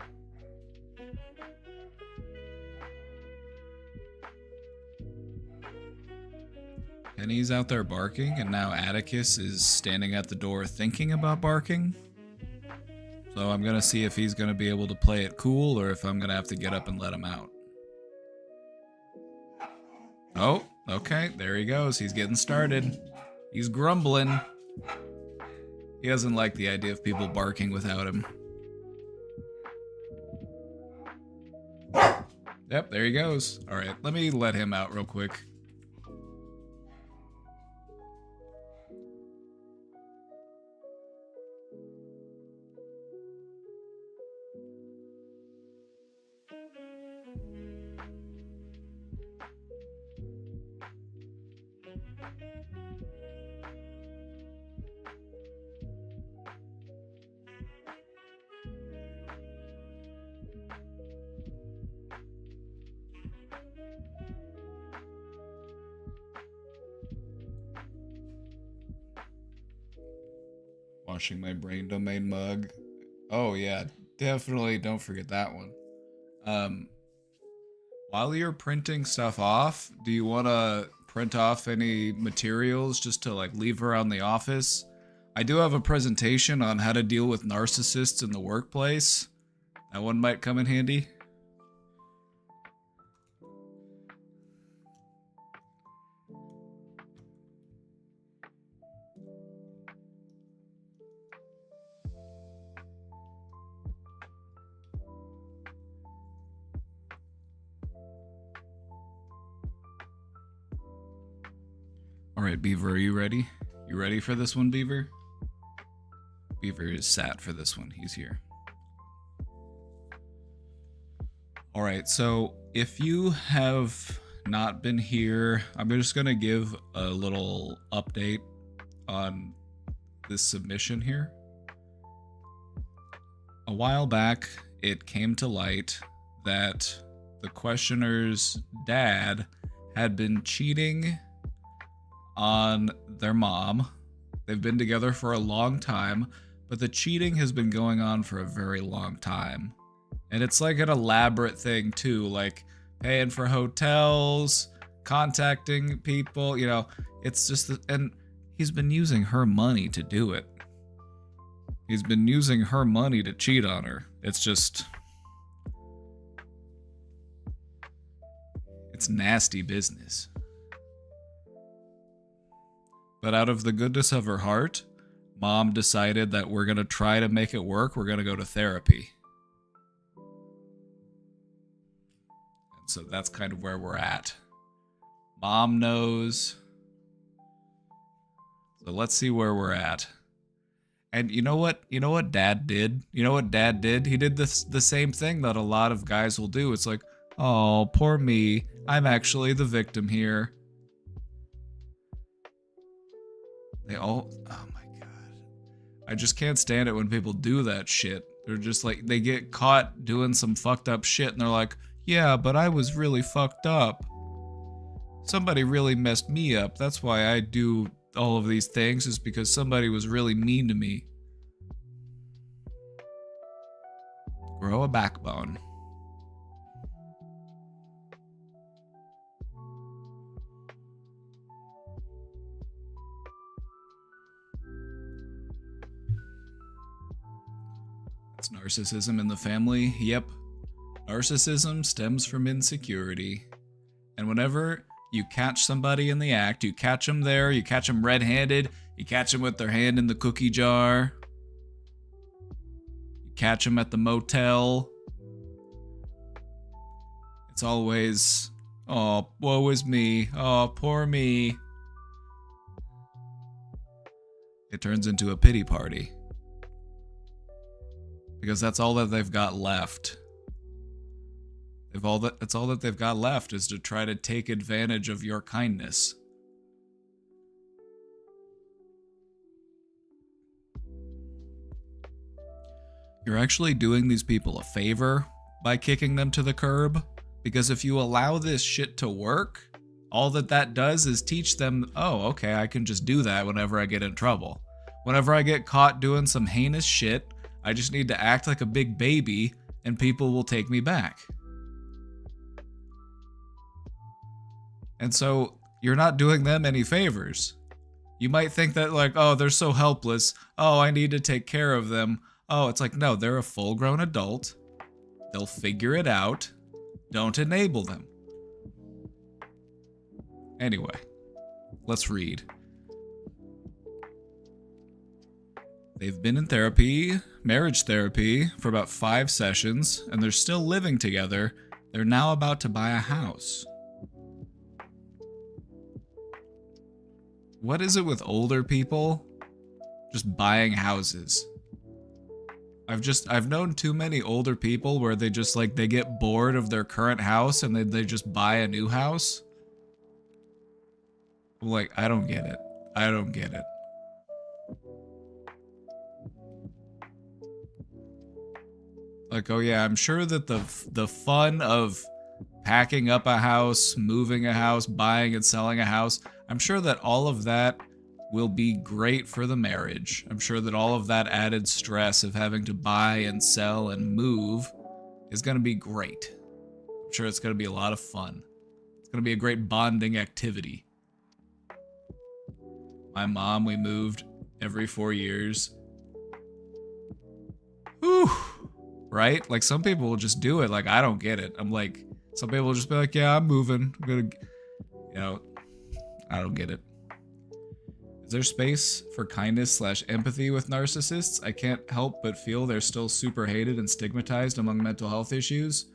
Penny's out there barking, and now Atticus is standing at the door thinking about barking. So I'm gonna see if he's gonna be able to play it cool, or if I'm gonna have to get up and let him out. Oh, okay, there he goes. He's getting started. He's grumbling. He doesn't like the idea of people barking without him. Yep, there he goes. Alright, let me let him out real quick. Washing my brain domain mug. Oh yeah, definitely don't forget that one. While you're printing stuff off, do you want to print off any materials just to like leave around the office? I do have a presentation on how to deal with narcissists in the workplace. That one might come in handy. Alright, Beaver, are you ready? You ready for this one, Beaver? Beaver is sat for this one. He's here. Alright, so if you have not been here, I'm just going to give a little update on this submission here. A while back, it came to light that the questioner's dad had been cheating on their mom. They've been together for a long time, but the cheating has been going on for a very long time. And it's like an elaborate thing too, like paying for hotels, contacting people, you know, it's just, and he's been using her money to do it. He's been using her money to cheat on her. It's just, it's nasty business. But out of the goodness of her heart, Mom decided that we're going to try to make it work. We're going to go to therapy. And so that's kind of where we're at. Mom knows. So let's see where we're at. And you know what? You know what Dad did? You know what Dad did? He did the same thing that a lot of guys will do. It's like, oh, poor me. I'm actually the victim here. They all, oh my god. I just can't stand it when people do that shit. They're just like, they get caught doing some fucked up shit and they're like, yeah, but I was really fucked up. Somebody really messed me up. That's why I do all of these things, is because somebody was really mean to me. Grow a backbone. Narcissism in the family? Yep. Narcissism stems from insecurity. And whenever you catch somebody in the act, you catch them there, you catch them red-handed, you catch them with their hand in the cookie jar, you catch them at the motel, it's always Oh, woe is me. Oh, poor me. It turns into a pity party. Because that's all that they've got left. That's all that they've got left is to try to take advantage of your kindness. You're actually doing these people a favor by kicking them to the curb, because if you allow this shit to work, all that does is teach them, oh, okay, I can just do that whenever I get in trouble. Whenever I get caught doing some heinous shit, I just need to act like a big baby and people will take me back. And so you're not doing them any favors. You might think that like, oh, they're so helpless. Oh, I need to take care of them. Oh, it's like, no, they're a full-grown adult. They'll figure it out. Don't enable them. Anyway, let's read. They've been in therapy, marriage therapy, for about 5 sessions, and they're still living together. They're now about to buy a house. What is it with older people just buying houses? I've known too many older people where they just like, they get bored of their current house and they just buy a new house. Like, I don't get it. I don't get it. Like, oh yeah, I'm sure that the fun of packing up a house, moving a house, buying and selling a house, I'm sure that all of that will be great for the marriage. I'm sure that all of that added stress of having to buy and sell and move is going to be great. I'm sure it's going to be a lot of fun. It's going to be a great bonding activity. My mom, we moved every 4 years. Whew. Right? Like, some people will just do it. Like, I don't get it. I'm like, some people will just be like, yeah, I'm moving. I'm gonna, you know, I don't get it. Is there space for kindness/empathy with narcissists? I can't help but feel they're still super hated and stigmatized among mental health issues.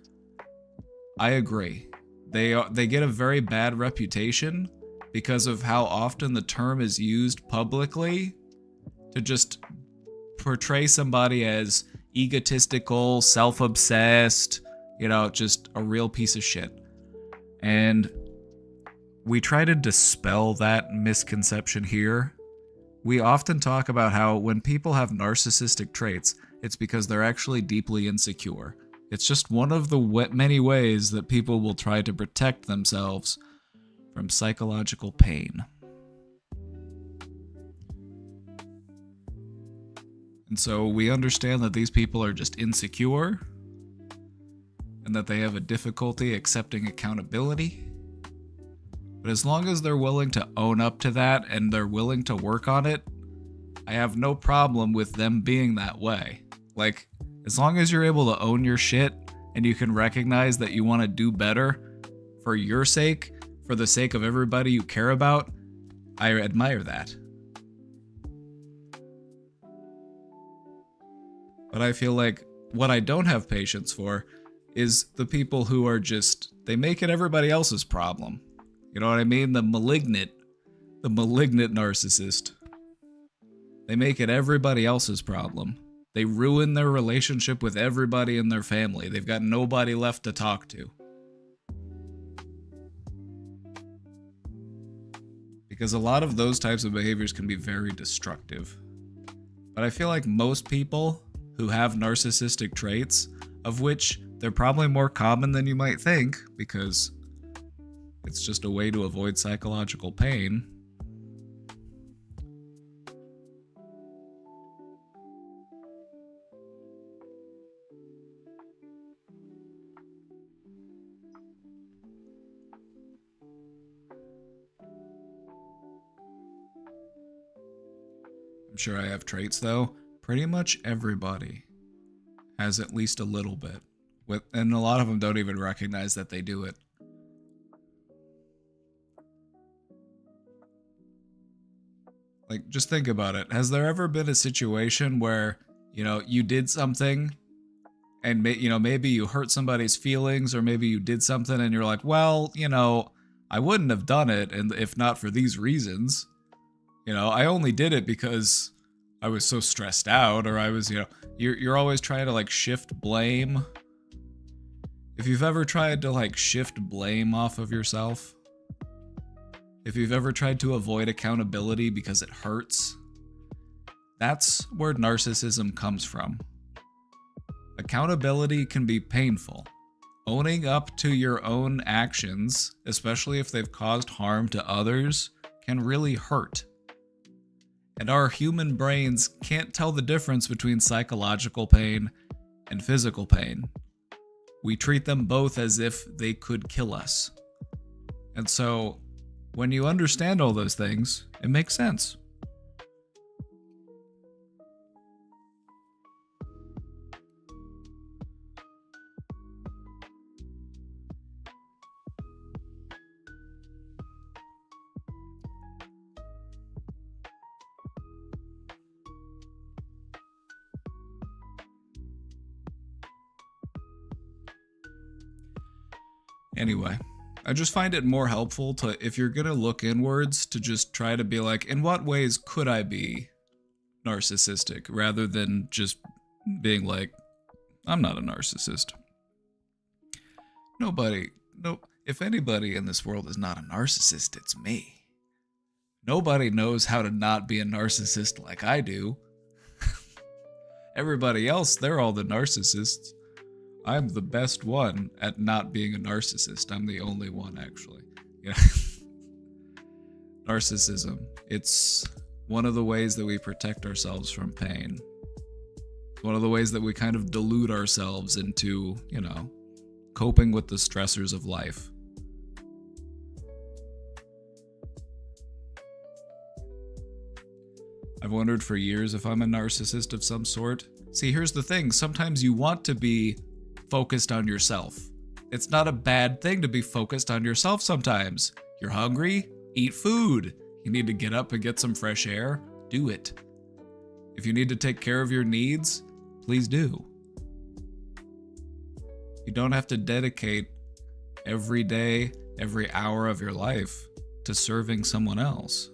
I agree. They get a very bad reputation because of how often the term is used publicly to just portray somebody as egotistical, self-obsessed, you know, just a real piece of shit. And we try to dispel that misconception here. We often talk about how when people have narcissistic traits, it's because they're actually deeply insecure. It's just one of the many ways that people will try to protect themselves from psychological pain. And so we understand that these people are just insecure and that they have a difficulty accepting accountability. But as long as they're willing to own up to that and they're willing to work on it, I have no problem with them being that way. Like, as long as you're able to own your shit and you can recognize that you want to do better for your sake, for the sake of everybody you care about, I admire that. But I feel like what I don't have patience for is the people who are just, they make it everybody else's problem. You know what I mean? The malignant narcissist. They make it everybody else's problem. They ruin their relationship with everybody in their family. They've got nobody left to talk to. Because a lot of those types of behaviors can be very destructive. But I feel like most people who have narcissistic traits, of which they're probably more common than you might think, because it's just a way to avoid psychological pain. I'm sure I have traits though. Pretty much everybody has at least a little bit. And a lot of them don't even recognize that they do it. Like, just think about it. Has there ever been a situation where, you know, you did something And maybe you hurt somebody's feelings, or maybe you did something and you're like, well, I wouldn't have done it, and if not for these reasons. I only did it because I was so stressed out, or I was, you're always trying to like shift blame. If you've ever tried to like shift blame off of yourself, if you've ever tried to avoid accountability because it hurts, that's where narcissism comes from. Accountability can be painful. Owning up to your own actions, especially if they've caused harm to others, can really hurt. And our human brains can't tell the difference between psychological pain and physical pain. We treat them both as if they could kill us. And so, when you understand all those things, it makes sense. Anyway, I just find it more helpful to, if you're gonna look inwards, to just try to be like, in what ways could I be narcissistic, rather than just being like, I'm not a narcissist. If anybody in this world is not a narcissist, it's me. Nobody knows how to not be a narcissist like I do. Everybody else, they're all the narcissists. I'm the best one at not being a narcissist. I'm the only one, actually. Yeah. Narcissism. It's one of the ways that we protect ourselves from pain. One of the ways that we kind of delude ourselves into, coping with the stressors of life. I've wondered for years if I'm a narcissist of some sort. See, here's the thing. Sometimes you want to be focused on yourself. It's not a bad thing to be focused on yourself sometimes. You're hungry? Eat food. You need to get up and get some fresh air? Do it. If you need to take care of your needs, please do. You don't have to dedicate every day, every hour of your life to serving someone else.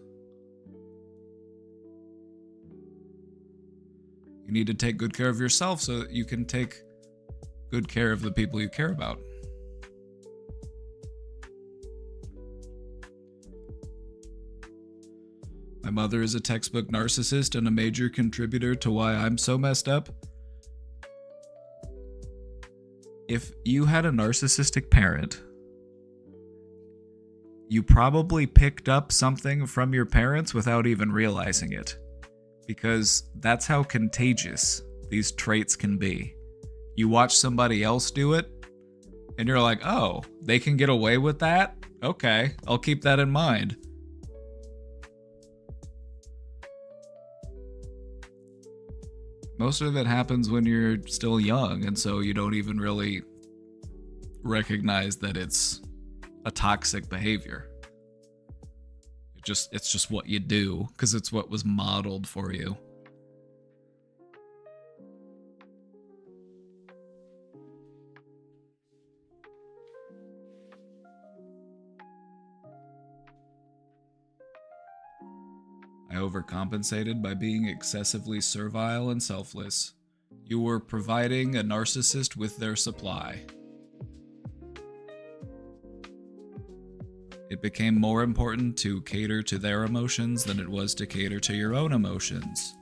You need to take good care of yourself so that you can take good care of the people you care about. My mother is a textbook narcissist and a major contributor to why I'm so messed up. If you had a narcissistic parent, you probably picked up something from your parents without even realizing it, because that's how contagious these traits can be. You watch somebody else do it, and you're like, oh, they can get away with that? Okay, I'll keep that in mind. Most of it happens when you're still young, and so you don't even really recognize that it's a toxic behavior. It's just what you do, because it's what was modeled for you. I overcompensated by being excessively servile and selfless. You were providing a narcissist with their supply. It became more important to cater to their emotions than it was to cater to your own emotions.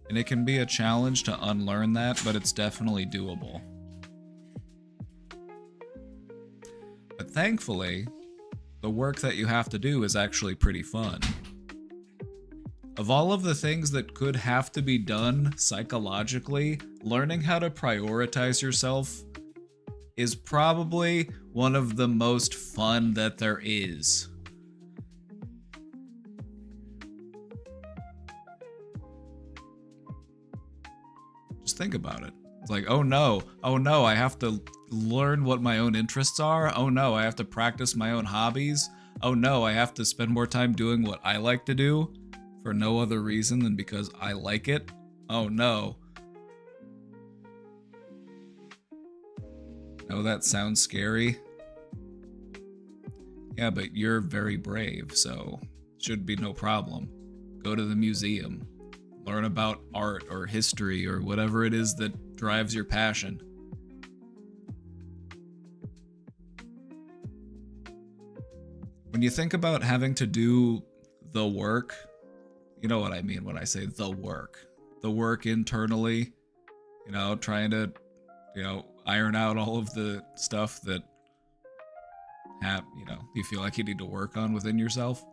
And it can be a challenge to unlearn that, but it's definitely doable. But thankfully, the work that you have to do is actually pretty fun. Of all of the things that could have to be done psychologically, learning how to prioritize yourself is probably one of the most fun that there is. Just think about it. It's like, oh no, I have to learn what my own interests are. Oh no, I have to practice my own hobbies. Oh no, I have to spend more time doing what I like to do for no other reason than because I like it. Oh no. know that sounds scary. Yeah, but you're very brave, so should be no problem. Go to the museum. Learn about art or history or whatever it is that drives your passion. When you think about having to do the work, you know what I mean when I say the work. The work internally, you know, trying to, you know, iron out all of the stuff that you feel like you need to work on within yourself.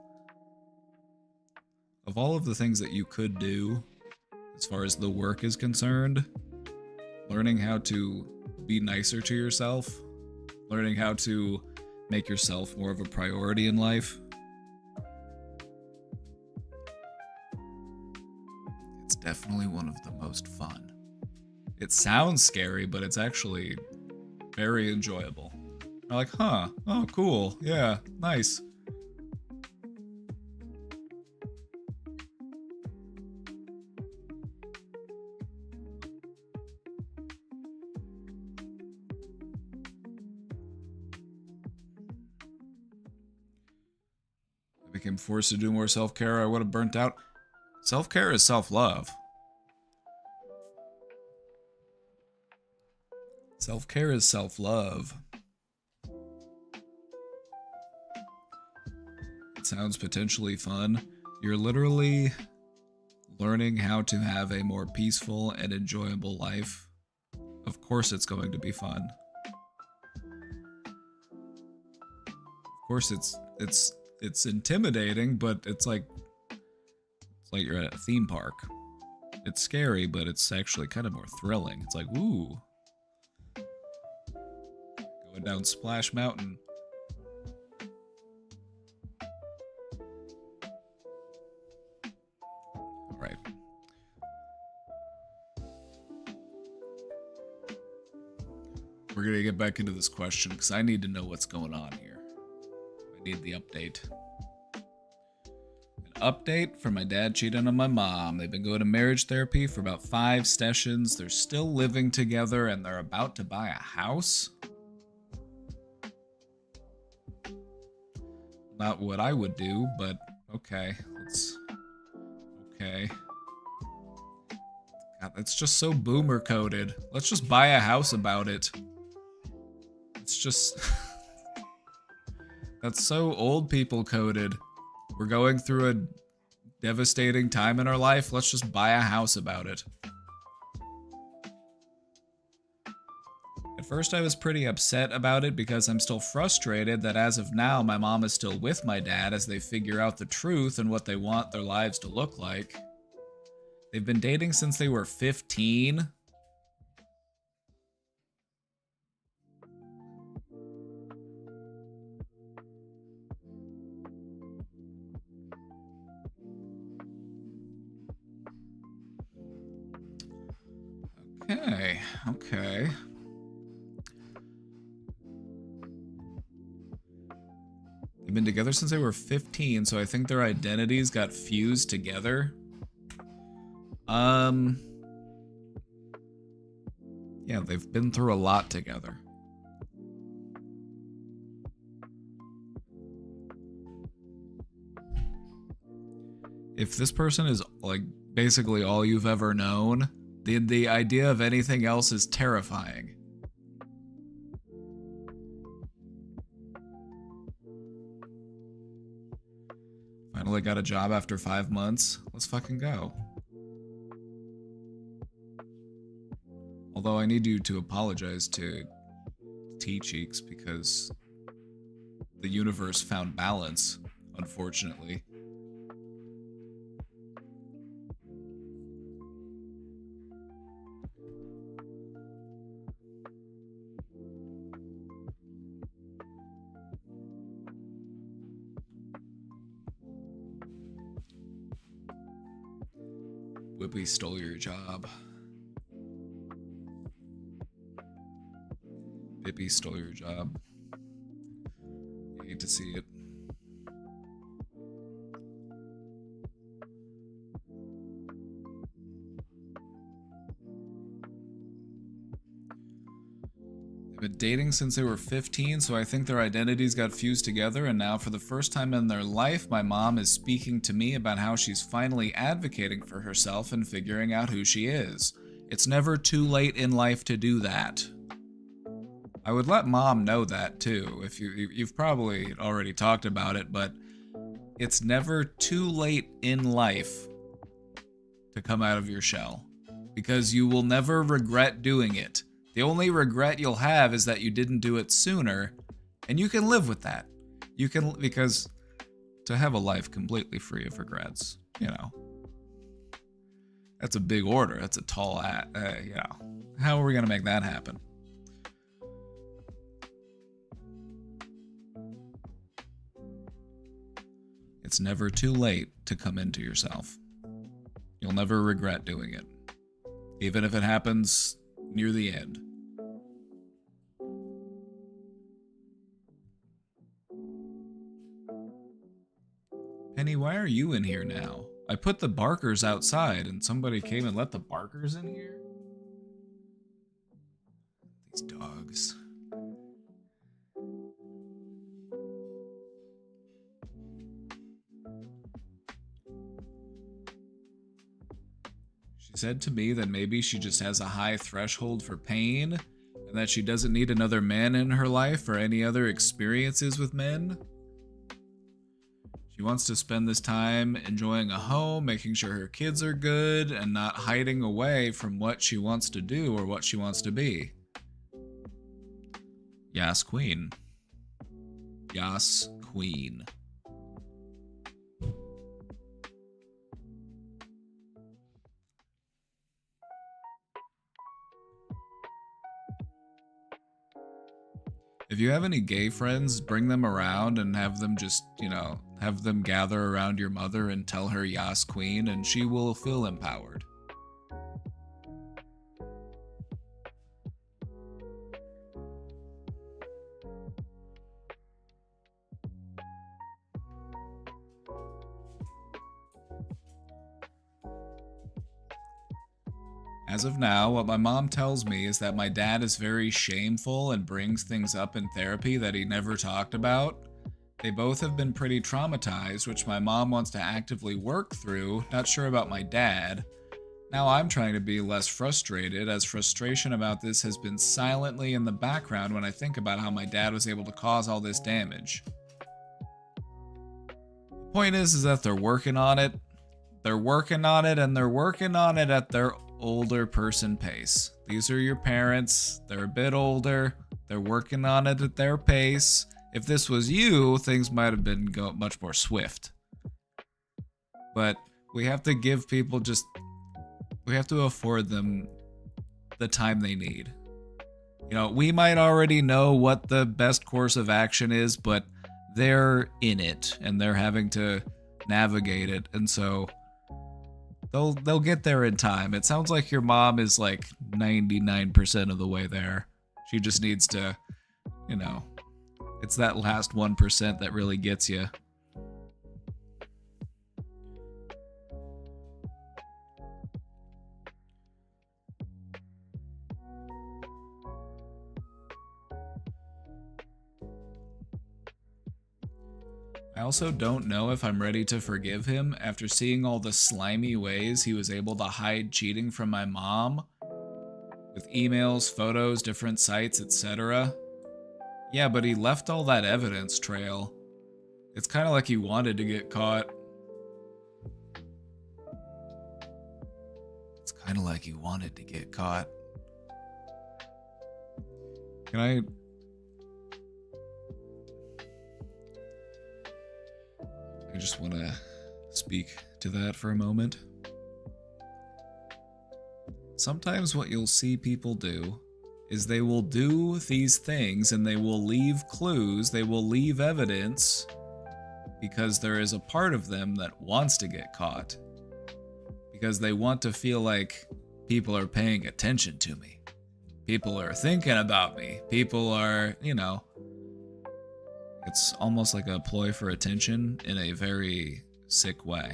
Of all of the things that you could do, as far as the work is concerned, learning how to be nicer to yourself, learning how to make yourself more of a priority in life, it's definitely one of the most fun. It sounds scary, but it's actually very enjoyable. I'm like, huh, oh, cool, yeah, nice. I became forced to do more self-care, I would have burnt out. Self-care is self-love. Self-care is self-love. It sounds potentially fun. You're literally learning how to have a more peaceful and enjoyable life. Of course it's going to be fun. Of course it's intimidating, but it's like you're at a theme park. It's scary, but it's actually kind of more thrilling. It's like, ooh. Going down Splash Mountain. Alright. We're gonna get back into this question because I need to know what's going on here. I need the update. An update from my dad cheating on my mom. They've been going to marriage therapy for about 5 sessions. They're still living together and they're about to buy a house. Not what I would do, but okay. Okay. God, that's just so boomer coded. Let's just buy a house about it. It's just... That's so old people coded. We're going through a devastating time in our life. Let's just buy a house about it. At first I was pretty upset about it because I'm still frustrated that as of now my mom is still with my dad as they figure out the truth and what they want their lives to look like. They've been dating since they were 15. Okay. They've been together since they were 15, so I think their identities got fused together. Yeah, they've been through a lot together. If this person is, like, basically all you've ever known, the idea of anything else is terrifying. Finally got a job after 5 months. Let's fucking go. Although I need you to apologize to T-Cheeks because the universe found balance, unfortunately. Whippy stole your job. Bippy stole your job. You hate to see it. They've been dating since they were 15, so I think their identities got fused together, and now for the first time in their life, my mom is speaking to me about how she's finally advocating for herself and figuring out who she is. It's never too late in life to do that. I would let mom know that too, if you've probably already talked about it, but it's never too late in life to come out of your shell, because you will never regret doing it. The only regret you'll have is that you didn't do it sooner, and you can live with that. You can, because to have a life completely free of regrets, you know, that's a big order. That's a tall, you know, how are we going to make that happen? It's never too late to come into yourself. You'll never regret doing it, even if it happens near the end. Penny, why are you in here now? I put the barkers outside and somebody came and let the barkers in here? These dogs. She said to me that maybe she just has a high threshold for pain and that she doesn't need another man in her life or any other experiences with men. She wants to spend this time enjoying a home, making sure her kids are good, and not hiding away from what she wants to do or what she wants to be. Yas Queen. Yas Queen. If you have any gay friends, bring them around and have them just, you know, have them gather around your mother and tell her Yas Queen, and she will feel empowered. As of now, what my mom tells me is that my dad is very shameful and brings things up in therapy that he never talked about. They both have been pretty traumatized, which my mom wants to actively work through. Not sure about my dad. Now I'm trying to be less frustrated, as frustration about this has been silently in the background when I think about how my dad was able to cause all this damage. The point is that they're working on it. They're working on it, and they're working on it at their older person pace. These are your parents. They're a bit older. They're working on it at their pace. If this was you, things might have been much more swift. But we have to give people we have to afford them the time they need. You know, we might already know what the best course of action is, but they're in it and they're having to navigate it, and so they'll get there in time. It sounds like your mom is like 99% of the way there. She just needs to, you know, it's that last 1% that really gets you. I also don't know if I'm ready to forgive him after seeing all the slimy ways he was able to hide cheating from my mom, with emails, photos, different sites, etc. Yeah, but he left all that evidence trail. It's kind of like he wanted to get caught. It's kind of like he wanted to get caught. Can I just want to speak to that for a moment. Sometimes what you'll see people do is they will do these things and they will leave clues, they will leave evidence, because there is a part of them that wants to get caught. Because they want to feel like people are paying attention to me. People are thinking about me. People are, you know, it's almost like a ploy for attention in a very sick way.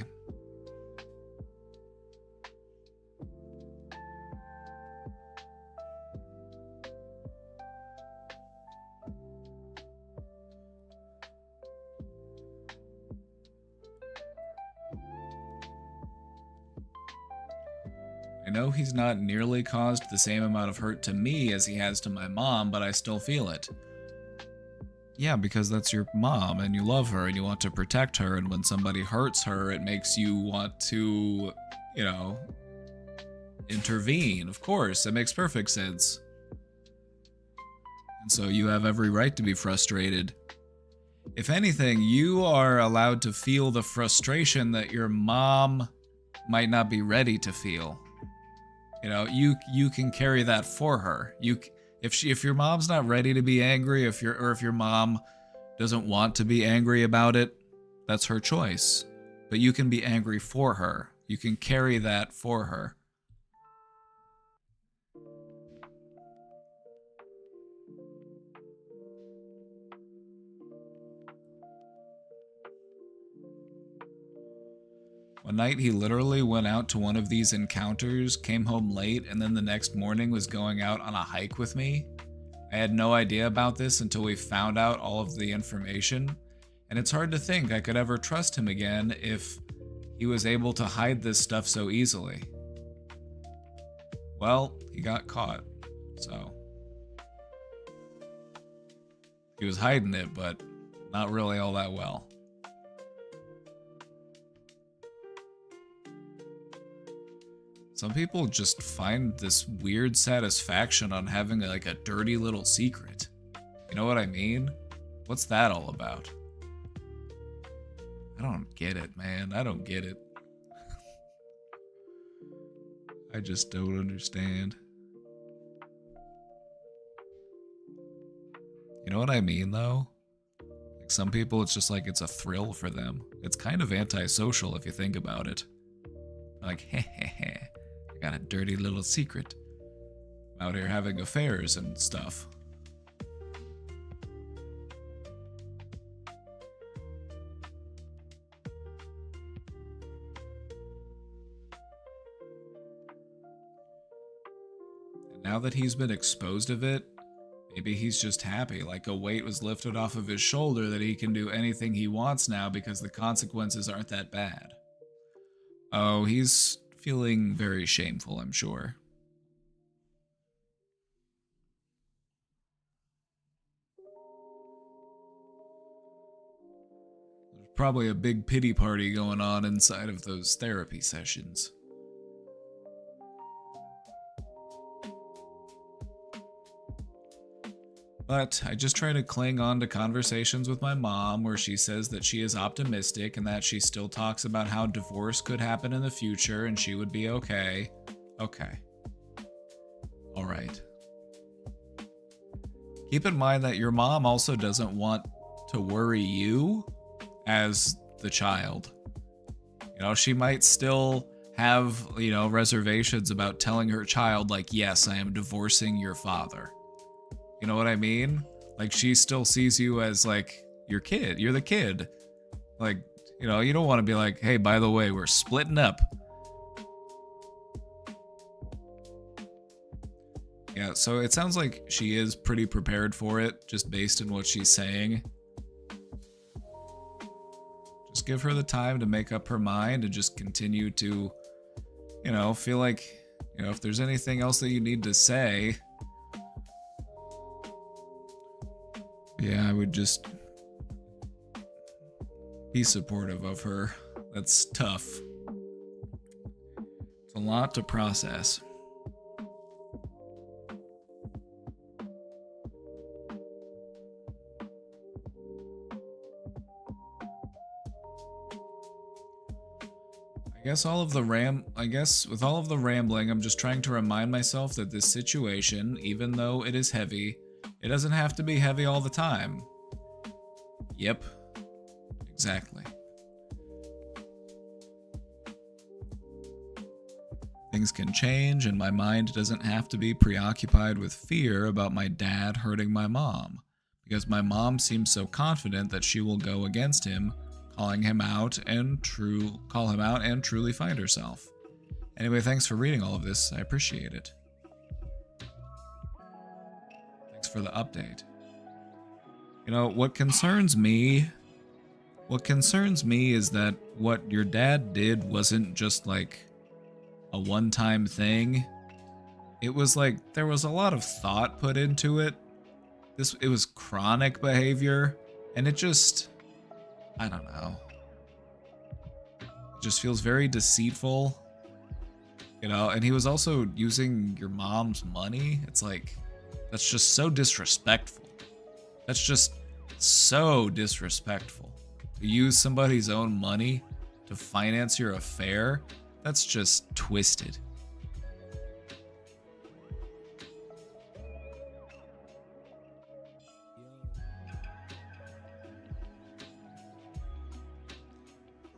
know he's not nearly caused the same amount of hurt to me as he has to my mom, but I still feel it. Yeah, because that's your mom and you love her and you want to protect her, and when somebody hurts her, it makes you want to, you know, intervene. Of course, that makes perfect sense. And so you have every right to be frustrated. If anything, you are allowed to feel the frustration that your mom might not be ready to feel. You know, you can carry that for her. If your mom's not ready to be angry, if your mom doesn't want to be angry about it, that's her choice. But you can be angry for her. You can carry that for her. One night he literally went out to one of these encounters, came home late, and then the next morning was going out on a hike with me. I had no idea about this until we found out all of the information, and it's hard to think I could ever trust him again if he was able to hide this stuff so easily. Well, he got caught, so. He was hiding it, but not really all that well. Some people just find this weird satisfaction on having like a dirty little secret. You know what I mean? What's that all about? I don't get it, man. I don't get it. I just don't understand. You know what I mean, though? Like, some people, it's just like it's a thrill for them. It's kind of antisocial if you think about it. Like, heh heh heh. I got a dirty little secret. I'm out here having affairs and stuff. And now that he's been exposed of it, maybe he's just happy, like a weight was lifted off of his shoulder that he can do anything he wants now because the consequences aren't that bad. Oh, he's feeling very shameful, I'm sure. There's probably a big pity party going on inside of those therapy sessions. But I just try to cling on to conversations with my mom where she says that she is optimistic and that she still talks about how divorce could happen in the future and she would be okay. Okay. All right. Keep in mind that your mom also doesn't want to worry you as the child. You know, she might still have, you know, reservations about telling her child, like, yes, I am divorcing your father. You know what I mean? Like, she still sees you as, like, your kid. You're the kid. Like, you know, you don't want to be like, hey, by the way, we're splitting up. Yeah, so it sounds like she is pretty prepared for it, just based on what she's saying. Just give her the time to make up her mind and just continue to, you know, feel like, you know, if there's anything else that you need to say, yeah, I would just be supportive of her. That's tough. It's a lot to process. I guess with all of the rambling, I'm just trying to remind myself that this situation, even though it is heavy, it doesn't have to be heavy all the time. Yep. Exactly. Things can change, and my mind doesn't have to be preoccupied with fear about my dad hurting my mom, because my mom seems so confident that she will go against him, call him out and truly find herself. Anyway, thanks for reading all of this. I appreciate it. Thanks for the update. You know, what concerns me is that what your dad did wasn't just like a one-time thing. It was like there was a lot of thought put into it. It was chronic behavior, and it just, I don't know. It just feels very deceitful, you know. And he was also using your mom's money. It's like, that's just so disrespectful. That's just so disrespectful. To use somebody's own money to finance your affair, that's just twisted.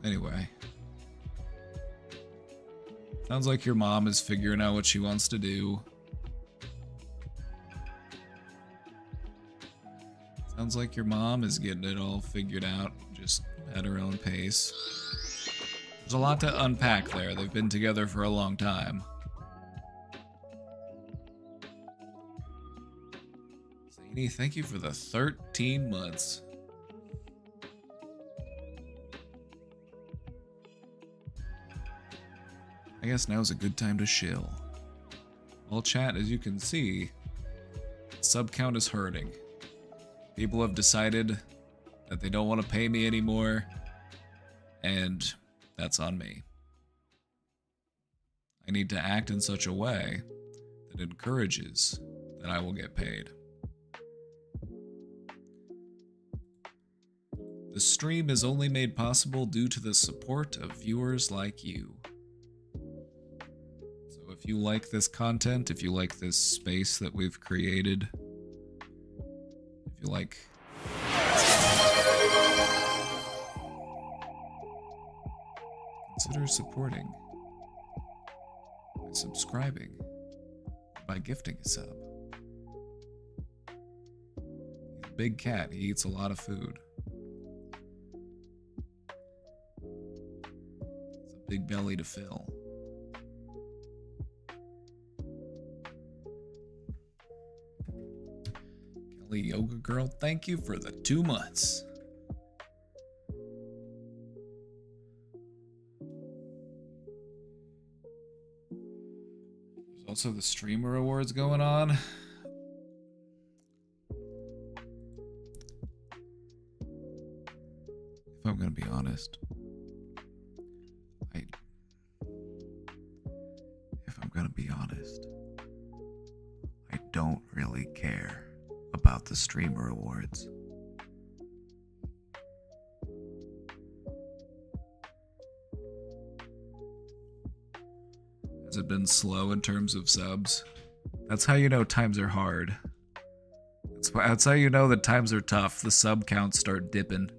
Anyway. Sounds like your mom is figuring out what she wants to do. Sounds like your mom is getting it all figured out, just at her own pace. There's a lot to unpack there. They've been together for a long time. Zany, thank you for the 13 months. I guess now's a good time to shill. Well, chat, as you can see, sub count is hurting. People have decided that they don't want to pay me anymore, and that's on me. I need to act in such a way that encourages that I will get paid. The stream is only made possible due to the support of viewers like you. So if you like this content, if you like this space that we've created, if you like... consider supporting by subscribing, by gifting a sub. He's a big cat, he eats a lot of food. It's a big belly to fill. Kelly Yoga Girl, thank you for the 2 months. Also, the streamer awards going on. If I'm gonna be honest, I don't really care about the streamer awards. Has it been slow in terms of subs? That's how you know times are hard. That's how you know that times are tough. The sub counts start dipping.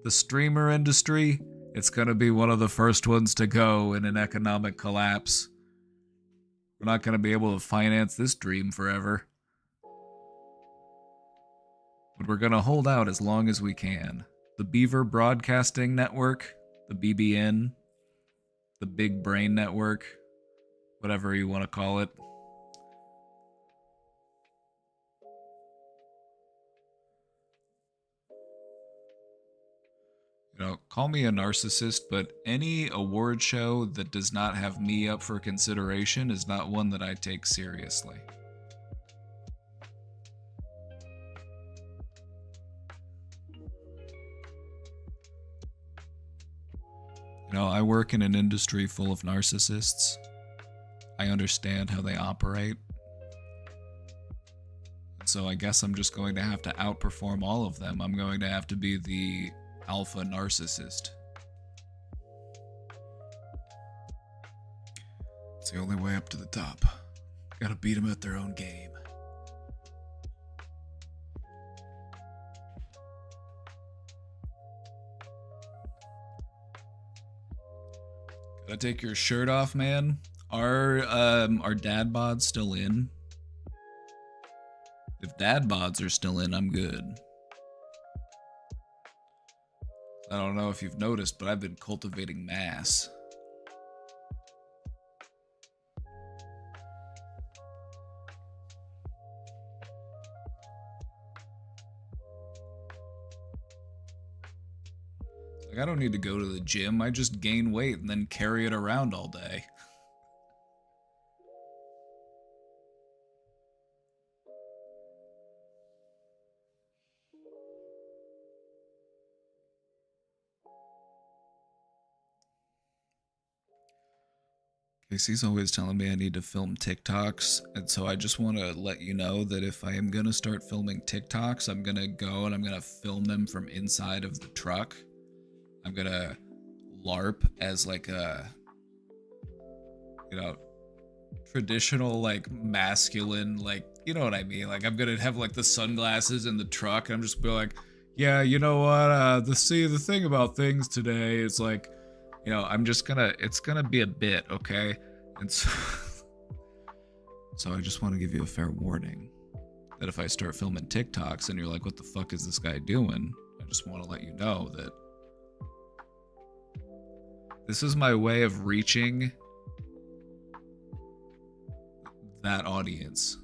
The streamer industry, it's gonna be one of the first ones to go in an economic collapse. We're not gonna be able to finance this dream forever. But we're gonna hold out as long as we can. The Beaver Broadcasting Network, the BBN, the Big Brain Network, whatever you want to call it. You know, call me a narcissist, but any award show that does not have me up for consideration is not one that I take seriously. You know, I work in an industry full of narcissists. I understand how they operate. So I guess I'm just going to have to outperform all of them. I'm going to have to be the alpha narcissist. It's the only way up to the top. Gotta beat them at their own game. Gotta take your shirt off, man. Are dad bods still in? If dad bods are still in, I'm good. I don't know if you've noticed, but I've been cultivating mass. Like, I don't need to go to the gym. I just gain weight and then carry it around all day. Casey's always telling me I need to film TikToks, and so I just want to let you know that if I am going to start filming TikToks, I'm going to go and I'm going to film them from inside of the truck. I'm going to LARP as like a, traditional, like, masculine, like, you know what I mean? Like, I'm going to have, like, the sunglasses in the truck, and I'm just be like, yeah, you know what, the thing about things today is, like, I'm just it's gonna be a bit, okay? And so, so I just want to give you a fair warning that if I start filming TikToks and you're like, what the fuck is this guy doing? I just want to let you know that this is my way of reaching that audience.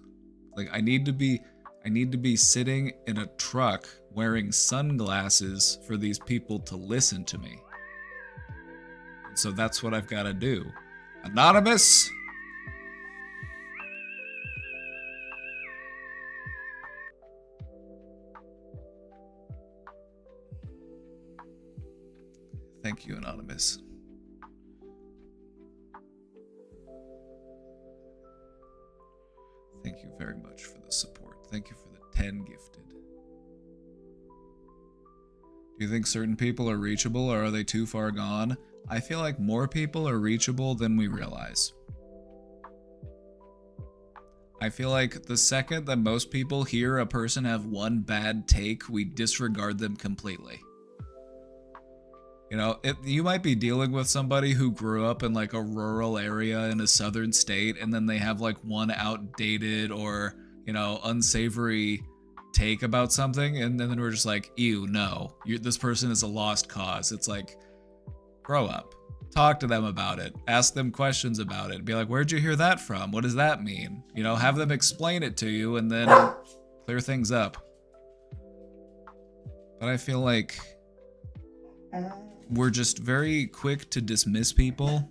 Like, I need to be sitting in a truck wearing sunglasses for these people to listen to me. So that's what I've got to do. Anonymous! Thank you, Anonymous. Thank you very much for the support. Thank you for the 10 gifted. Do you think certain people are reachable, or are they too far gone? I feel like more people are reachable than we realize. I feel like the second that most people hear a person have one bad take, we disregard them completely. You might be dealing with somebody who grew up in like a rural area in a southern state, and then they have like one outdated or, unsavory take about something, and then we're just like, ew, no, this person is a lost cause. It's like, grow up. Talk to them about it. Ask them questions about it. Be like, where'd you hear that from? What does that mean? Have them explain it to you and then clear things up. But I feel like we're just very quick to dismiss people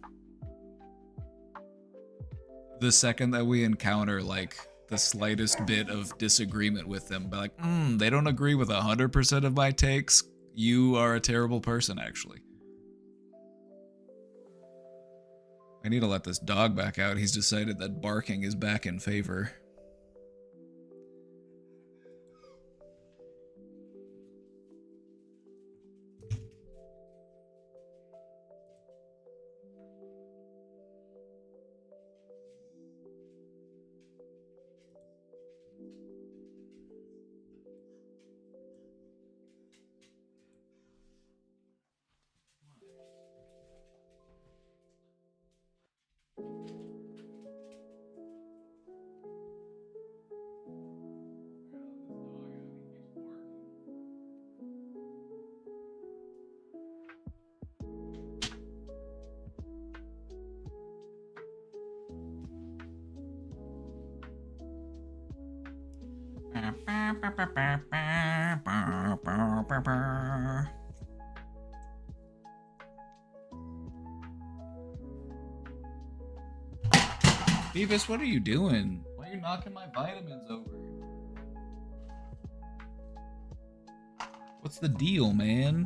the second that we encounter like the slightest bit of disagreement with them. Be like, they don't agree with 100% of my takes. You are a terrible person, actually. I need to let this dog back out. He's decided that barking is back in favor. Beavis, what are you doing? Why are you knocking my vitamins over? What's the deal, man?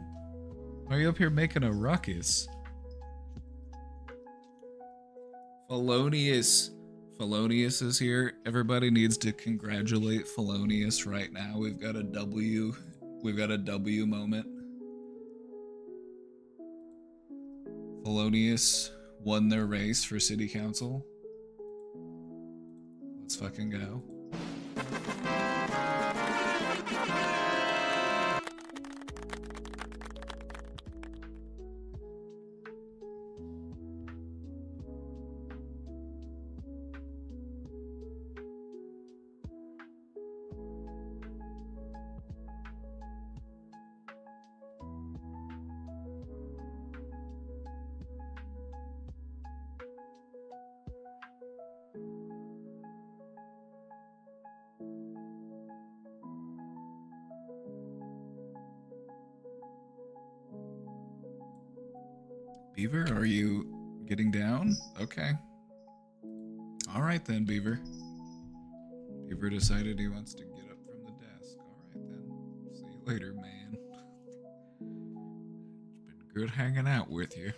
Why are you up here making a ruckus? Felonious is here. Everybody needs to congratulate Felonious right now. We've got a W moment. Felonious won their race for city council. Let's fucking go. Beaver, are you getting down? Okay. All right then, Beaver. Beaver decided he wants to get up from the desk. All right then. See you later, man. It's been good hanging out with you.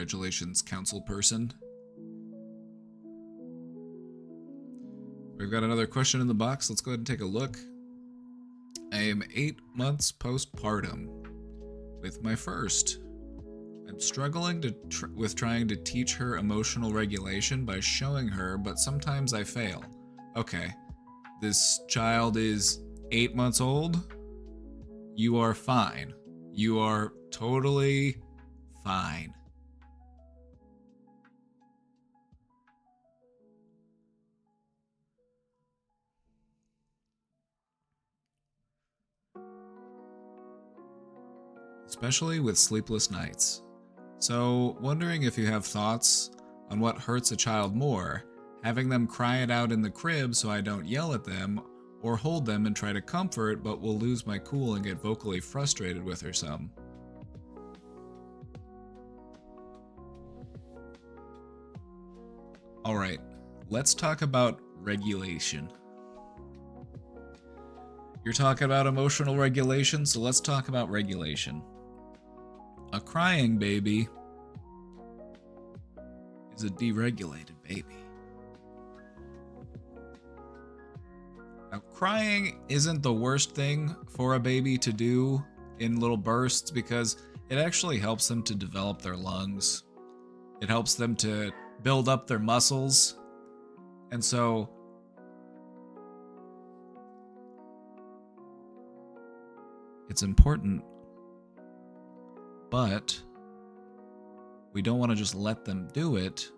Congratulations, council person. We've got another question in the box. Let's go ahead and take a look. I am 8 months postpartum with my first. I'm struggling with trying to teach her emotional regulation by showing her, but sometimes I fail. Okay, this child is 8 months old. You are fine. You are totally fine. Especially with sleepless nights. So, wondering if you have thoughts on what hurts a child more, having them cry it out in the crib so I don't yell at them, or hold them and try to comfort but will lose my cool and get vocally frustrated with her some. Alright, let's talk about regulation. You're talking about emotional regulation, so let's talk about regulation. A crying baby is a deregulated baby. Now, crying isn't the worst thing for a baby to do in little bursts because it actually helps them to develop their lungs. It helps them to build up their muscles. And so it's important, but we don't want to just let them do it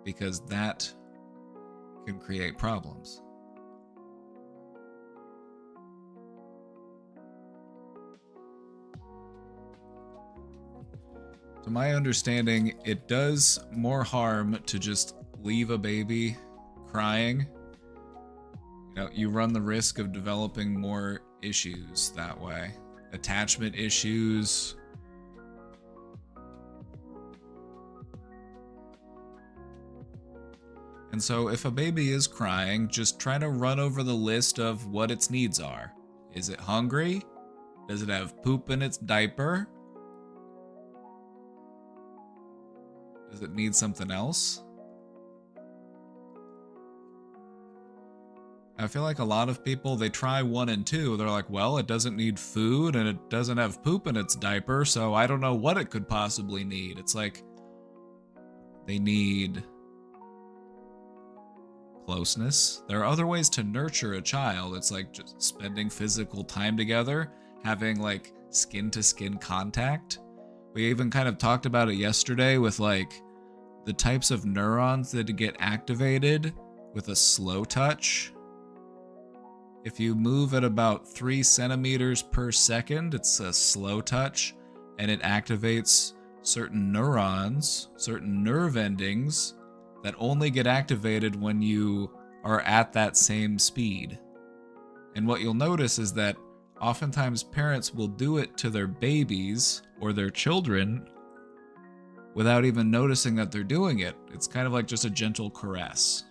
because that can create problems. To my understanding, it does more harm to just leave a baby crying. You know, you run the risk of developing more issues that way. Attachment issues. And so if a baby is crying, just try to run over the list of what its needs are. Is it hungry? Does it have poop in its diaper? Does it need something else? I feel like a lot of people, they try 1 and 2. They're like, well, it doesn't need food and it doesn't have poop in its diaper, so I don't know what it could possibly need. It's like they need closeness. There are other ways to nurture a child. It's like just spending physical time together, having like skin-to-skin contact. We even kind of talked about it yesterday with like the types of neurons that get activated with a slow touch. If you move at about 3 centimeters per second, it's a slow touch, and it activates certain neurons, certain nerve endings that only get activated when you are at that same speed. And what you'll notice is that oftentimes parents will do it to their babies or their children without even noticing that they're doing it. It's kind of like just a gentle caress.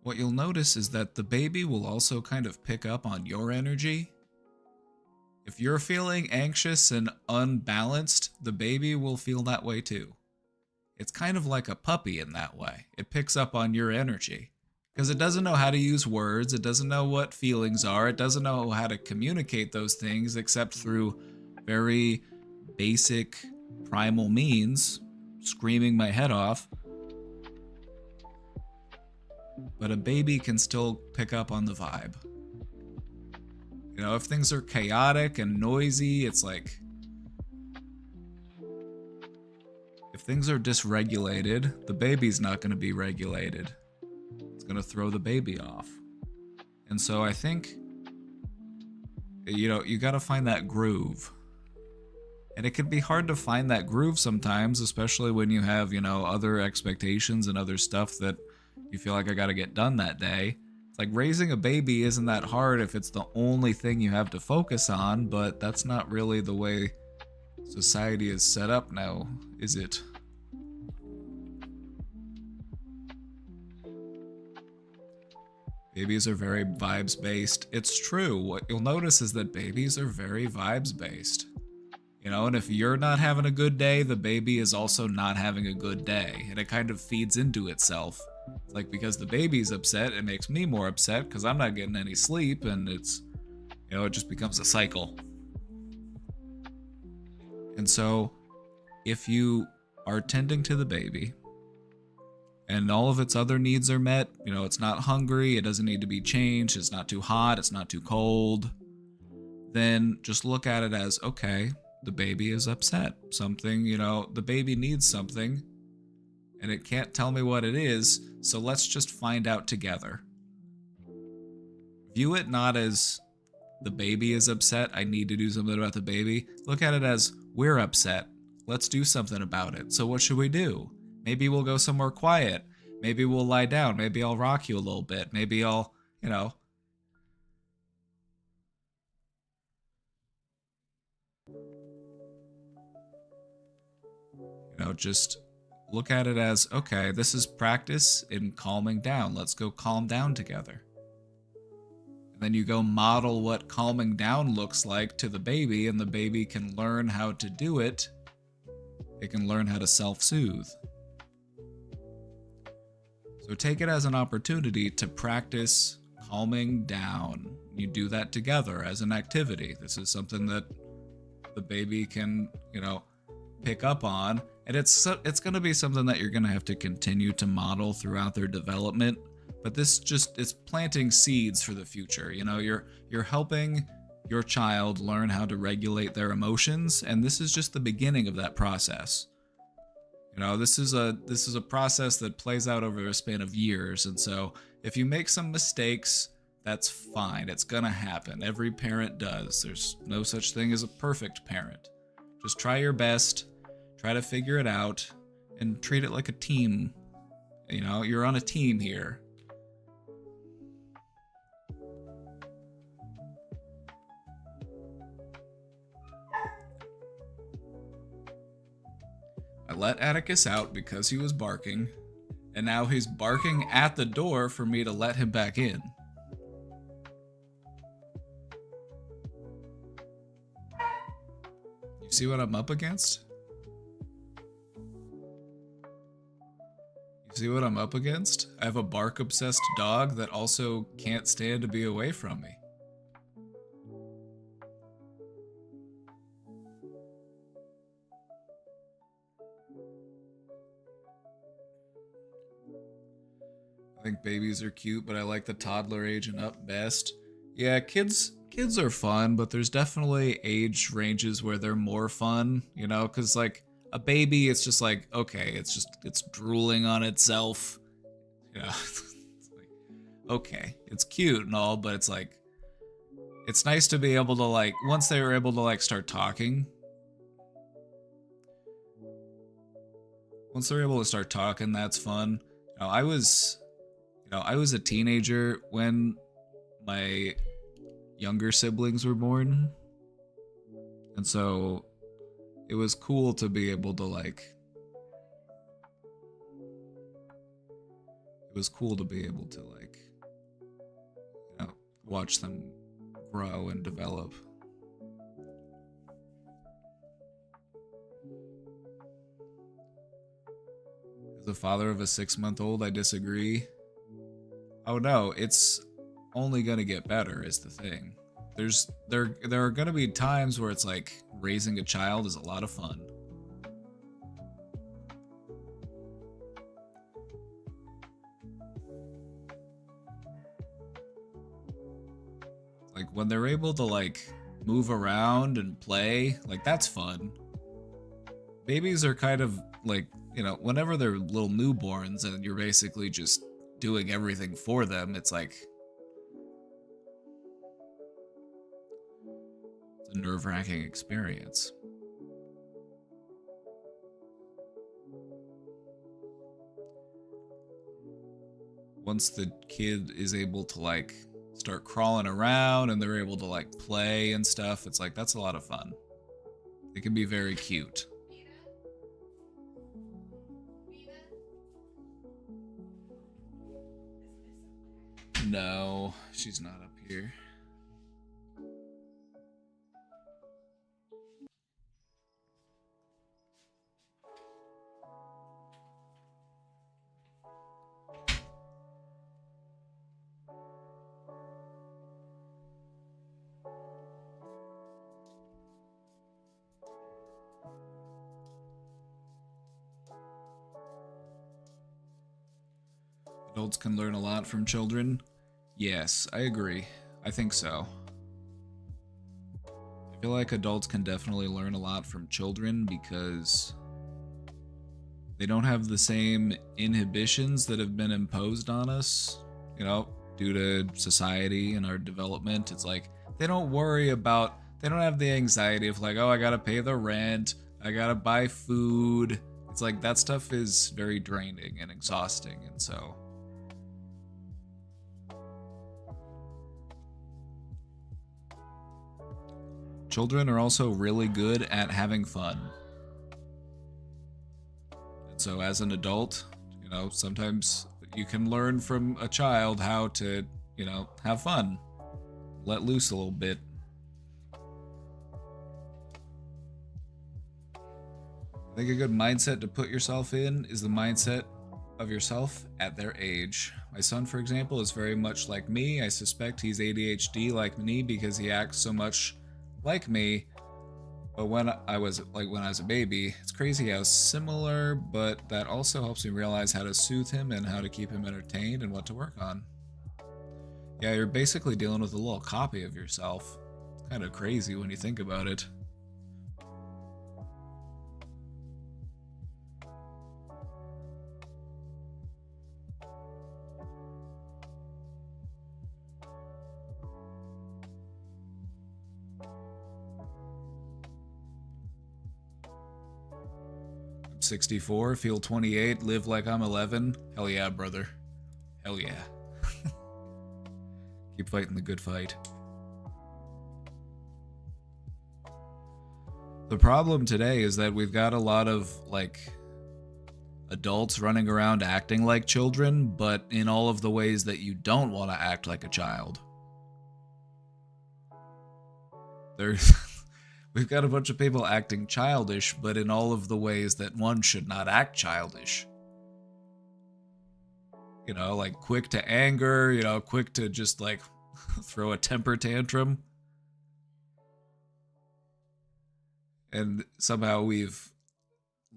What you'll notice is that the baby will also kind of pick up on your energy. If you're feeling anxious and unbalanced, the baby will feel that way too. It's kind of like a puppy in that way. It picks up on your energy because it doesn't know how to use words. It doesn't know what feelings are. It doesn't know how to communicate those things except through very basic primal means, screaming my head off. But a baby can still pick up on the vibe. You know, if things are chaotic and noisy, it's like... if things are dysregulated, the baby's not going to be regulated. It's going to throw the baby off. And so I think, you know, you got to find that groove. And it can be hard to find that groove sometimes, especially when you have, you know, other expectations and other stuff that you feel like I got to get done that day. It's like raising a baby isn't that hard if it's the only thing you have to focus on, but that's not really the way society is set up now, is it? Babies are very vibes based. It's true. What you'll notice is that babies are very vibes based. You know, and if you're not having a good day, the baby is also not having a good day. And it kind of feeds into itself. Like, because the baby's upset, it makes me more upset because I'm not getting any sleep, and it's, you know, it just becomes a cycle. And so, if you are tending to the baby, and all of its other needs are met, you know, it's not hungry, it doesn't need to be changed, it's not too hot, it's not too cold, then just look at it as, okay, the baby is upset. Something, you know, the baby needs something, and it can't tell me what it is, so let's just find out together. View it not as the baby is upset, I need to do something about the baby. Look at it as, we're upset, let's do something about it. So what should we do? Maybe we'll go somewhere quiet. Maybe we'll lie down. Maybe I'll rock you a little bit. Maybe I'll, you know. Just look at it as, okay, this is practice in calming down. Let's go calm down together. And then you go model what calming down looks like to the baby, and the baby can learn how to do it. It can learn how to self-soothe. So take it as an opportunity to practice calming down. You do that together as an activity. This is something that the baby can, you know, pick up on, and it's going to be something that you're going to have to continue to model throughout their development. But this just is planting seeds for the future. You know, you're helping your child learn how to regulate their emotions, and this is just the beginning of that process. You know, this is a process that plays out over a span of years, and so if you make some mistakes, that's fine. It's gonna happen. Every parent does. There's no such thing as a perfect parent. Just try your best, try to figure it out, and treat it like a team. You know, you're on a team here. I let Atticus out because he was barking, and now he's barking at the door for me to let him back in. You see what I'm up against? You see what I'm up against? I have a bark-obsessed dog that also can't stand to be away from me. I think babies are cute, but I like the toddler age and up best. Yeah, kids are fun, but there's definitely age ranges where they're more fun, you know, because like a baby, it's just like, okay, it's drooling on itself. You know, it's like, okay, it's cute and all, but it's like, it's nice to be able to like, once they were able to like start talking, that's fun. You know, I was a teenager when my younger siblings were born. And so it was cool to be able to like, you know, watch them grow and develop. As a father of a 6-month-old, I disagree. Oh no, it's only gonna get better is the thing. There are gonna be times where it's like raising a child is a lot of fun. Like when they're able to like move around and play, like that's fun. Babies are kind of like, you know, whenever they're little newborns and you're basically just doing everything for them, it's like it's a nerve-wracking experience. Once the kid is able to like start crawling around and they're able to like play and stuff, it's like that's a lot of fun. It can be very cute. No, she's not up here. Adults can learn a lot from children. Yes, I agree. I think so. I feel like adults can definitely learn a lot from children because they don't have the same inhibitions that have been imposed on us, you know, due to society and our development. It's like they don't have the anxiety of like, oh, I gotta pay the rent, I gotta buy food. It's like that stuff is very draining and exhausting, and so children are also really good at having fun. And so as an adult, you know, sometimes you can learn from a child how to, you know, have fun. Let loose a little bit. I think a good mindset to put yourself in is the mindset of yourself at their age. My son, for example, is very much like me. I suspect he's ADHD like me because he acts so much like me, but when I was a baby, it's crazy how similar, but that also helps me realize how to soothe him and how to keep him entertained and what to work on. Yeah, you're basically dealing with a little copy of yourself. It's kind of crazy when you think about it. I'm 64, feel 28, live like I'm 11. Hell yeah, brother. Hell yeah. Keep fighting the good fight. The problem today is that we've got a lot of, like, adults running around acting like children, but in all of the ways that you don't want to act like a child. We've got a bunch of people acting childish, but in all of the ways that one should not act childish. You know, like quick to anger, you know, quick to just like throw a temper tantrum. And somehow we've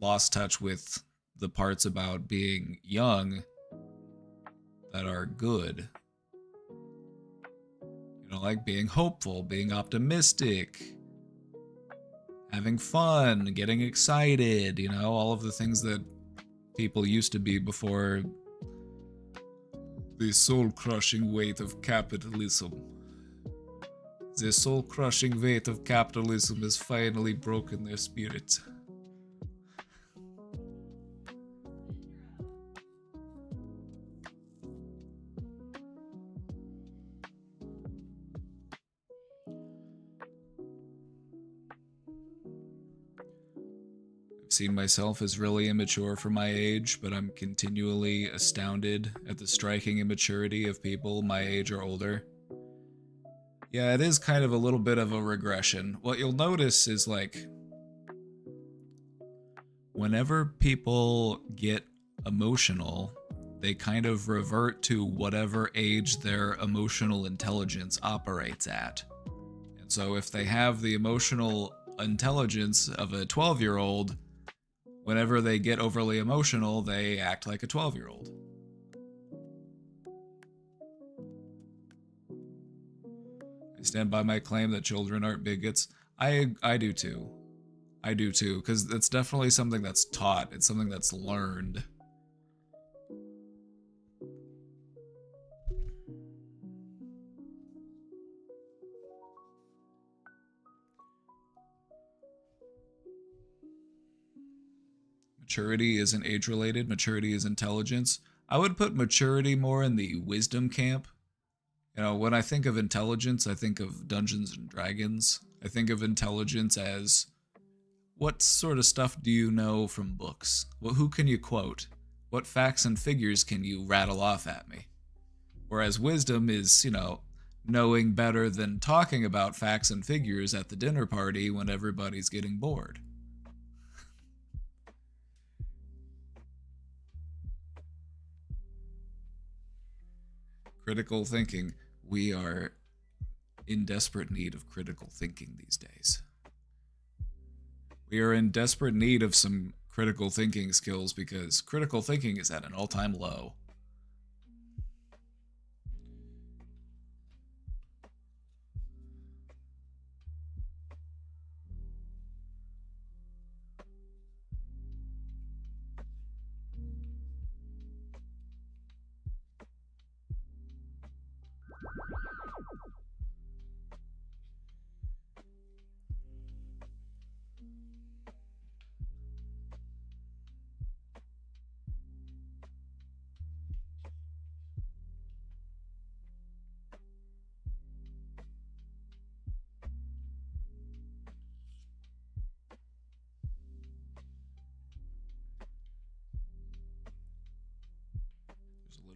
lost touch with the parts about being young that are good. You know, like being hopeful, being optimistic, having fun, getting excited, you know, all of the things that people used to be before the soul-crushing weight of capitalism. The soul-crushing weight of capitalism has finally broken their spirit. I've seen myself as really immature for my age, but I'm continually astounded at the striking immaturity of people my age or older. Yeah, it is kind of a little bit of a regression. What you'll notice is, like, whenever people get emotional, they kind of revert to whatever age their emotional intelligence operates at. And so if they have the emotional intelligence of a 12-year-old, whenever they get overly emotional, they act like a 12-year-old. I stand by my claim that children aren't bigots. I do too. I do too, because it's definitely something that's taught. It's something that's learned. Maturity isn't age-related. Maturity is intelligence. I would put maturity more in the wisdom camp. You know, when I think of intelligence, I think of Dungeons and Dragons. I think of intelligence as, what sort of stuff do you know from books? Well, who can you quote? What facts and figures can you rattle off at me? Whereas wisdom is, knowing better than talking about facts and figures at the dinner party when everybody's getting bored. Critical thinking. We are in desperate need of critical thinking these days. We are in desperate need of some critical thinking skills because critical thinking is at an all-time low.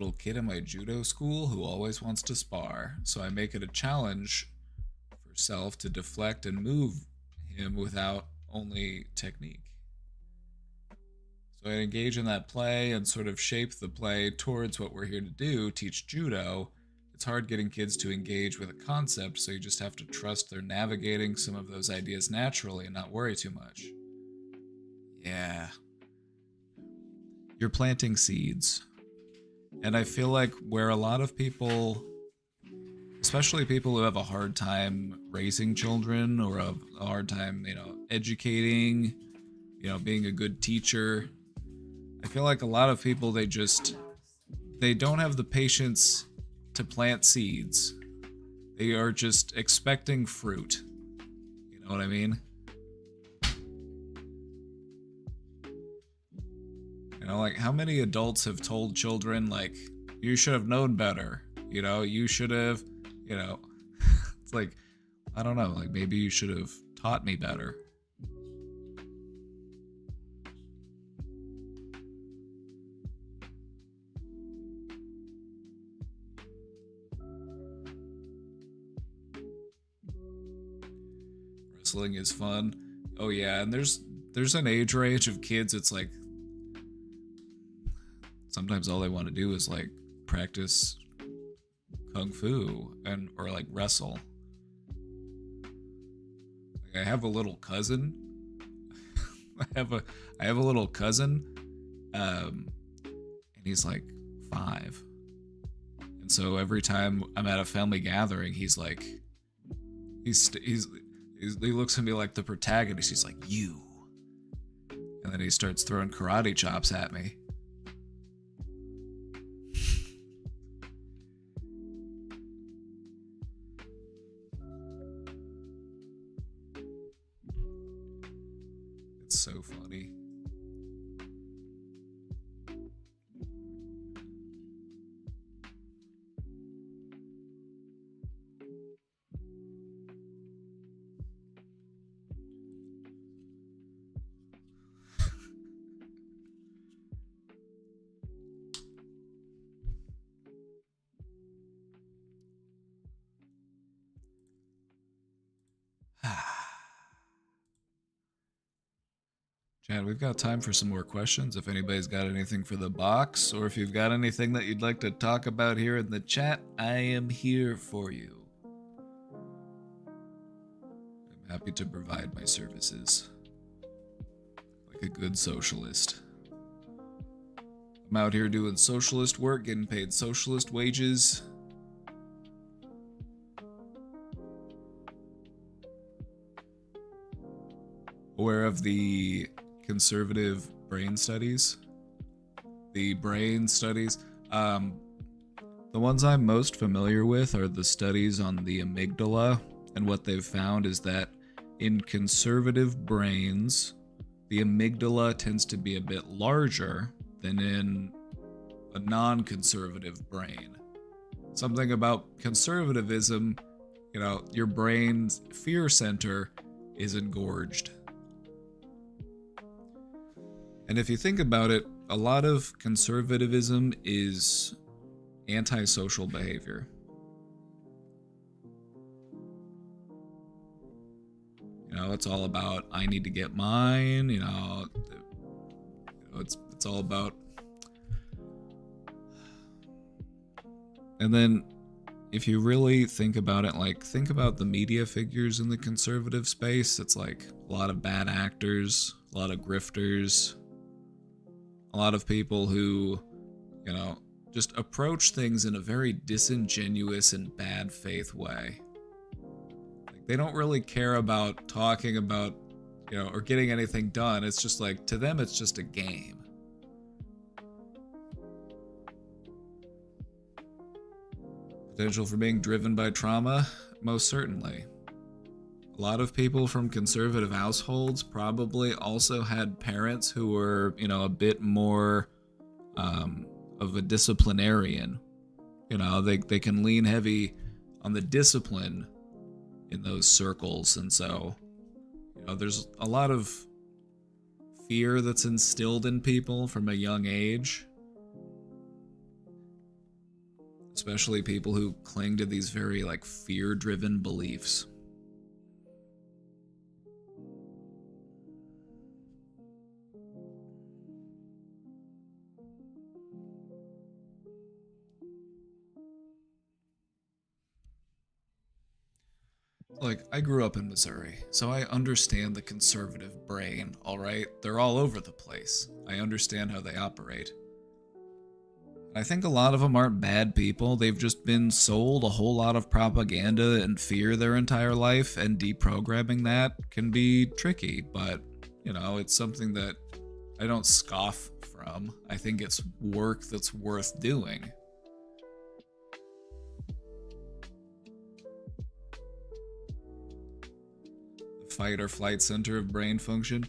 Little kid in my judo school who always wants to spar, so I make it a challenge for self to deflect and move him without only technique. So I engage in that play and sort of shape the play towards what we're here to do, teach judo. It's hard getting kids to engage with a concept, so you just have to trust they're navigating some of those ideas naturally and not worry too much. Yeah. You're planting seeds. And I feel like where a lot of people, especially people who have a hard time raising children or a hard time, educating, being a good teacher, I feel like a lot of people, they don't have the patience to plant seeds. They are just expecting fruit. You know what I mean? Like how many adults have told children, like, you should have known better, you should have, it's like, I don't know, like maybe you should have taught me better. Wrestling is fun. Oh yeah, and there's an age range of kids, it's like, sometimes all they want to do is like practice kung fu or like wrestle. Like I have a little cousin. I have a little cousin, and he's like 5. And so every time I'm at a family gathering, he's like, he looks at me like the protagonist. He's like, you, and then he starts throwing karate chops at me. So funny. Chad, we've got time for some more questions. If anybody's got anything for the box, or if you've got anything that you'd like to talk about here in the chat, I am here for you. I'm happy to provide my services. Like a good socialist. I'm out here doing socialist work, getting paid socialist wages. Aware of the conservative brain studies? The brain studies? The ones I'm most familiar with are the studies on the amygdala, and what they've found is that in conservative brains, the amygdala tends to be a bit larger than in a non-conservative brain. Something about conservatism, your brain's fear center is engorged. And if you think about it, a lot of conservatism is antisocial behavior. You know, it's all about, I need to get mine, it's all about. And then if you really think about it, like, think about the media figures in the conservative space. It's like a lot of bad actors, a lot of grifters, a lot of people who, just approach things in a very disingenuous and bad faith way. Like, they don't really care about talking about, or getting anything done. It's just like, to them, it's just a game. Potential for being driven by trauma? Most certainly. A lot of people from conservative households probably also had parents who were, a bit more of a disciplinarian. They can lean heavy on the discipline in those circles. And so, there's a lot of fear that's instilled in people from a young age. Especially people who cling to these very, fear-driven beliefs. I grew up in Missouri, so I understand the conservative brain, alright? They're all over the place. I understand how they operate. I think a lot of them aren't bad people. They've just been sold a whole lot of propaganda and fear their entire life, and deprogramming that can be tricky, but, it's something that I don't scoff from. I think it's work that's worth doing. The fight or flight center of brain function.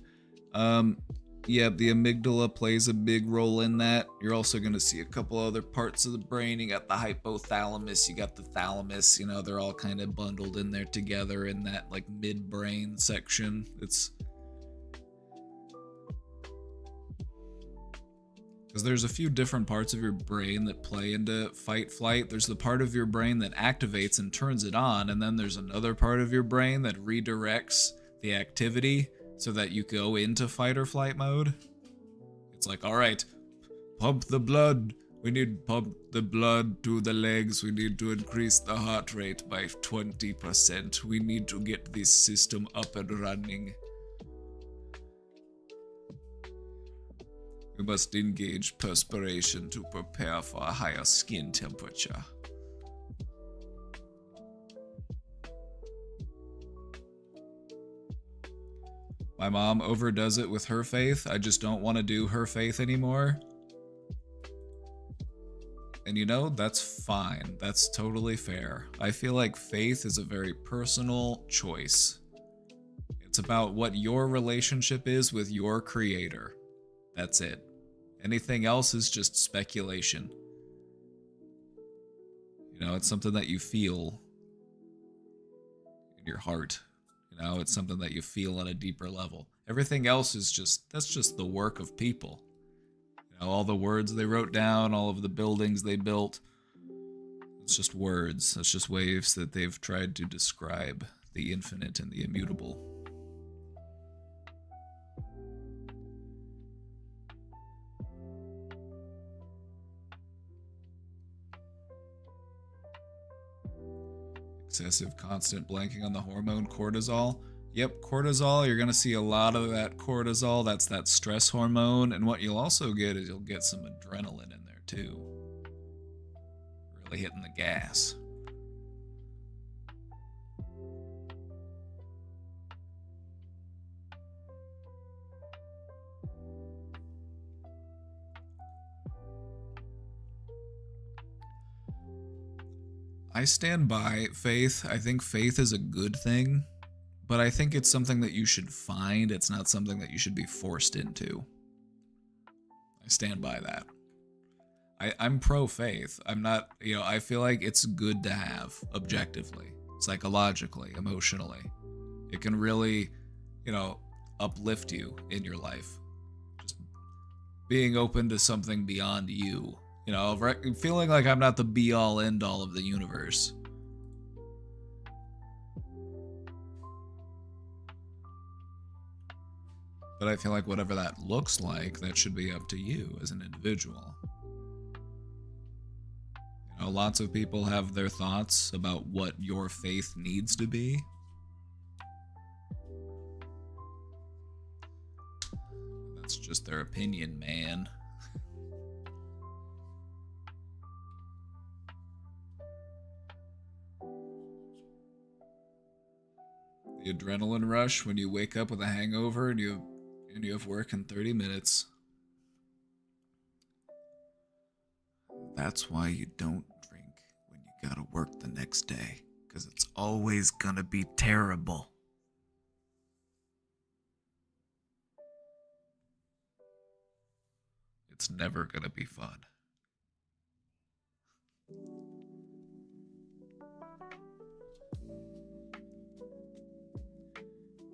Yeah, the amygdala plays a big role in that. You're also going to see a couple other parts of the brain. You got the hypothalamus, you got the thalamus, they're all kind of bundled in there together in that midbrain section. It's because there's a few different parts of your brain that play into fight flight. There's the part of your brain that activates and turns it on, and then there's another part of your brain that redirects the activity so that you go into fight or flight mode. It's like, all right, pump the blood. We need to pump the blood to the legs. We need to increase the heart rate by 20%. We need to get this system up and running. We must engage perspiration to prepare for a higher skin temperature. My mom overdoes it with her faith. I just don't want to do her faith anymore. And that's fine. That's totally fair. I feel like faith is a very personal choice. It's about what your relationship is with your creator. That's it. Anything else is just speculation. It's something that you feel in your heart. It's something that you feel on a deeper level. Everything else is that's just the work of people. All the words they wrote down, all of the buildings they built. It's just words. It's just ways that they've tried to describe the infinite and the immutable. Excessive constant blanking on the hormone cortisol. Yep, cortisol, you're going to see a lot of that cortisol. That's that stress hormone. And what you'll also get is you'll get some adrenaline in there too. Really hitting the gas. I stand by faith. I think faith is a good thing, but I think it's something that you should find. It's not something that you should be forced into. I stand by that. I'm pro-faith. I'm not, I feel like it's good to have, objectively, psychologically, emotionally. It can really, uplift you in your life. Just being open to something beyond you You know, feeling like I'm not the be-all, end-all of the universe. But I feel like whatever that looks like, that should be up to you as an individual. You know, lots of people have their thoughts about what your faith needs to be. That's just their opinion, man. The adrenaline rush when you wake up with a hangover and you have work in 30 minutes. That's why you don't drink when you gotta work the next day, because it's always gonna be terrible. It's never gonna be fun.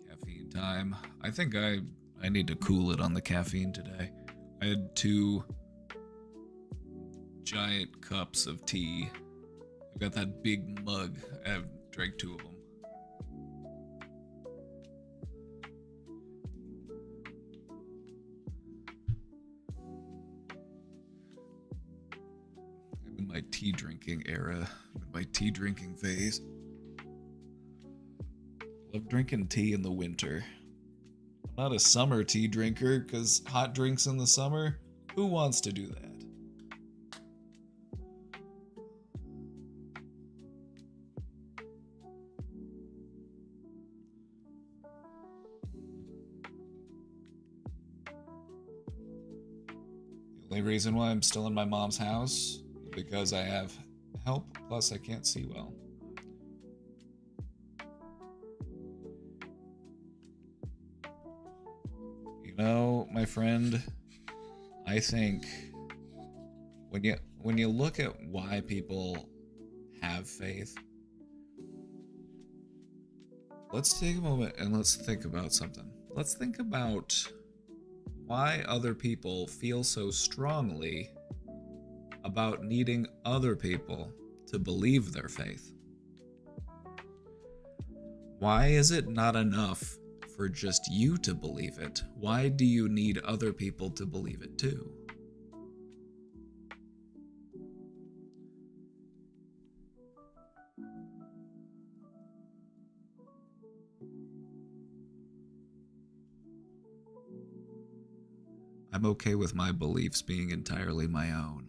Caffeine time. I think I need to cool it on the caffeine today. I had 2 giant cups of tea. I've got that big mug. I've drank 2 of them. I'm in my tea drinking era. I'm in my tea drinking phase. Love drinking tea in the winter. I'm not a summer tea drinker, because hot drinks in the summer? Who wants to do that? The only reason why I'm still in my mom's house is because I have help, plus I can't see well. You know, my friend, I think when you look at why people have faith, let's take a moment and let's think about something. Let's think about why other people feel so strongly about needing other people to believe their faith. Why is it not enough for just you to believe it? Why do you need other people to believe it too? I'm okay with my beliefs being entirely my own.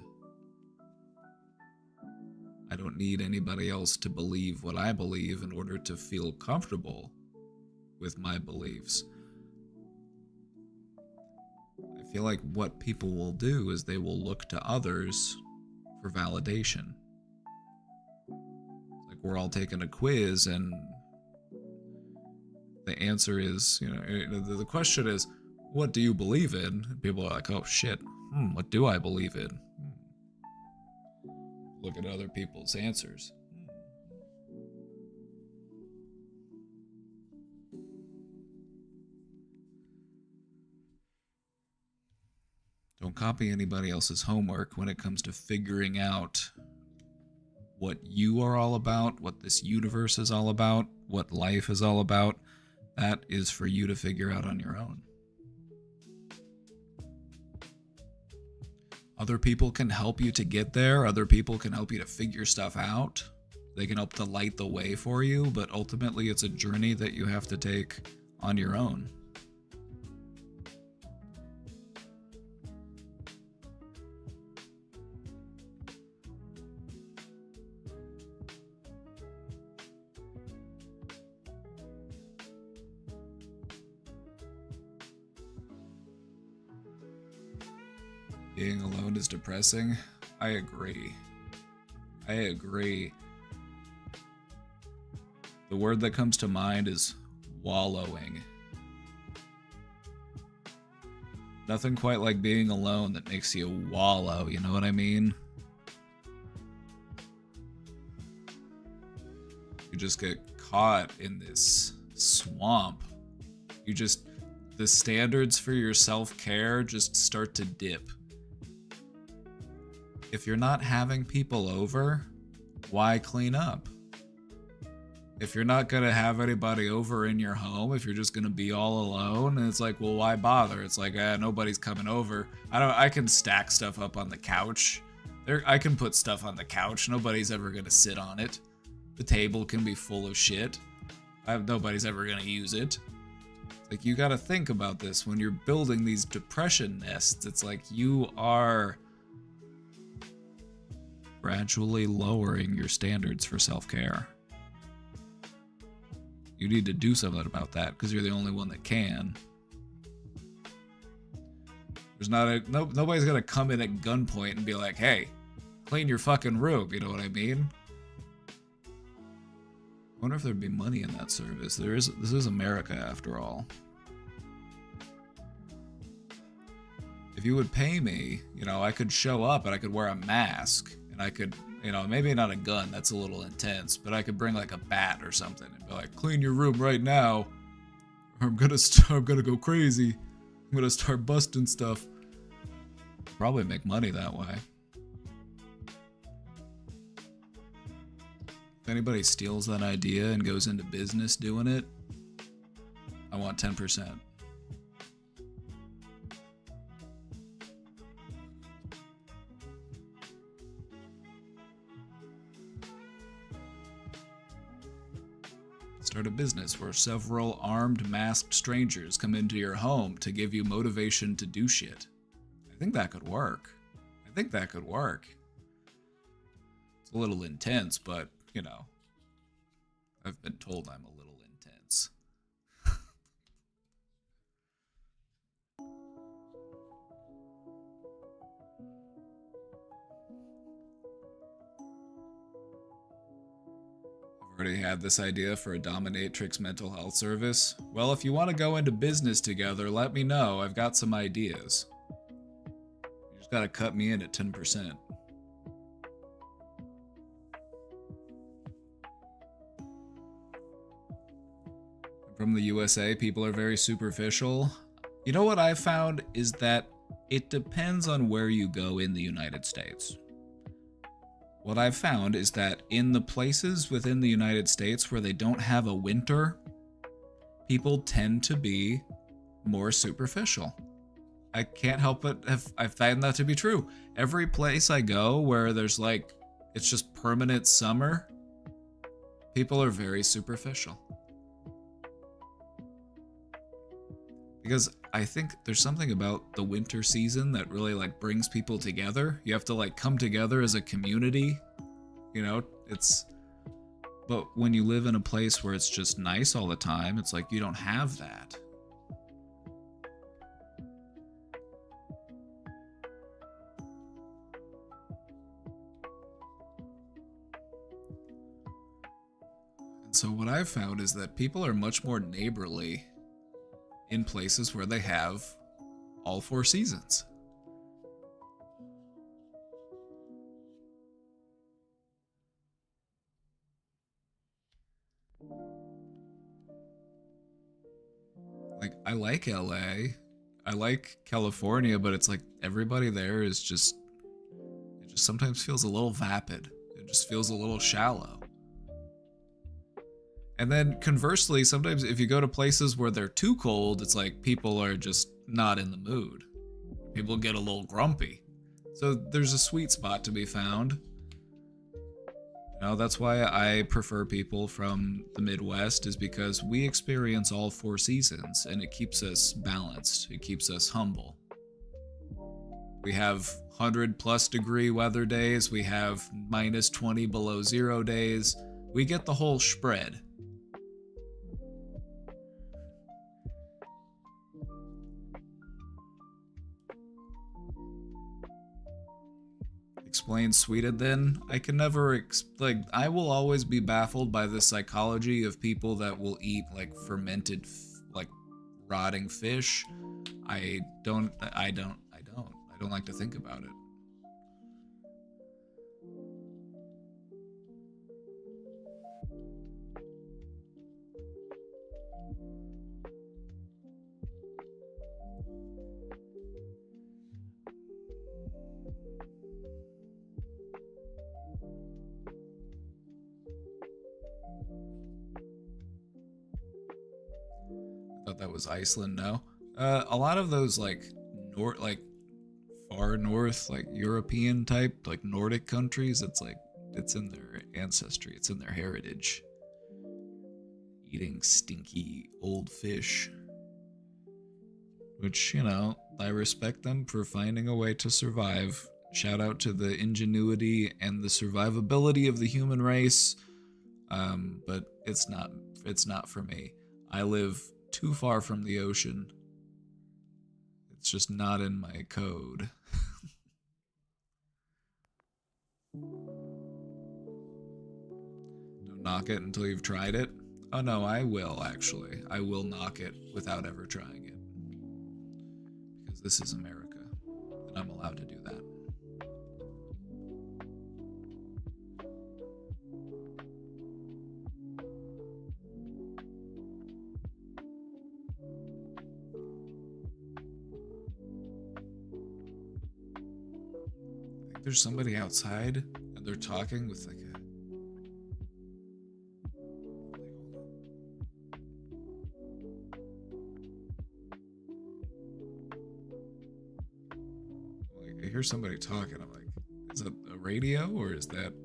I don't need anybody else to believe what I believe in order to feel comfortable with my beliefs. I feel like what people will do is they will look to others for validation. Like we're all taking a quiz and the answer is, the question is, what do you believe in? And people are like, oh shit, what do I believe in? Look at other people's answers. Don't copy anybody else's homework when it comes to figuring out what you are all about, what this universe is all about, what life is all about. That is for you to figure out on your own. Other people can help you to get there. Other people can help you to figure stuff out. They can help to light the way for you, but ultimately it's a journey that you have to take on your own. Being alone is depressing. I agree. The word that comes to mind is wallowing. Nothing quite like being alone that makes you wallow, you know what I mean? You just get caught in this swamp. The standards for your self-care just start to dip. if you're not having people over, why clean up? If you're not going to have anybody over in your home, if you're just going to be all alone, and it's like, well, why bother? It's like, nobody's coming over. I can stack stuff up on the couch. I can put stuff on the couch. Nobody's ever going to sit on it. The table can be full of shit. Nobody's ever going to use it. It's like, you got to think about this when you're building these depression nests. It's like you are gradually lowering your standards for self-care. You need to do something about that because you're the only one that can. There's nobody's gonna come in at gunpoint and be like, "Hey, clean your fucking room." You know what I mean? I wonder if there'd be money in that service. This is America after all. If you would pay me, I could show up and I could wear a mask and I could. Maybe not a gun, that's a little intense, but I could bring like a bat or something and be like, clean your room right now, or I'm gonna go crazy. I'm gonna start busting stuff. Probably make money that way. If anybody steals that idea and goes into business doing it, I want 10%. Start a business where several armed, masked strangers come into your home to give you motivation to do shit. I think that could work. It's a little intense, but, I've been told I'm a little intense. Already had this idea for a dominatrix mental health service. Well, if you want to go into business together, let me know. I've got some ideas. You just gotta cut me in at 10%. From the USA, people are very superficial. You know what I've found is that it depends on where you go in the United States. What I've found is that in the places within the United States where they don't have a winter, people tend to be more superficial. I can't help but I find that to be true. Every place I go where there's like, it's just permanent summer, people are very superficial. Because I think there's something about the winter season that really like brings people together. You have to like come together as a community, but when you live in a place where it's just nice all the time, it's like you don't have that. And so what I've found is that people are much more neighborly in places where they have all 4 seasons. Like, I like LA, I like California, but it's like everybody there is just, it just sometimes feels a little vapid. It just feels a little shallow. And then conversely, sometimes if you go to places where they're too cold, it's like people are just not in the mood. People get a little grumpy. So there's a sweet spot to be found. That's why I prefer people from the Midwest, is because we experience all 4 seasons and it keeps us balanced. It keeps us humble. We have 100+ degree weather days. We have -20 below zero days. We get the whole spread. Explain Sweden then? I can never I will always be baffled by the psychology of people that will eat like fermented rotting fish. I don't like to think about it. thought that was Iceland. No, a lot of those like far north, like European type, like Nordic countries. It's in their ancestry. It's in their heritage. Eating stinky old fish. Which, you know, I respect them for finding a way to survive. Shout out to the ingenuity and the survivability of the human race. But it's not for me. I live too far from the ocean. It's just not in my code. Don't knock it until you've tried it. Oh no, I will actually. I will knock it without ever trying it. Because this is America, and I'm allowed to do that. I think there's somebody outside, and they're talking with like a... I hear somebody talking. I'm like, is that a radio or is that... I don't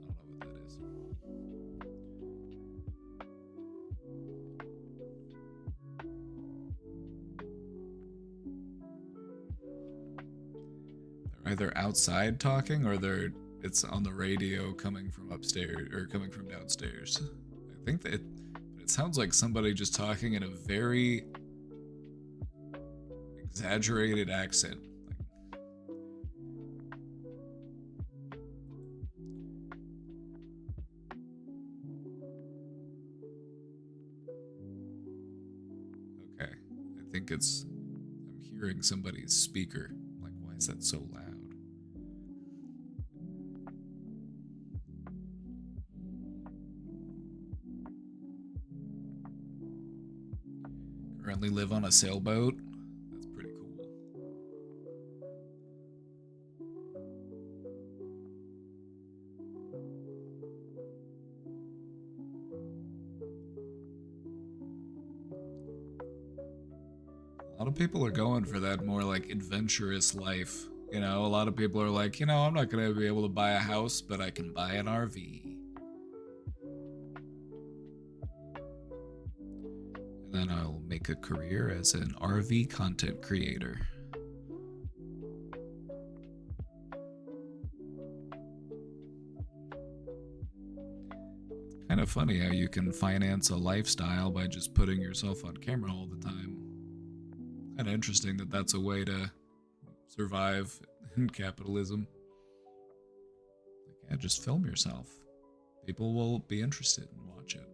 know what that is. They're either outside talking or it's on the radio coming from upstairs or coming from downstairs. I think that it sounds like somebody just talking in a very exaggerated accent. I'm hearing somebody's speaker. Like, why is that so loud? Currently live on a sailboat. That's pretty cool. A lot of people are going for that more like adventurous life. You know, a lot of people are like, you know, I'm not going to be able to buy a house, but I can buy an RV. And then I'll make a career as an RV content creator. Kind of funny how you can finance a lifestyle by just putting yourself on camera all the time. Kind of interesting that that's a way to survive in capitalism. Like, yeah, just film yourself. People will be interested and watch it.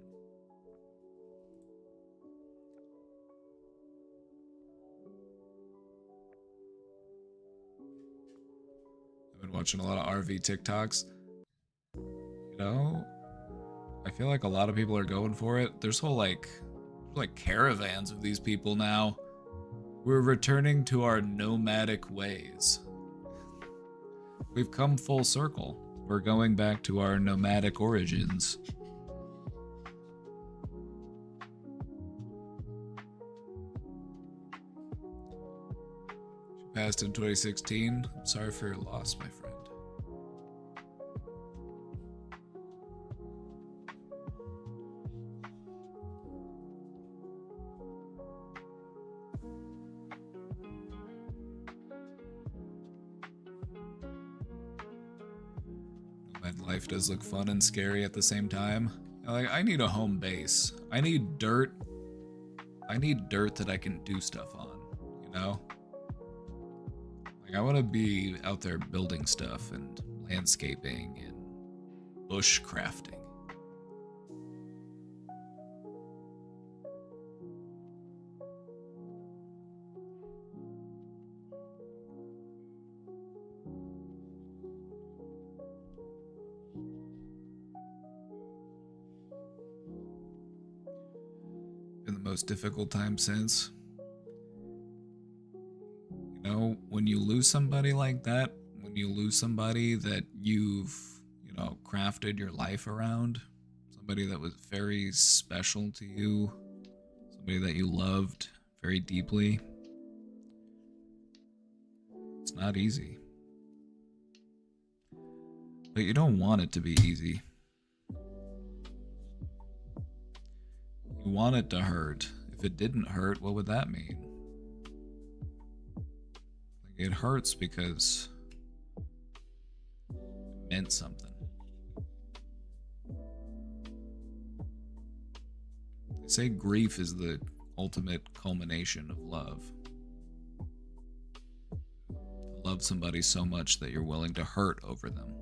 I've been watching a lot of RV TikToks. You know, I feel like a lot of people are going for it. There's whole like caravans of these people now. We're returning to our nomadic ways. We've come full circle. We're going back to our nomadic origins. She passed in 2016. I'm sorry for your loss, my friend. Life does look fun and scary at the same time. Like, I need a home base. I need dirt. I need dirt that I can do stuff on, you know? Like, I want to be out there building stuff and landscaping and bush crafting. Most difficult time since. You know, when you lose somebody like that, when you lose somebody that you've, you know, crafted your life around, somebody that was very special to you, somebody that you loved very deeply. It's not easy. But you don't want it to be easy. You want it to hurt. If it didn't hurt, what would that mean? Like, it hurts because it meant something. They say grief is the ultimate culmination of love. To love somebody so much that you're willing to hurt over them.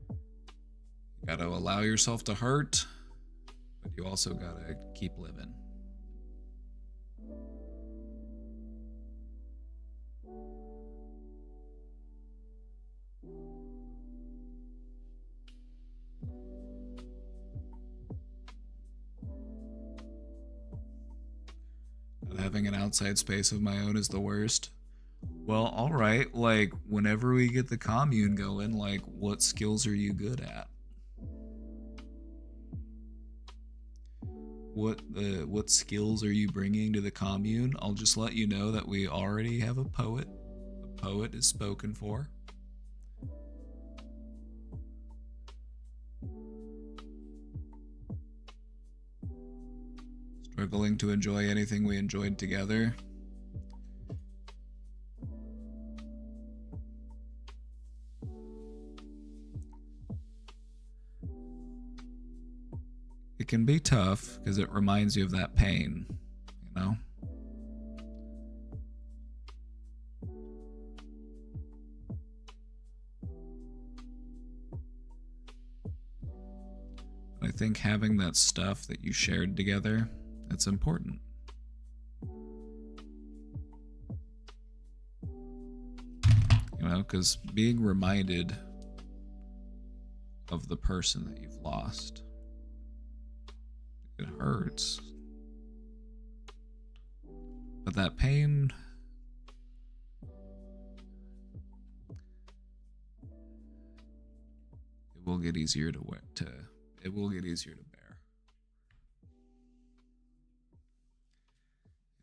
You gotta allow yourself to hurt, but you also gotta keep living. Having an outside space of my own is the worst. Well, alright, like, whenever we get the commune going, like, what skills are you good at? What skills are you bringing to the commune? I'll just let you know that we already have a poet. The poet is spoken for. Struggling to enjoy anything we enjoyed together. It can be tough because it reminds you of that pain, you know? I think having that stuff that you shared together, it's important. You know, because being reminded of the person that you've lost, it hurts. But that pain, it will get easier to it will get easier to bear.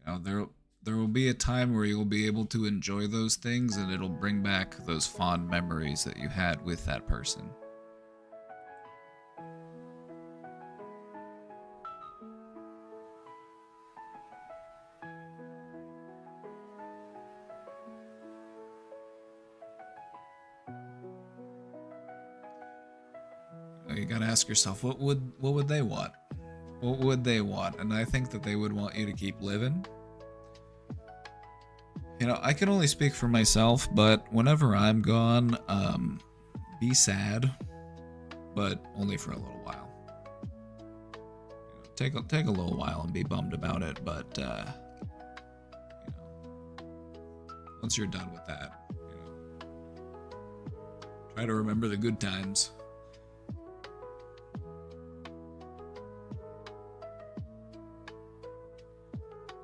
You know, there will be a time where you'll be able to enjoy those things, and it'll bring back those fond memories that you had with that person. You gotta ask yourself, what would they want? What would they want? And I think that they would want you to keep living. You know, I can only speak for myself, but whenever I'm gone, be sad, but only for a little while. You know, take a little while and be bummed about it, but you know, once you're done with that, you know, try to remember the good times.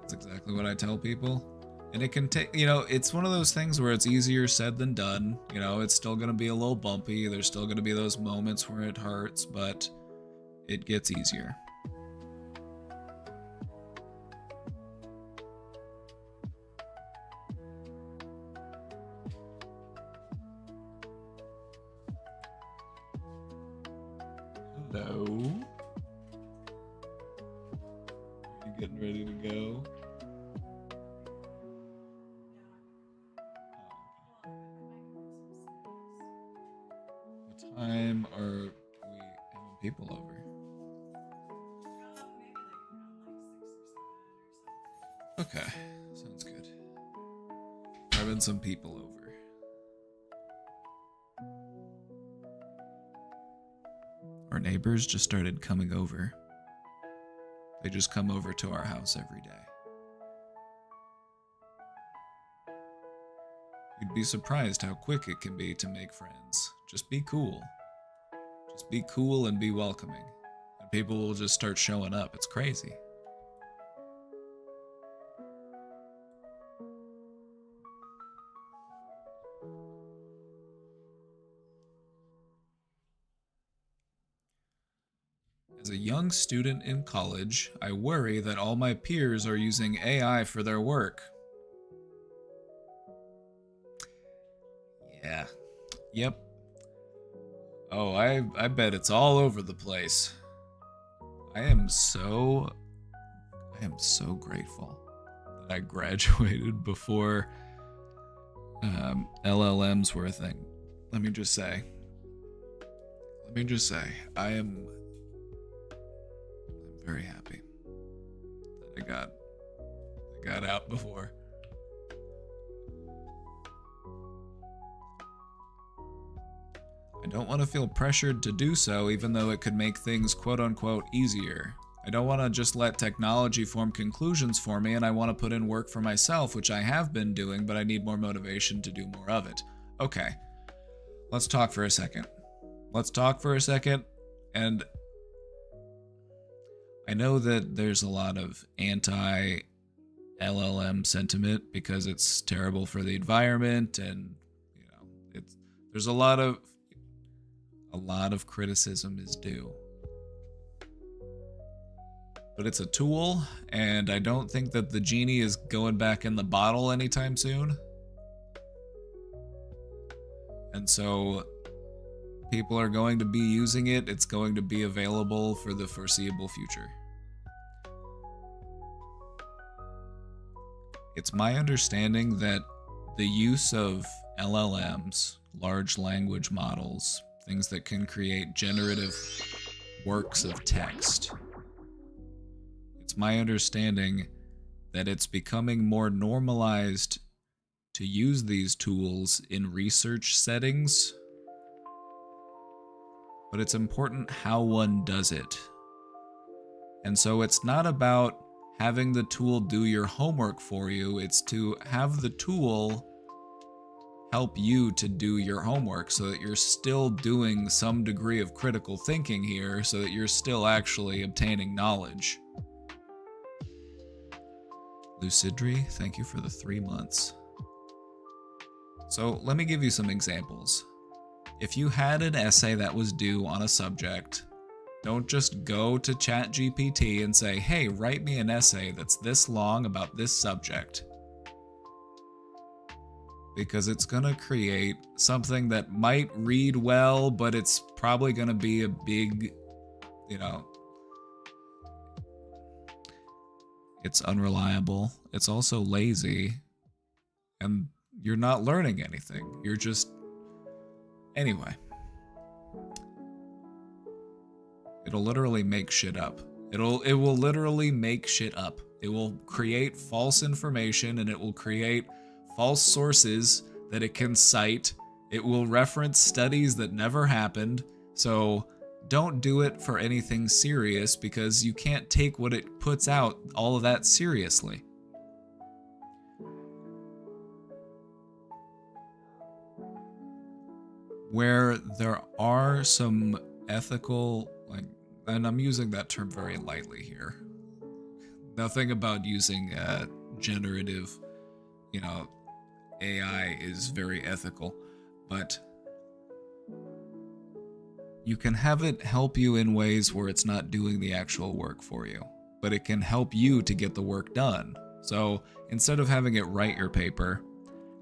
That's exactly what I tell people. And it can take, you know, it's one of those things where it's easier said than done. You know, it's still going to be a little bumpy. There's still going to be those moments where it hurts, but it gets easier. Hello? Are you getting ready to go? What time are we having people over? Okay, sounds good. We're having some people over. Our neighbors just started coming over. They just come over to our house every day. You'd be surprised how quick it can be to make friends. Just be cool. Just be cool and be welcoming. And people will just start showing up. It's crazy. As a young student in college, I worry that all my peers are using AI for their work. Yeah. Yep. Oh, I bet it's all over the place. I am so grateful that I graduated before LLMs were a thing. Let me just say, I'm very happy that I got out before. I don't want to feel pressured to do so, even though it could make things quote-unquote easier. I don't want to just let technology form conclusions for me, and I want to put in work for myself, which I have been doing, but I need more motivation to do more of it. Okay, let's talk for a second. And I know that there's a lot of anti-LLM sentiment because it's terrible for the environment, and there's a lot of criticism is due. But it's a tool, and I don't think that the genie is going back in the bottle anytime soon. And so people are going to be using it. It's going to be available for the foreseeable future. It's my understanding that the use of LLMs, large language models, things that can create generative works of text, it's my understanding that it's becoming more normalized to use these tools in research settings, but it's important how one does it. And so it's not about having the tool do your homework for you, it's to have the tool help you to do your homework so that you're still doing some degree of critical thinking here, so that you're still actually obtaining knowledge. Lucidry, thank you for the 3 months. So let me give you some examples. If you had an essay that was due on a subject, don't just go to ChatGPT and say, hey, write me an essay that's this long about this subject. Because it's gonna create something that might read well, but it's probably gonna be a big, it's unreliable. It's also lazy. And you're not learning anything. You're just... Anyway. It'll literally make shit up. It will literally make shit up. It will create false information, and it will create false sources that it can cite. It will reference studies that never happened. So don't do it for anything serious, because you can't take what it puts out all of that seriously. Where there are some ethical, and I'm using that term very lightly here. Nothing about using generative, AI is very ethical, but you can have it help you in ways where it's not doing the actual work for you, but it can help you to get the work done. So instead of having it write your paper,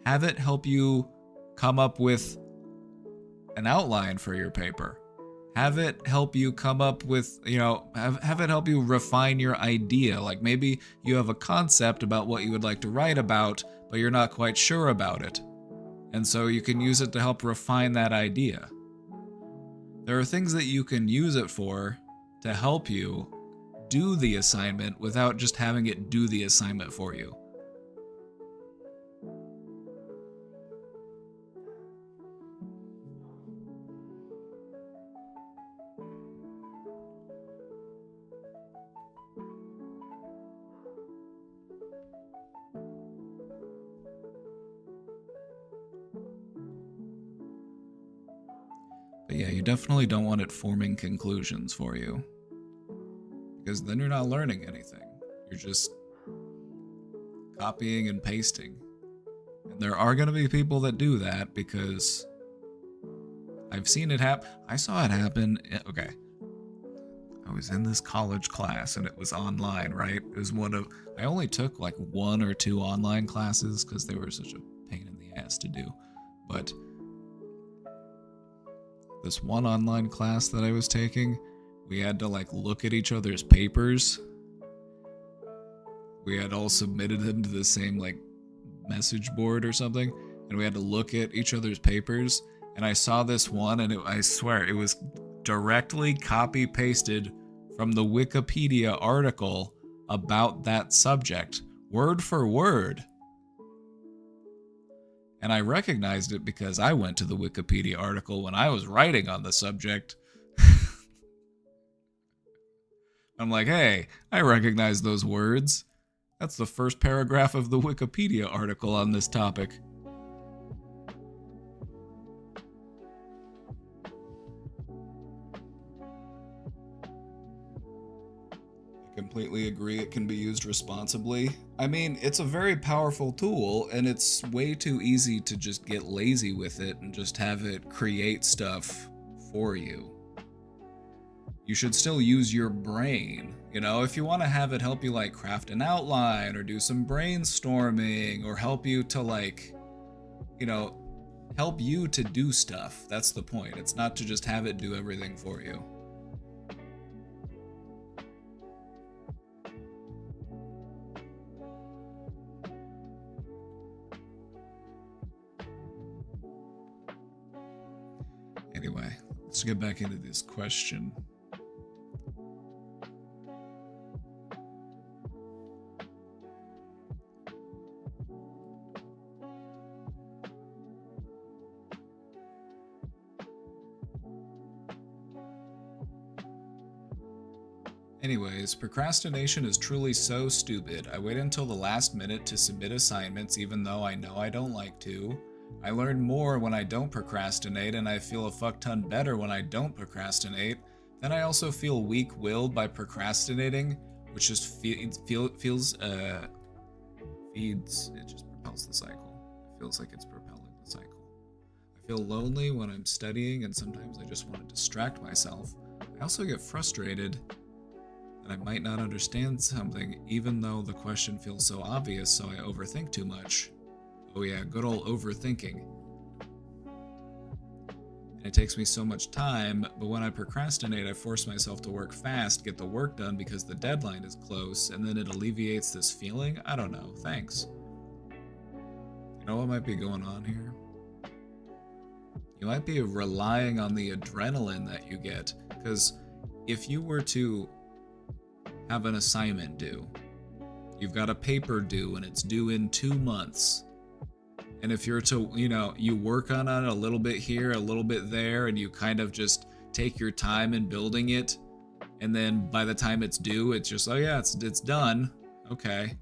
have it help you come up with an outline for your paper. Have it help you come up with, have it help you refine your idea. Like maybe you have a concept about what you would like to write about, but you're not quite sure about it. And so you can use it to help refine that idea. There are things that you can use it for to help you do the assignment without just having it do the assignment for you. But yeah, you definitely don't want it forming conclusions for you, because then you're not learning anything. You're just copying and pasting. And there are going to be people that do that, because I've seen it happen. I saw it happen. Okay. I was in this college class and it was online, right? It was I only took like 1 or 2 online classes because they were such a pain in the ass to do. But this one online class that I was taking, we had to like look at each other's papers. We had all submitted them to the same like message board or something, and we had to look at each other's papers. And I saw this one, and I swear it was directly copy pasted from the Wikipedia article about that subject, word for word. And I recognized it because I went to the Wikipedia article when I was writing on the subject. I'm like, hey, I recognize those words. That's the first paragraph of the Wikipedia article on this topic. I completely agree it can be used responsibly. I mean, it's a very powerful tool, and it's way too easy to just get lazy with it and just have it create stuff for you. You should still use your brain. You know, if you want to have it help you like craft an outline or do some brainstorming or help you to like, you know, help you to do stuff. That's the point. It's not to just have it do everything for you. Anyway, let's get back into this question. Anyways, procrastination is truly so stupid. I wait until the last minute to submit assignments even though I know I don't like to. I learn more when I don't procrastinate, and I feel a fuck ton better when I don't procrastinate. Then I also feel weak-willed by procrastinating, which just feeds, it just propels the cycle. It feels like it's propelling the cycle. I feel lonely when I'm studying, and sometimes I just want to distract myself. I also get frustrated that I might not understand something, even though the question feels so obvious, so I overthink too much. Oh yeah, good old overthinking. And it takes me so much time, but when I procrastinate, I force myself to work fast, get the work done because the deadline is close, and then it alleviates this feeling? I don't know, thanks. You know what might be going on here? You might be relying on the adrenaline that you get, because if you were to have an assignment due, you've got a paper due, and it's due in 2 months. And if you're to, you know, you work on it a little bit here, a little bit there, and you kind of just take your time in building it, and then by the time it's due, it's just, oh yeah, it's done. Okay.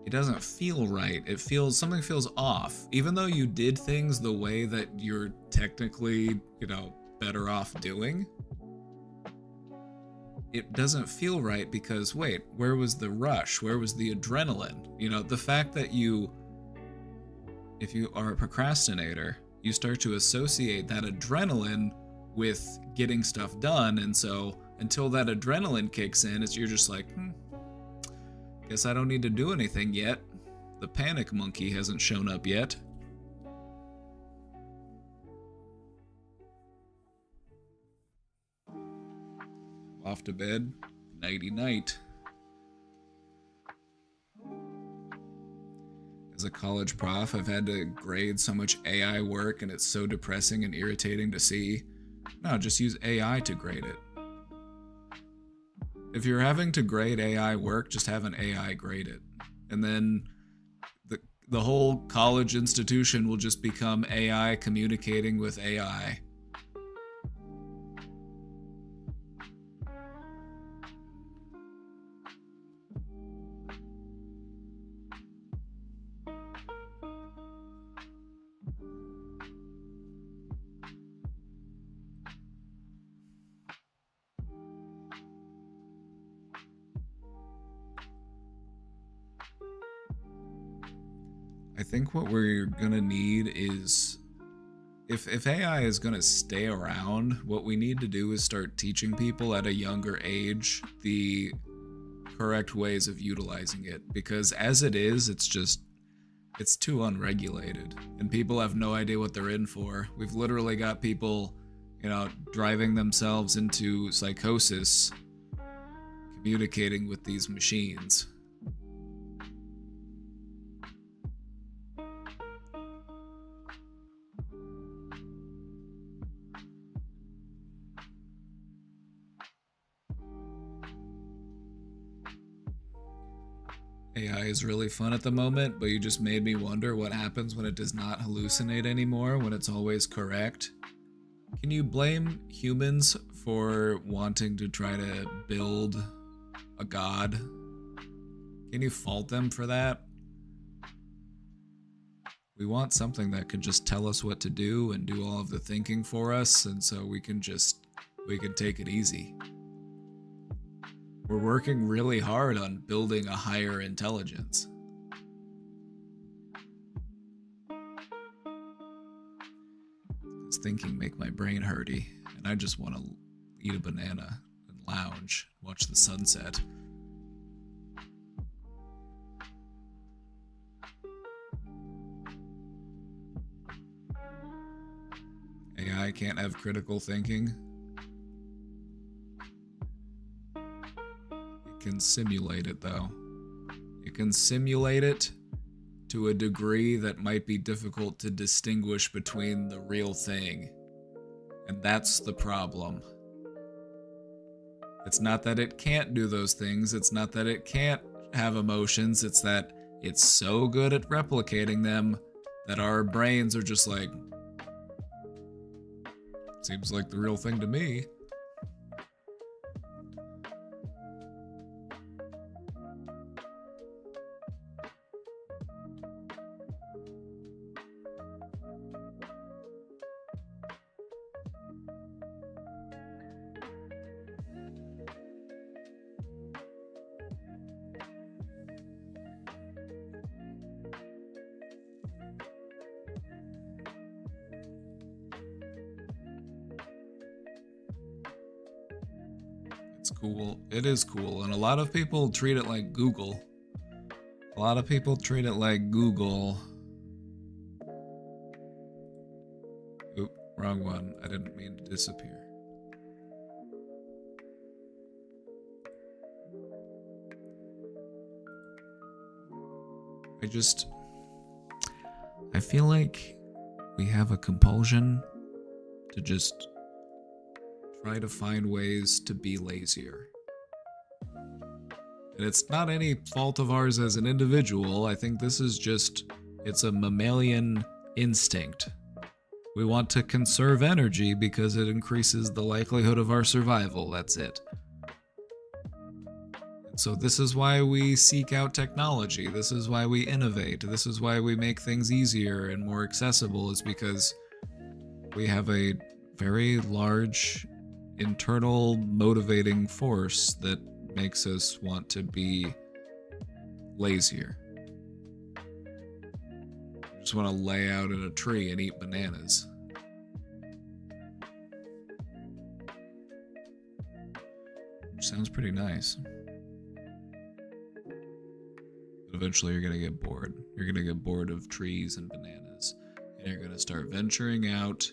It doesn't feel right. Something feels off. Even though you did things the way that you're technically, you know, better off doing, it doesn't feel right because, wait, where was the rush? Where was the adrenaline? You know, the fact that if you are a procrastinator, you start to associate that adrenaline with getting stuff done, and so until that adrenaline kicks in, you're just like, guess I don't need to do anything yet. The panic monkey hasn't shown up yet. Off to bed. Nighty night. As a college prof, I've had to grade so much AI work, and it's so depressing and irritating to see. No, just use AI to grade it. If you're having to grade AI work, just have an AI grade it. And then the whole college institution will just become AI communicating with AI. I think what we're gonna need is if AI is going to stay around, what we need to do is start teaching people at a younger age the correct ways of utilizing it, because as it is, it's too unregulated and people have no idea what they're in for. We've literally got people, driving themselves into psychosis communicating with these machines. AI is really fun at the moment, but you just made me wonder what happens when it does not hallucinate anymore, when it's always correct. Can you blame humans for wanting to try to build a god? Can you fault them for that? We want something that could just tell us what to do and do all of the thinking for us, and so we can take it easy. We're working really hard on building a higher intelligence. This thinking make my brain hurty, and I just want to eat a banana and lounge, watch the sunset. AI can't have critical thinking. Can simulate it though. It can simulate it to a degree that might be difficult to distinguish between the real thing. And that's the problem. It's not that it can't do those things, it's not that it can't have emotions, it's that it's so good at replicating them that our brains are just like, seems like the real thing to me. It's cool. It is cool. And a lot of people treat it like Google. A lot of people treat it like Google. Oop, wrong one. I didn't mean to disappear. I feel like we have a compulsion to just try to find ways to be lazier. And it's not any fault of ours as an individual. I think this is just, it's a mammalian instinct. We want to conserve energy because it increases the likelihood of our survival. That's it. And so this is why we seek out technology. This is why we innovate. This is why we make things easier and more accessible, is because we have a very large internal motivating force that makes us want to be lazier. We just want to lay out in a tree and eat bananas. Which sounds pretty nice. But eventually you're gonna get bored. You're gonna get bored of trees and bananas. And you're gonna start venturing out,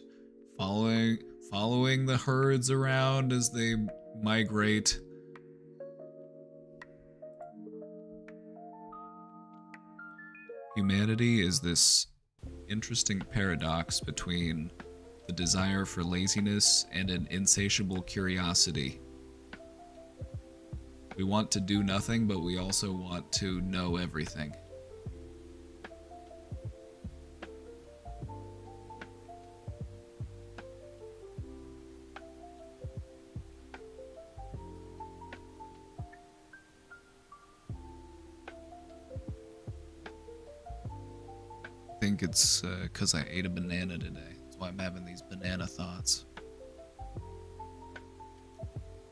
following the herds around as they migrate. Humanity is this interesting paradox between the desire for laziness and an insatiable curiosity. We want to do nothing, but we also want to know everything. I think it's because I ate a banana today. That's why I'm having these banana thoughts.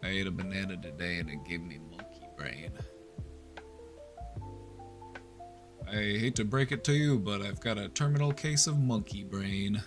I ate a banana today and it gave me monkey brain. I hate to break it to you, but I've got a terminal case of monkey brain.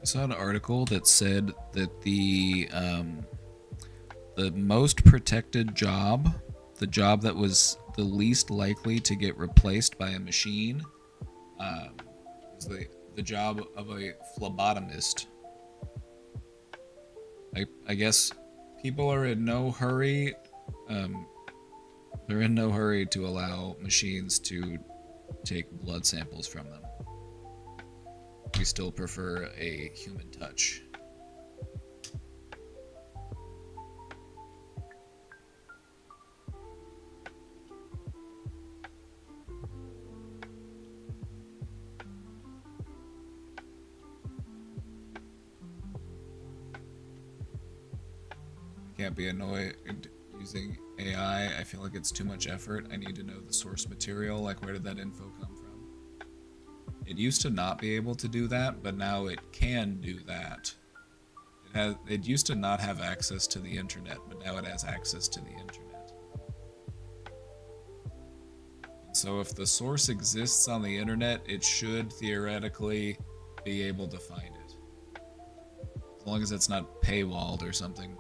saw an article that said that the most protected job, the job that was the least likely to get replaced by a machine, is the job of a phlebotomist. I guess people are in no hurry. They're in no hurry to allow machines to take blood samples from them. We still prefer a human touch. Can't be annoyed using AI. I feel like it's too much effort. I need to know the source material, like where did that info come from? It used to not be able to do that, but now it can do that. It used to not have access to the internet, but now it has access to the internet. And so if the source exists on the internet, it should theoretically be able to find it. As long as it's not paywalled or something.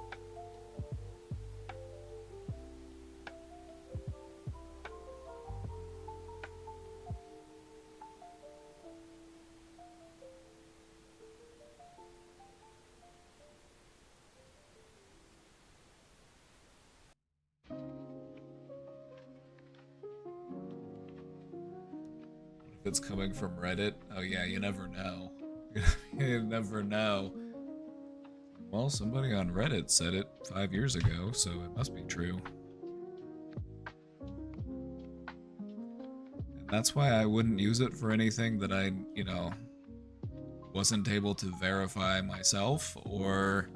It's coming from Reddit. Oh yeah, you never know. You never know. Well, somebody on Reddit said it 5 years ago, so it must be true. And that's why I wouldn't use it for anything that I, wasn't able to verify myself, or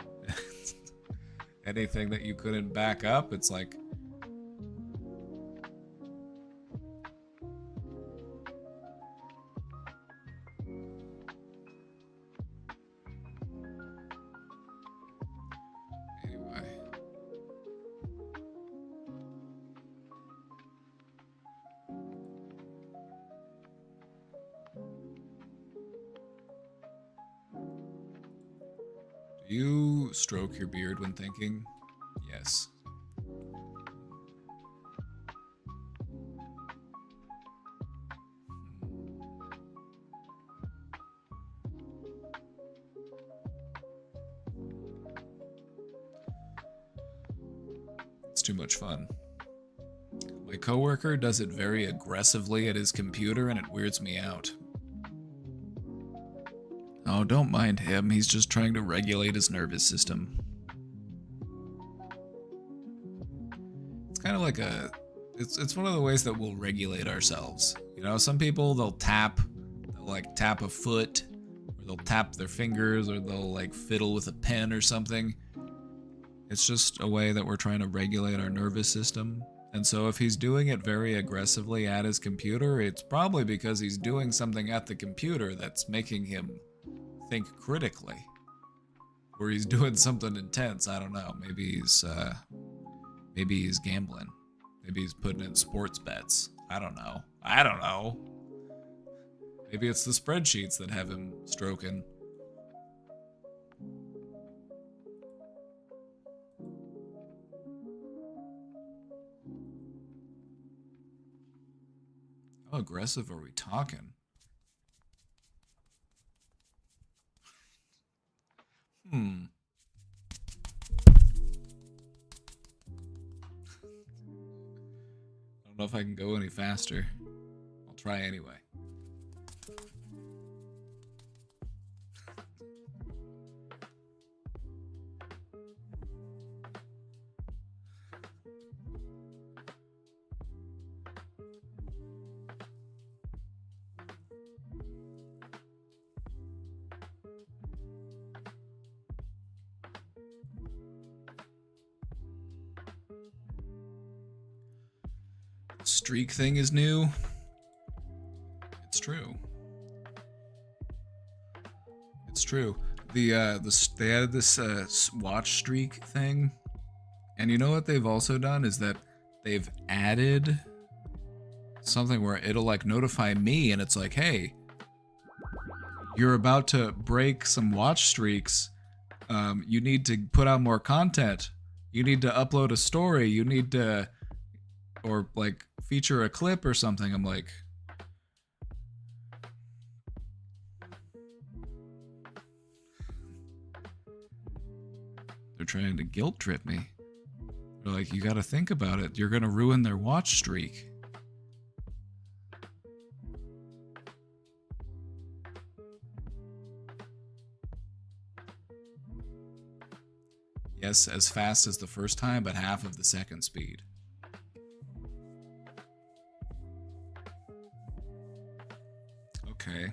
anything that you couldn't back up. It's like, do you stroke your beard when thinking? Yes. It's too much fun. My coworker does it very aggressively at his computer and it weirds me out. Oh, don't mind him. He's just trying to regulate his nervous system. It's kind of like it's one of the ways that we'll regulate ourselves. Some people, they'll tap a foot, or they'll tap their fingers, or they'll fiddle with a pen or something. It's just a way that we're trying to regulate our nervous system. And so if he's doing it very aggressively at his computer, it's probably because he's doing something at the computer that's making him think critically, or he's doing something intense. I don't know. Maybe he's gambling. Maybe he's putting in sports bets. I don't know. Maybe it's the spreadsheets that have him stroking. How aggressive are we talking? I don't know if I can go any faster. I'll try anyway. Streak thing is new. It's true. It's true. They added this watch streak thing, and you know what they've also done is that they've added something where it'll notify me, and it's like, hey, you're about to break some watch streaks. You need to put out more content. You need to upload a story. You need to, or like feature a clip or something. I'm like, they're trying to guilt trip me. They're like, you got to think about it. You're going to ruin their watch streak. Yes, as fast as the first time, but half of the second speed. Okay.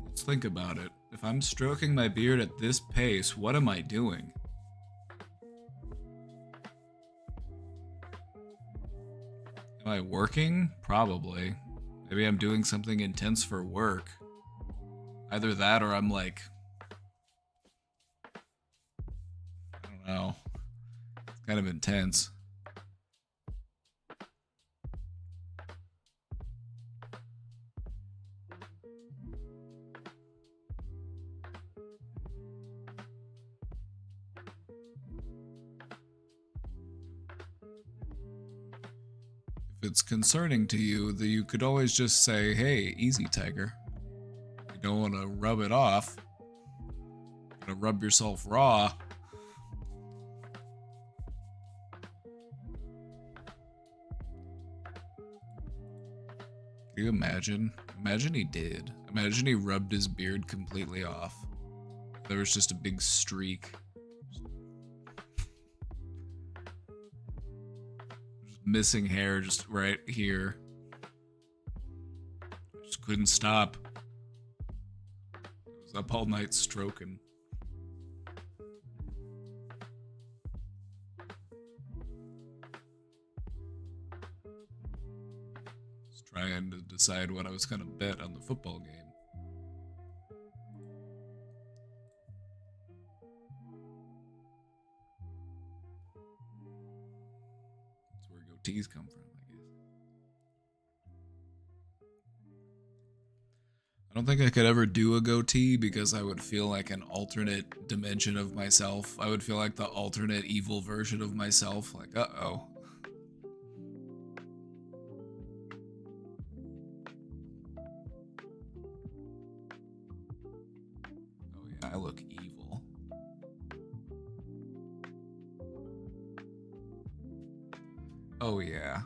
Let's think about it. If I'm stroking my beard at this pace, what am I doing? Am I working? Probably. Maybe I'm doing something intense for work. Either that or I'm like... I don't know. It's kind of intense. If it's concerning to you, then you could always just say, hey, easy, Tiger. You don't want to rub it off. You're gonna rub yourself raw. Can you imagine? Imagine he did. Imagine he rubbed his beard completely off. There was just a big streak. Just missing hair just right here. Just couldn't stop. I was up all night stroking. Trying to decide what I was going to bet on the football game. That's where goatees come from, I guess. I don't think I could ever do a goatee because I would feel like an alternate dimension of myself. I would feel like the alternate evil version of myself. Like, uh-oh. I look evil. Oh yeah.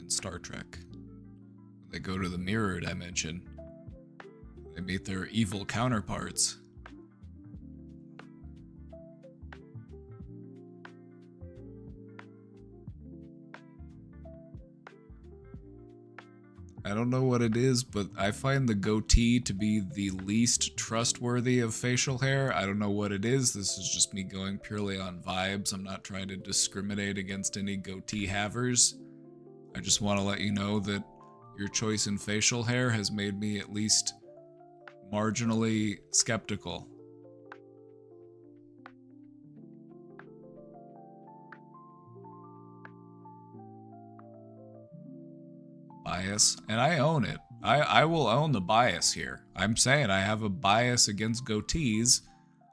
Star Trek. They go to the mirror dimension. They meet their evil counterparts. I don't know what it is, but I find the goatee to be the least trustworthy of facial hair. I don't know what it is. This is just me going purely on vibes. I'm not trying to discriminate against any goatee havers. I just want to let you know that your choice in facial hair has made me at least marginally skeptical. Bias, and I own it. I will own the bias here. I'm saying I have a bias against goatees.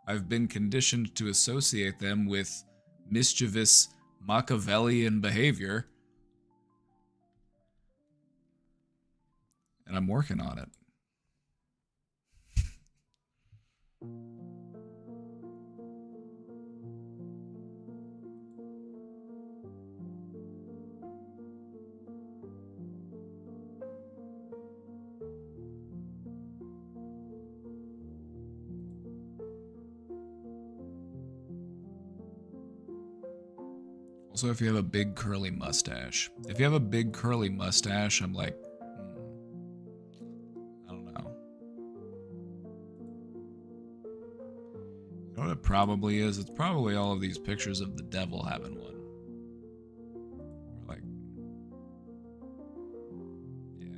I've been conditioned to associate them with mischievous Machiavellian behavior. And I'm working on it. Also, if you have a big curly mustache. If you have a big curly mustache, I'm like, I don't know. You know what it probably is? It's probably all of these pictures of the devil having one. Or like, yeah.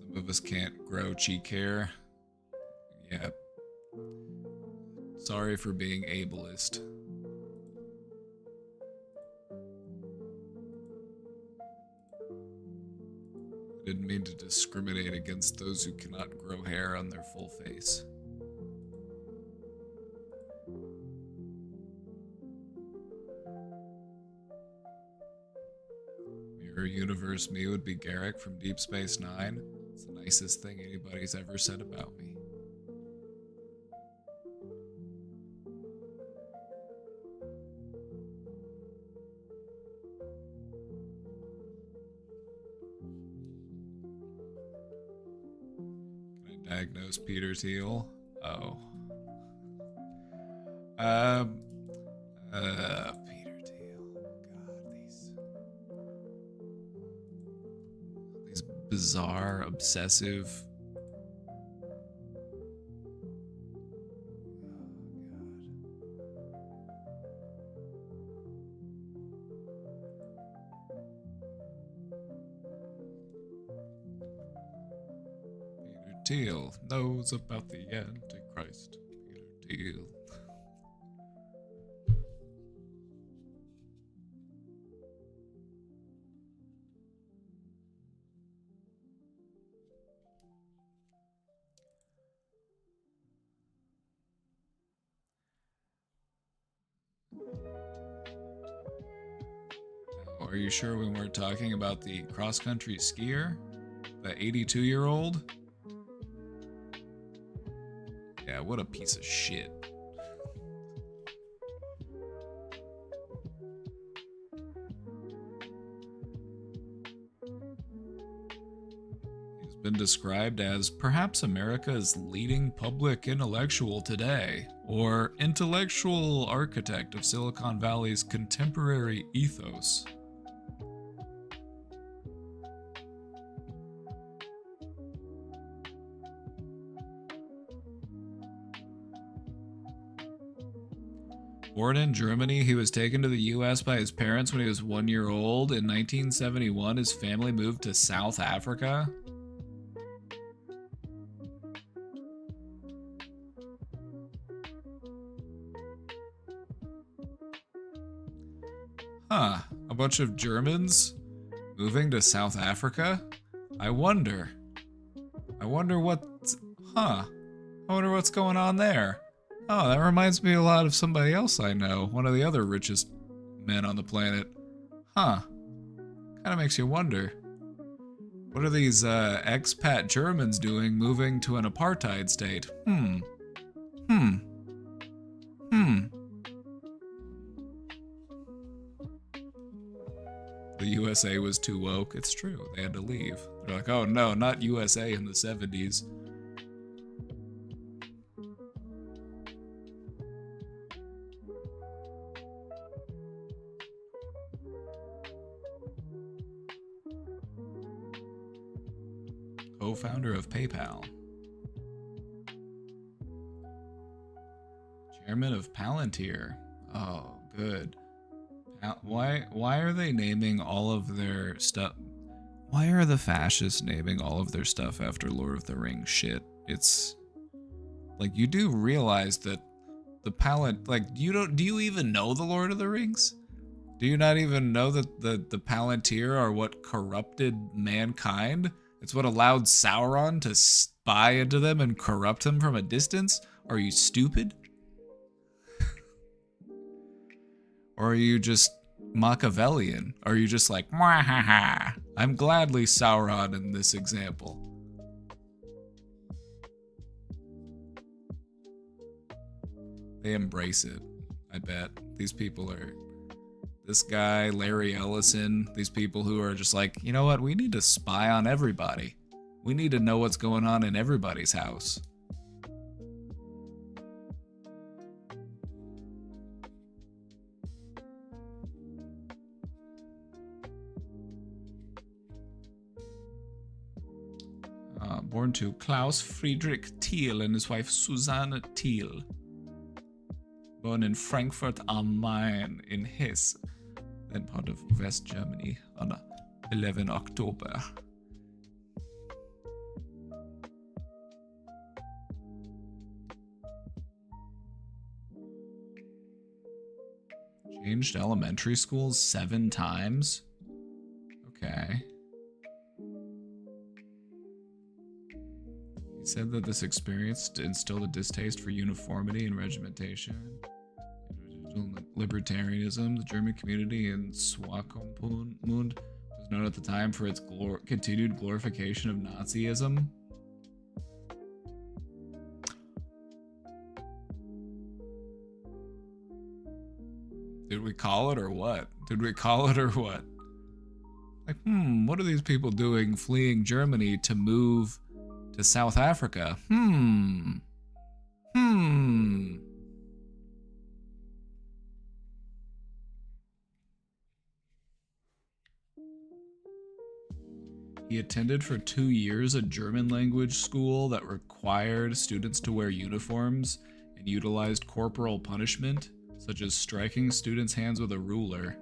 Some of us can't grow cheek hair. Yeah. Sorry for being ableist. I didn't mean to discriminate against those who cannot grow hair on their full face. Mirror Universe me would be Garrick from Deep Space Nine. It's the nicest thing anybody's ever said about me. Can I diagnose Peter Thiel? Oh. Peter Thiel. God, these bizarre, obsessive. Peter Thiel knows about the Antichrist. Peter Thiel. Are you sure we weren't talking about the cross-country skier? The 82-year-old? Yeah, what a piece of shit. He's been described as perhaps America's leading public intellectual today, or intellectual architect of Silicon Valley's contemporary ethos. Born in Germany, he was taken to the US by his parents when he was 1 year old. In 1971, his family moved to South Africa. Huh, a bunch of Germans moving to South Africa? I wonder what's going on there. Oh, that reminds me a lot of somebody else I know, one of the other richest men on the planet. Huh. Kind of makes you wonder. What are these expat Germans doing moving to an apartheid state? The USA was too woke. It's true. They had to leave. They're like, oh no, not USA in the 70s. Co-founder of PayPal. Chairman of Palantir. Oh, good. Why are they naming all of their stuff? Why are the fascists naming all of their stuff after Lord of the Rings shit? It's like, you do realize that the do you even know the Lord of the Rings? Do you not even know that the Palantir are what corrupted mankind? It's what allowed Sauron to spy into them and corrupt them from a distance? Are you stupid? Or are you just Machiavellian? Are you just like, mwahaha, I'm gladly Sauron in this example? They embrace it, I bet. These people are... This guy, Larry Ellison, these people who are just like, you know what, we need to spy on everybody. We need to know what's going on in everybody's house. Born to Klaus Friedrich Thiel and his wife Susanne Thiel. Born in Frankfurt am Main in Hesse, then part of West Germany, on 11 October. Changed elementary schools 7 times? Okay. He said that this experience instilled a distaste for uniformity and regimentation. Libertarianism. The German community in Swakopmund was known at the time for its continued glorification of Nazism. Did we call it or what? Did we call it or what? Like, what are these people doing fleeing Germany to move to South Africa? He attended for 2 years a German language school that required students to wear uniforms and utilized corporal punishment, such as striking students' hands with a ruler.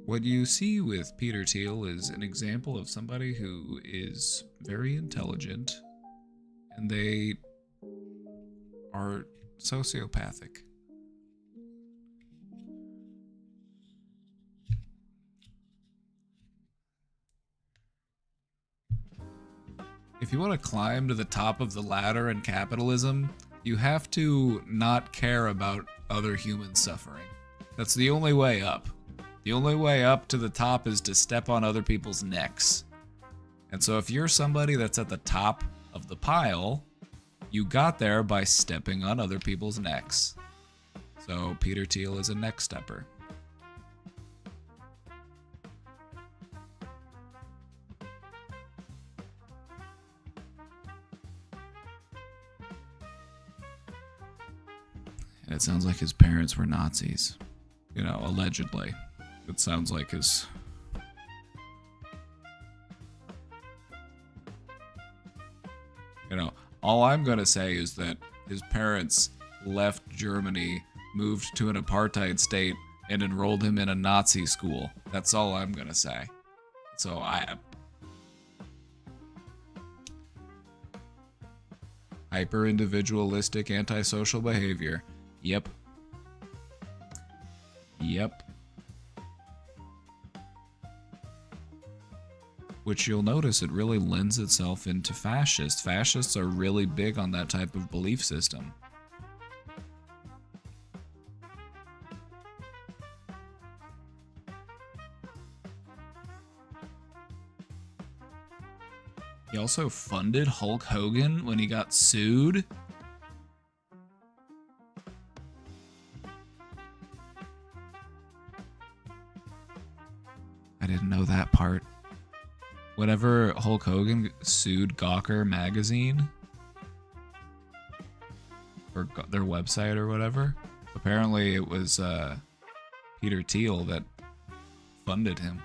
What you see with Peter Thiel is an example of somebody who is very intelligent, and they are sociopathic. If you want to climb to the top of the ladder in capitalism, you have to not care about other humans suffering. That's the only way up. The only way up to the top is to step on other people's necks. And so if you're somebody that's at the top of the pile, you got there by stepping on other people's necks. So Peter Thiel is a neck stepper. And it sounds like his parents were Nazis. You know, allegedly. It sounds like his... You know, all I'm gonna say is that his parents left Germany, moved to an apartheid state, and enrolled him in a Nazi school. That's all I'm gonna say. So hyper-individualistic antisocial behavior. Yep. Yep. Which you'll notice it really lends itself into fascists. Fascists are really big on that type of belief system. He also funded Hulk Hogan when he got sued. I didn't know that part. Whenever Hulk Hogan sued Gawker magazine, or their website or whatever, apparently it was Peter Thiel that funded him.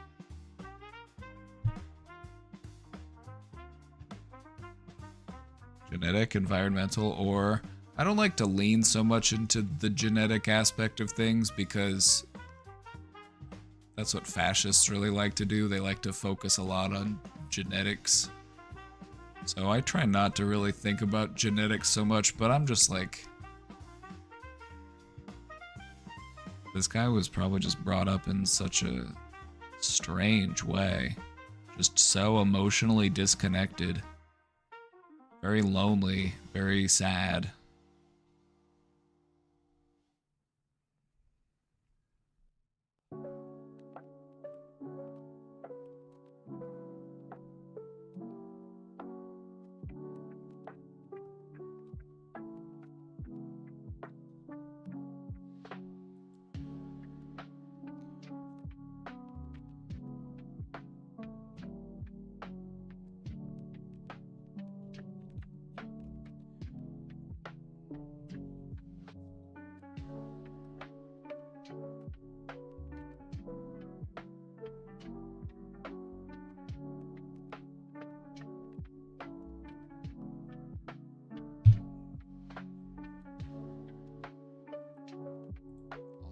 Genetic, environmental, or... I don't like to lean so much into the genetic aspect of things because that's what fascists really like to do. They like to focus a lot on genetics. So I try not to really think about genetics so much, but I'm just like... This guy was probably just brought up in such a strange way. Just so emotionally disconnected. Very lonely, very sad.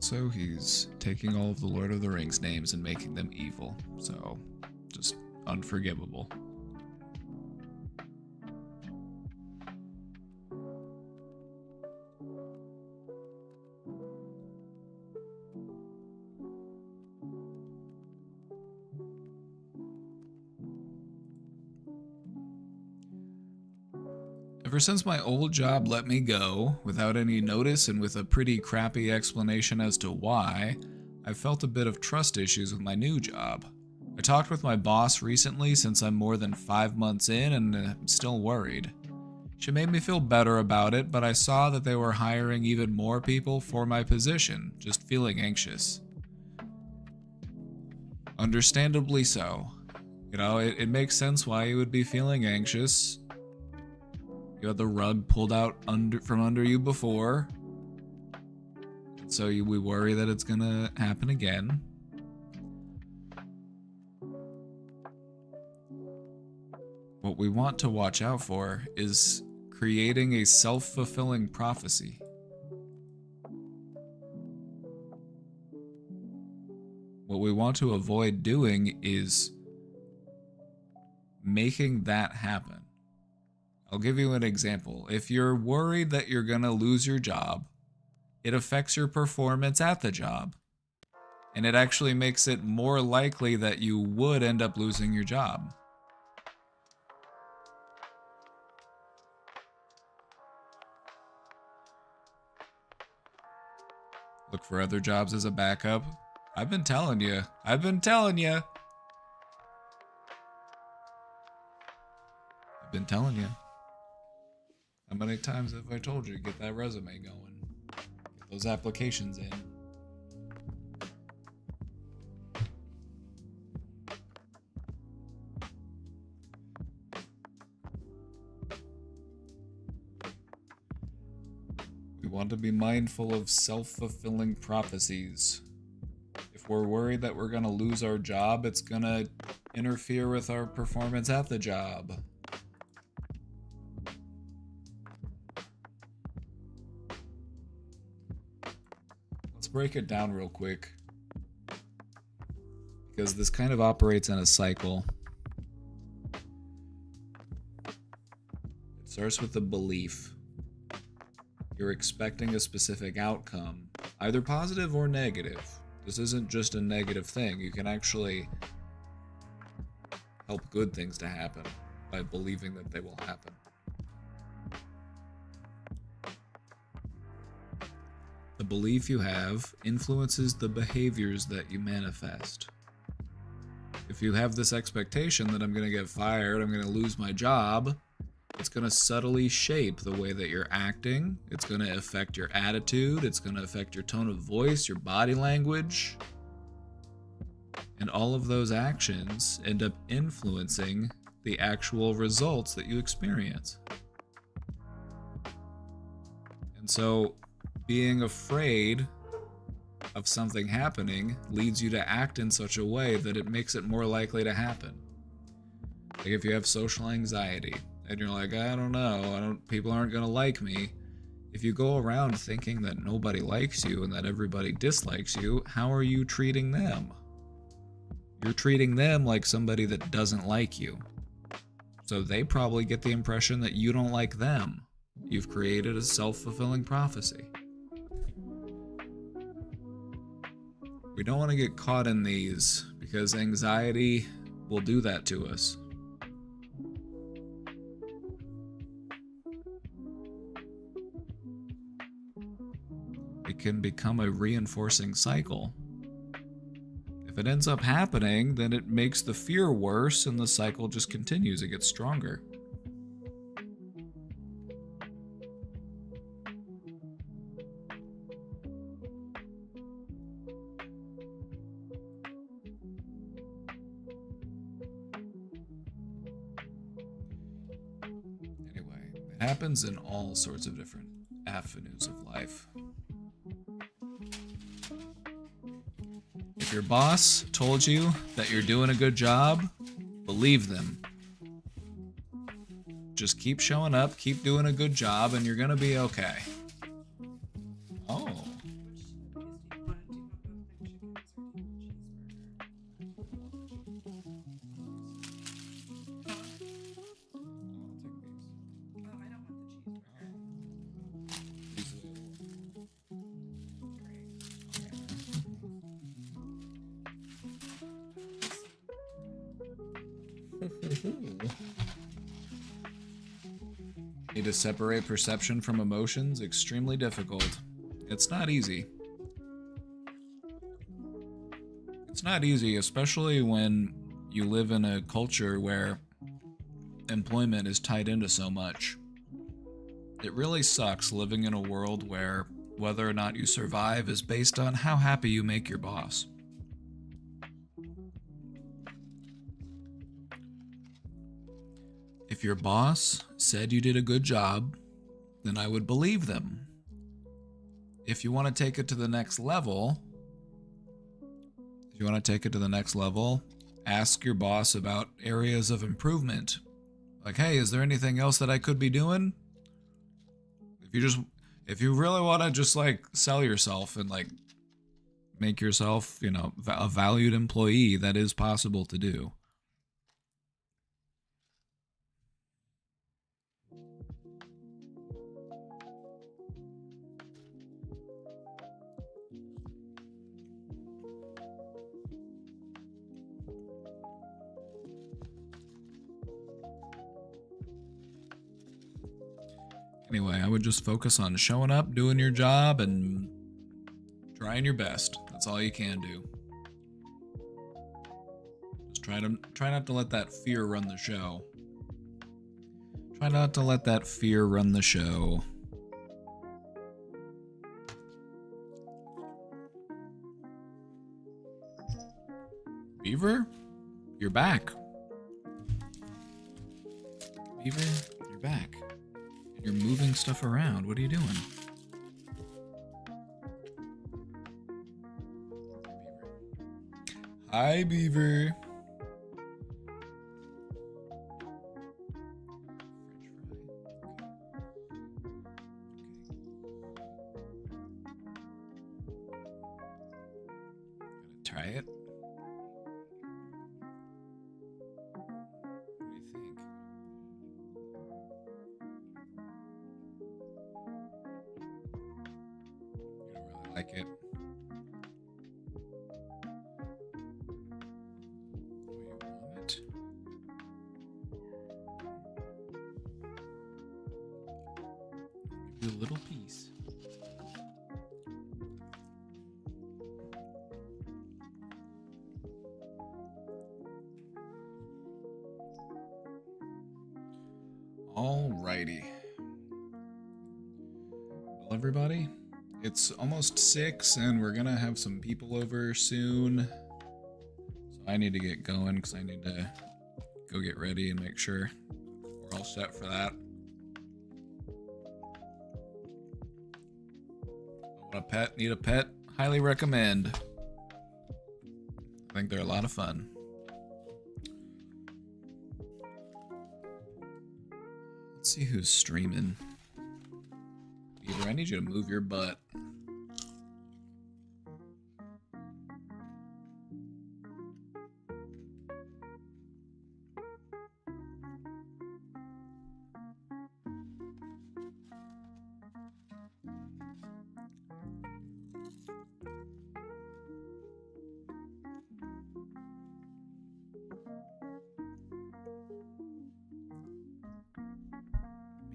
Also, he's taking all of the Lord of the Rings names and making them evil, so just unforgivable. Ever since my old job let me go, without any notice and with a pretty crappy explanation as to why, I've felt a bit of trust issues with my new job. I talked with my boss recently since I'm more than 5 months in and I'm still worried. She made me feel better about it, but I saw that they were hiring even more people for my position, just feeling anxious. Understandably so. You know, it makes sense why you would be feeling anxious. You had the rug pulled out from under you before, so we worry that it's gonna happen again. What we want to watch out for is creating a self-fulfilling prophecy. What we want to avoid doing is making that happen. I'll give you an example. If you're worried that you're gonna lose your job, it affects your performance at the job. And it actually makes it more likely that you would end up losing your job. Look for other jobs as a backup. I've been telling you. I've been telling you. I've been telling you. How many times have I told you to get that resume going? Get those applications in. We want to be mindful of self-fulfilling prophecies. If we're worried that we're gonna lose our job, it's gonna interfere with our performance at the job. Let's break it down real quick, because this kind of operates in a cycle. It starts with a belief. You're expecting a specific outcome, either positive or negative. This isn't just a negative thing. You can actually help good things to happen by believing that they will happen. The belief you have influences the behaviors that you manifest. If you have this expectation that I'm going to get fired, I'm going to lose my job, it's going to subtly shape the way that you're acting. It's going to affect your attitude. It's going to affect your tone of voice, your body language. And all of those actions end up influencing the actual results that you experience. And so, being afraid of something happening leads you to act in such a way that it makes it more likely to happen. Like if you have social anxiety and you're like, I don't know, people aren't gonna like me. If you go around thinking that nobody likes you and that everybody dislikes you, how are you treating them? You're treating them like somebody that doesn't like you. So they probably get the impression that you don't like them. You've created a self-fulfilling prophecy. We don't want to get caught in these because anxiety will do that to us. it can become a reinforcing cycle. If it ends up happening, then it makes the fear worse and the cycle just continues. It gets stronger. Anyway, it happens in all sorts of different avenues of life. If your boss told you that you're doing a good job, believe them. Just keep showing up, keep doing a good job, and you're gonna be okay. Oh. Need to separate perception from emotions? Extremely difficult. It's not easy. It's not easy, especially when you live in a culture where employment is tied into so much. It really sucks living in a world where whether or not you survive is based on how happy you make your boss. If your boss said you did a good job, then I would believe them. If you want to take it to the next level, ask your boss about areas of improvement. Like, hey, is there anything else that I could be doing? If you really want to just like sell yourself and like make yourself, you know, a valued employee, that is possible to do. Anyway, I would just focus on showing up, doing your job, and trying your best. That's all you can do. Just try not to let that fear run the show. Try not to let that fear run the show. Beaver, you're back. Beaver, you're back. You're moving stuff around. What are you doing? Hi, Beaver. Gonna try it. Like it. Give you a little piece. Alrighty. Well, everybody, it's almost 6 and we're gonna have some people over soon. So I need to get going because I need to go get ready and make sure we're all set for that. Want a pet? Need a pet? Highly recommend. I think they're a lot of fun. Let's see who's streaming. Beaver, I need you to move your butt.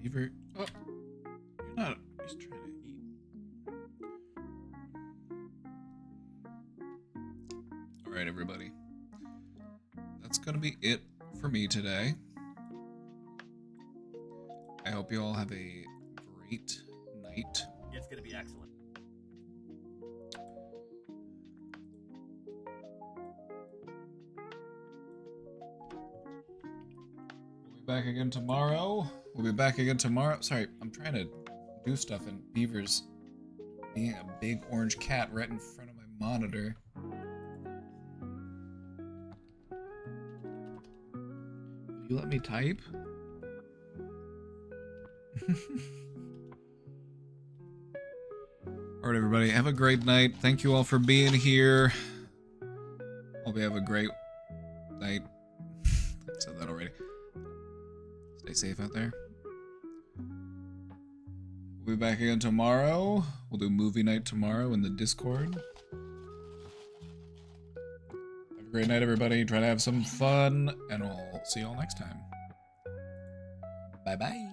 Beaver, oh, you're not, he's trying to eat. everybody. That's gonna be it for me today. I hope you all have a great night. It's gonna be excellent. We'll be back again tomorrow. Sorry, I'm trying to do stuff and Beaver's being a big orange cat right in front of my monitor. Will you let me type? Alright, everybody, have a great night. Thank you all for being here. Hope you have a great night. I've said that already. Stay safe out there. We'll be back again tomorrow. We'll do movie night tomorrow in the Discord. Have a great night, everybody. Try to have some fun, and we'll see you all next time. Bye-bye.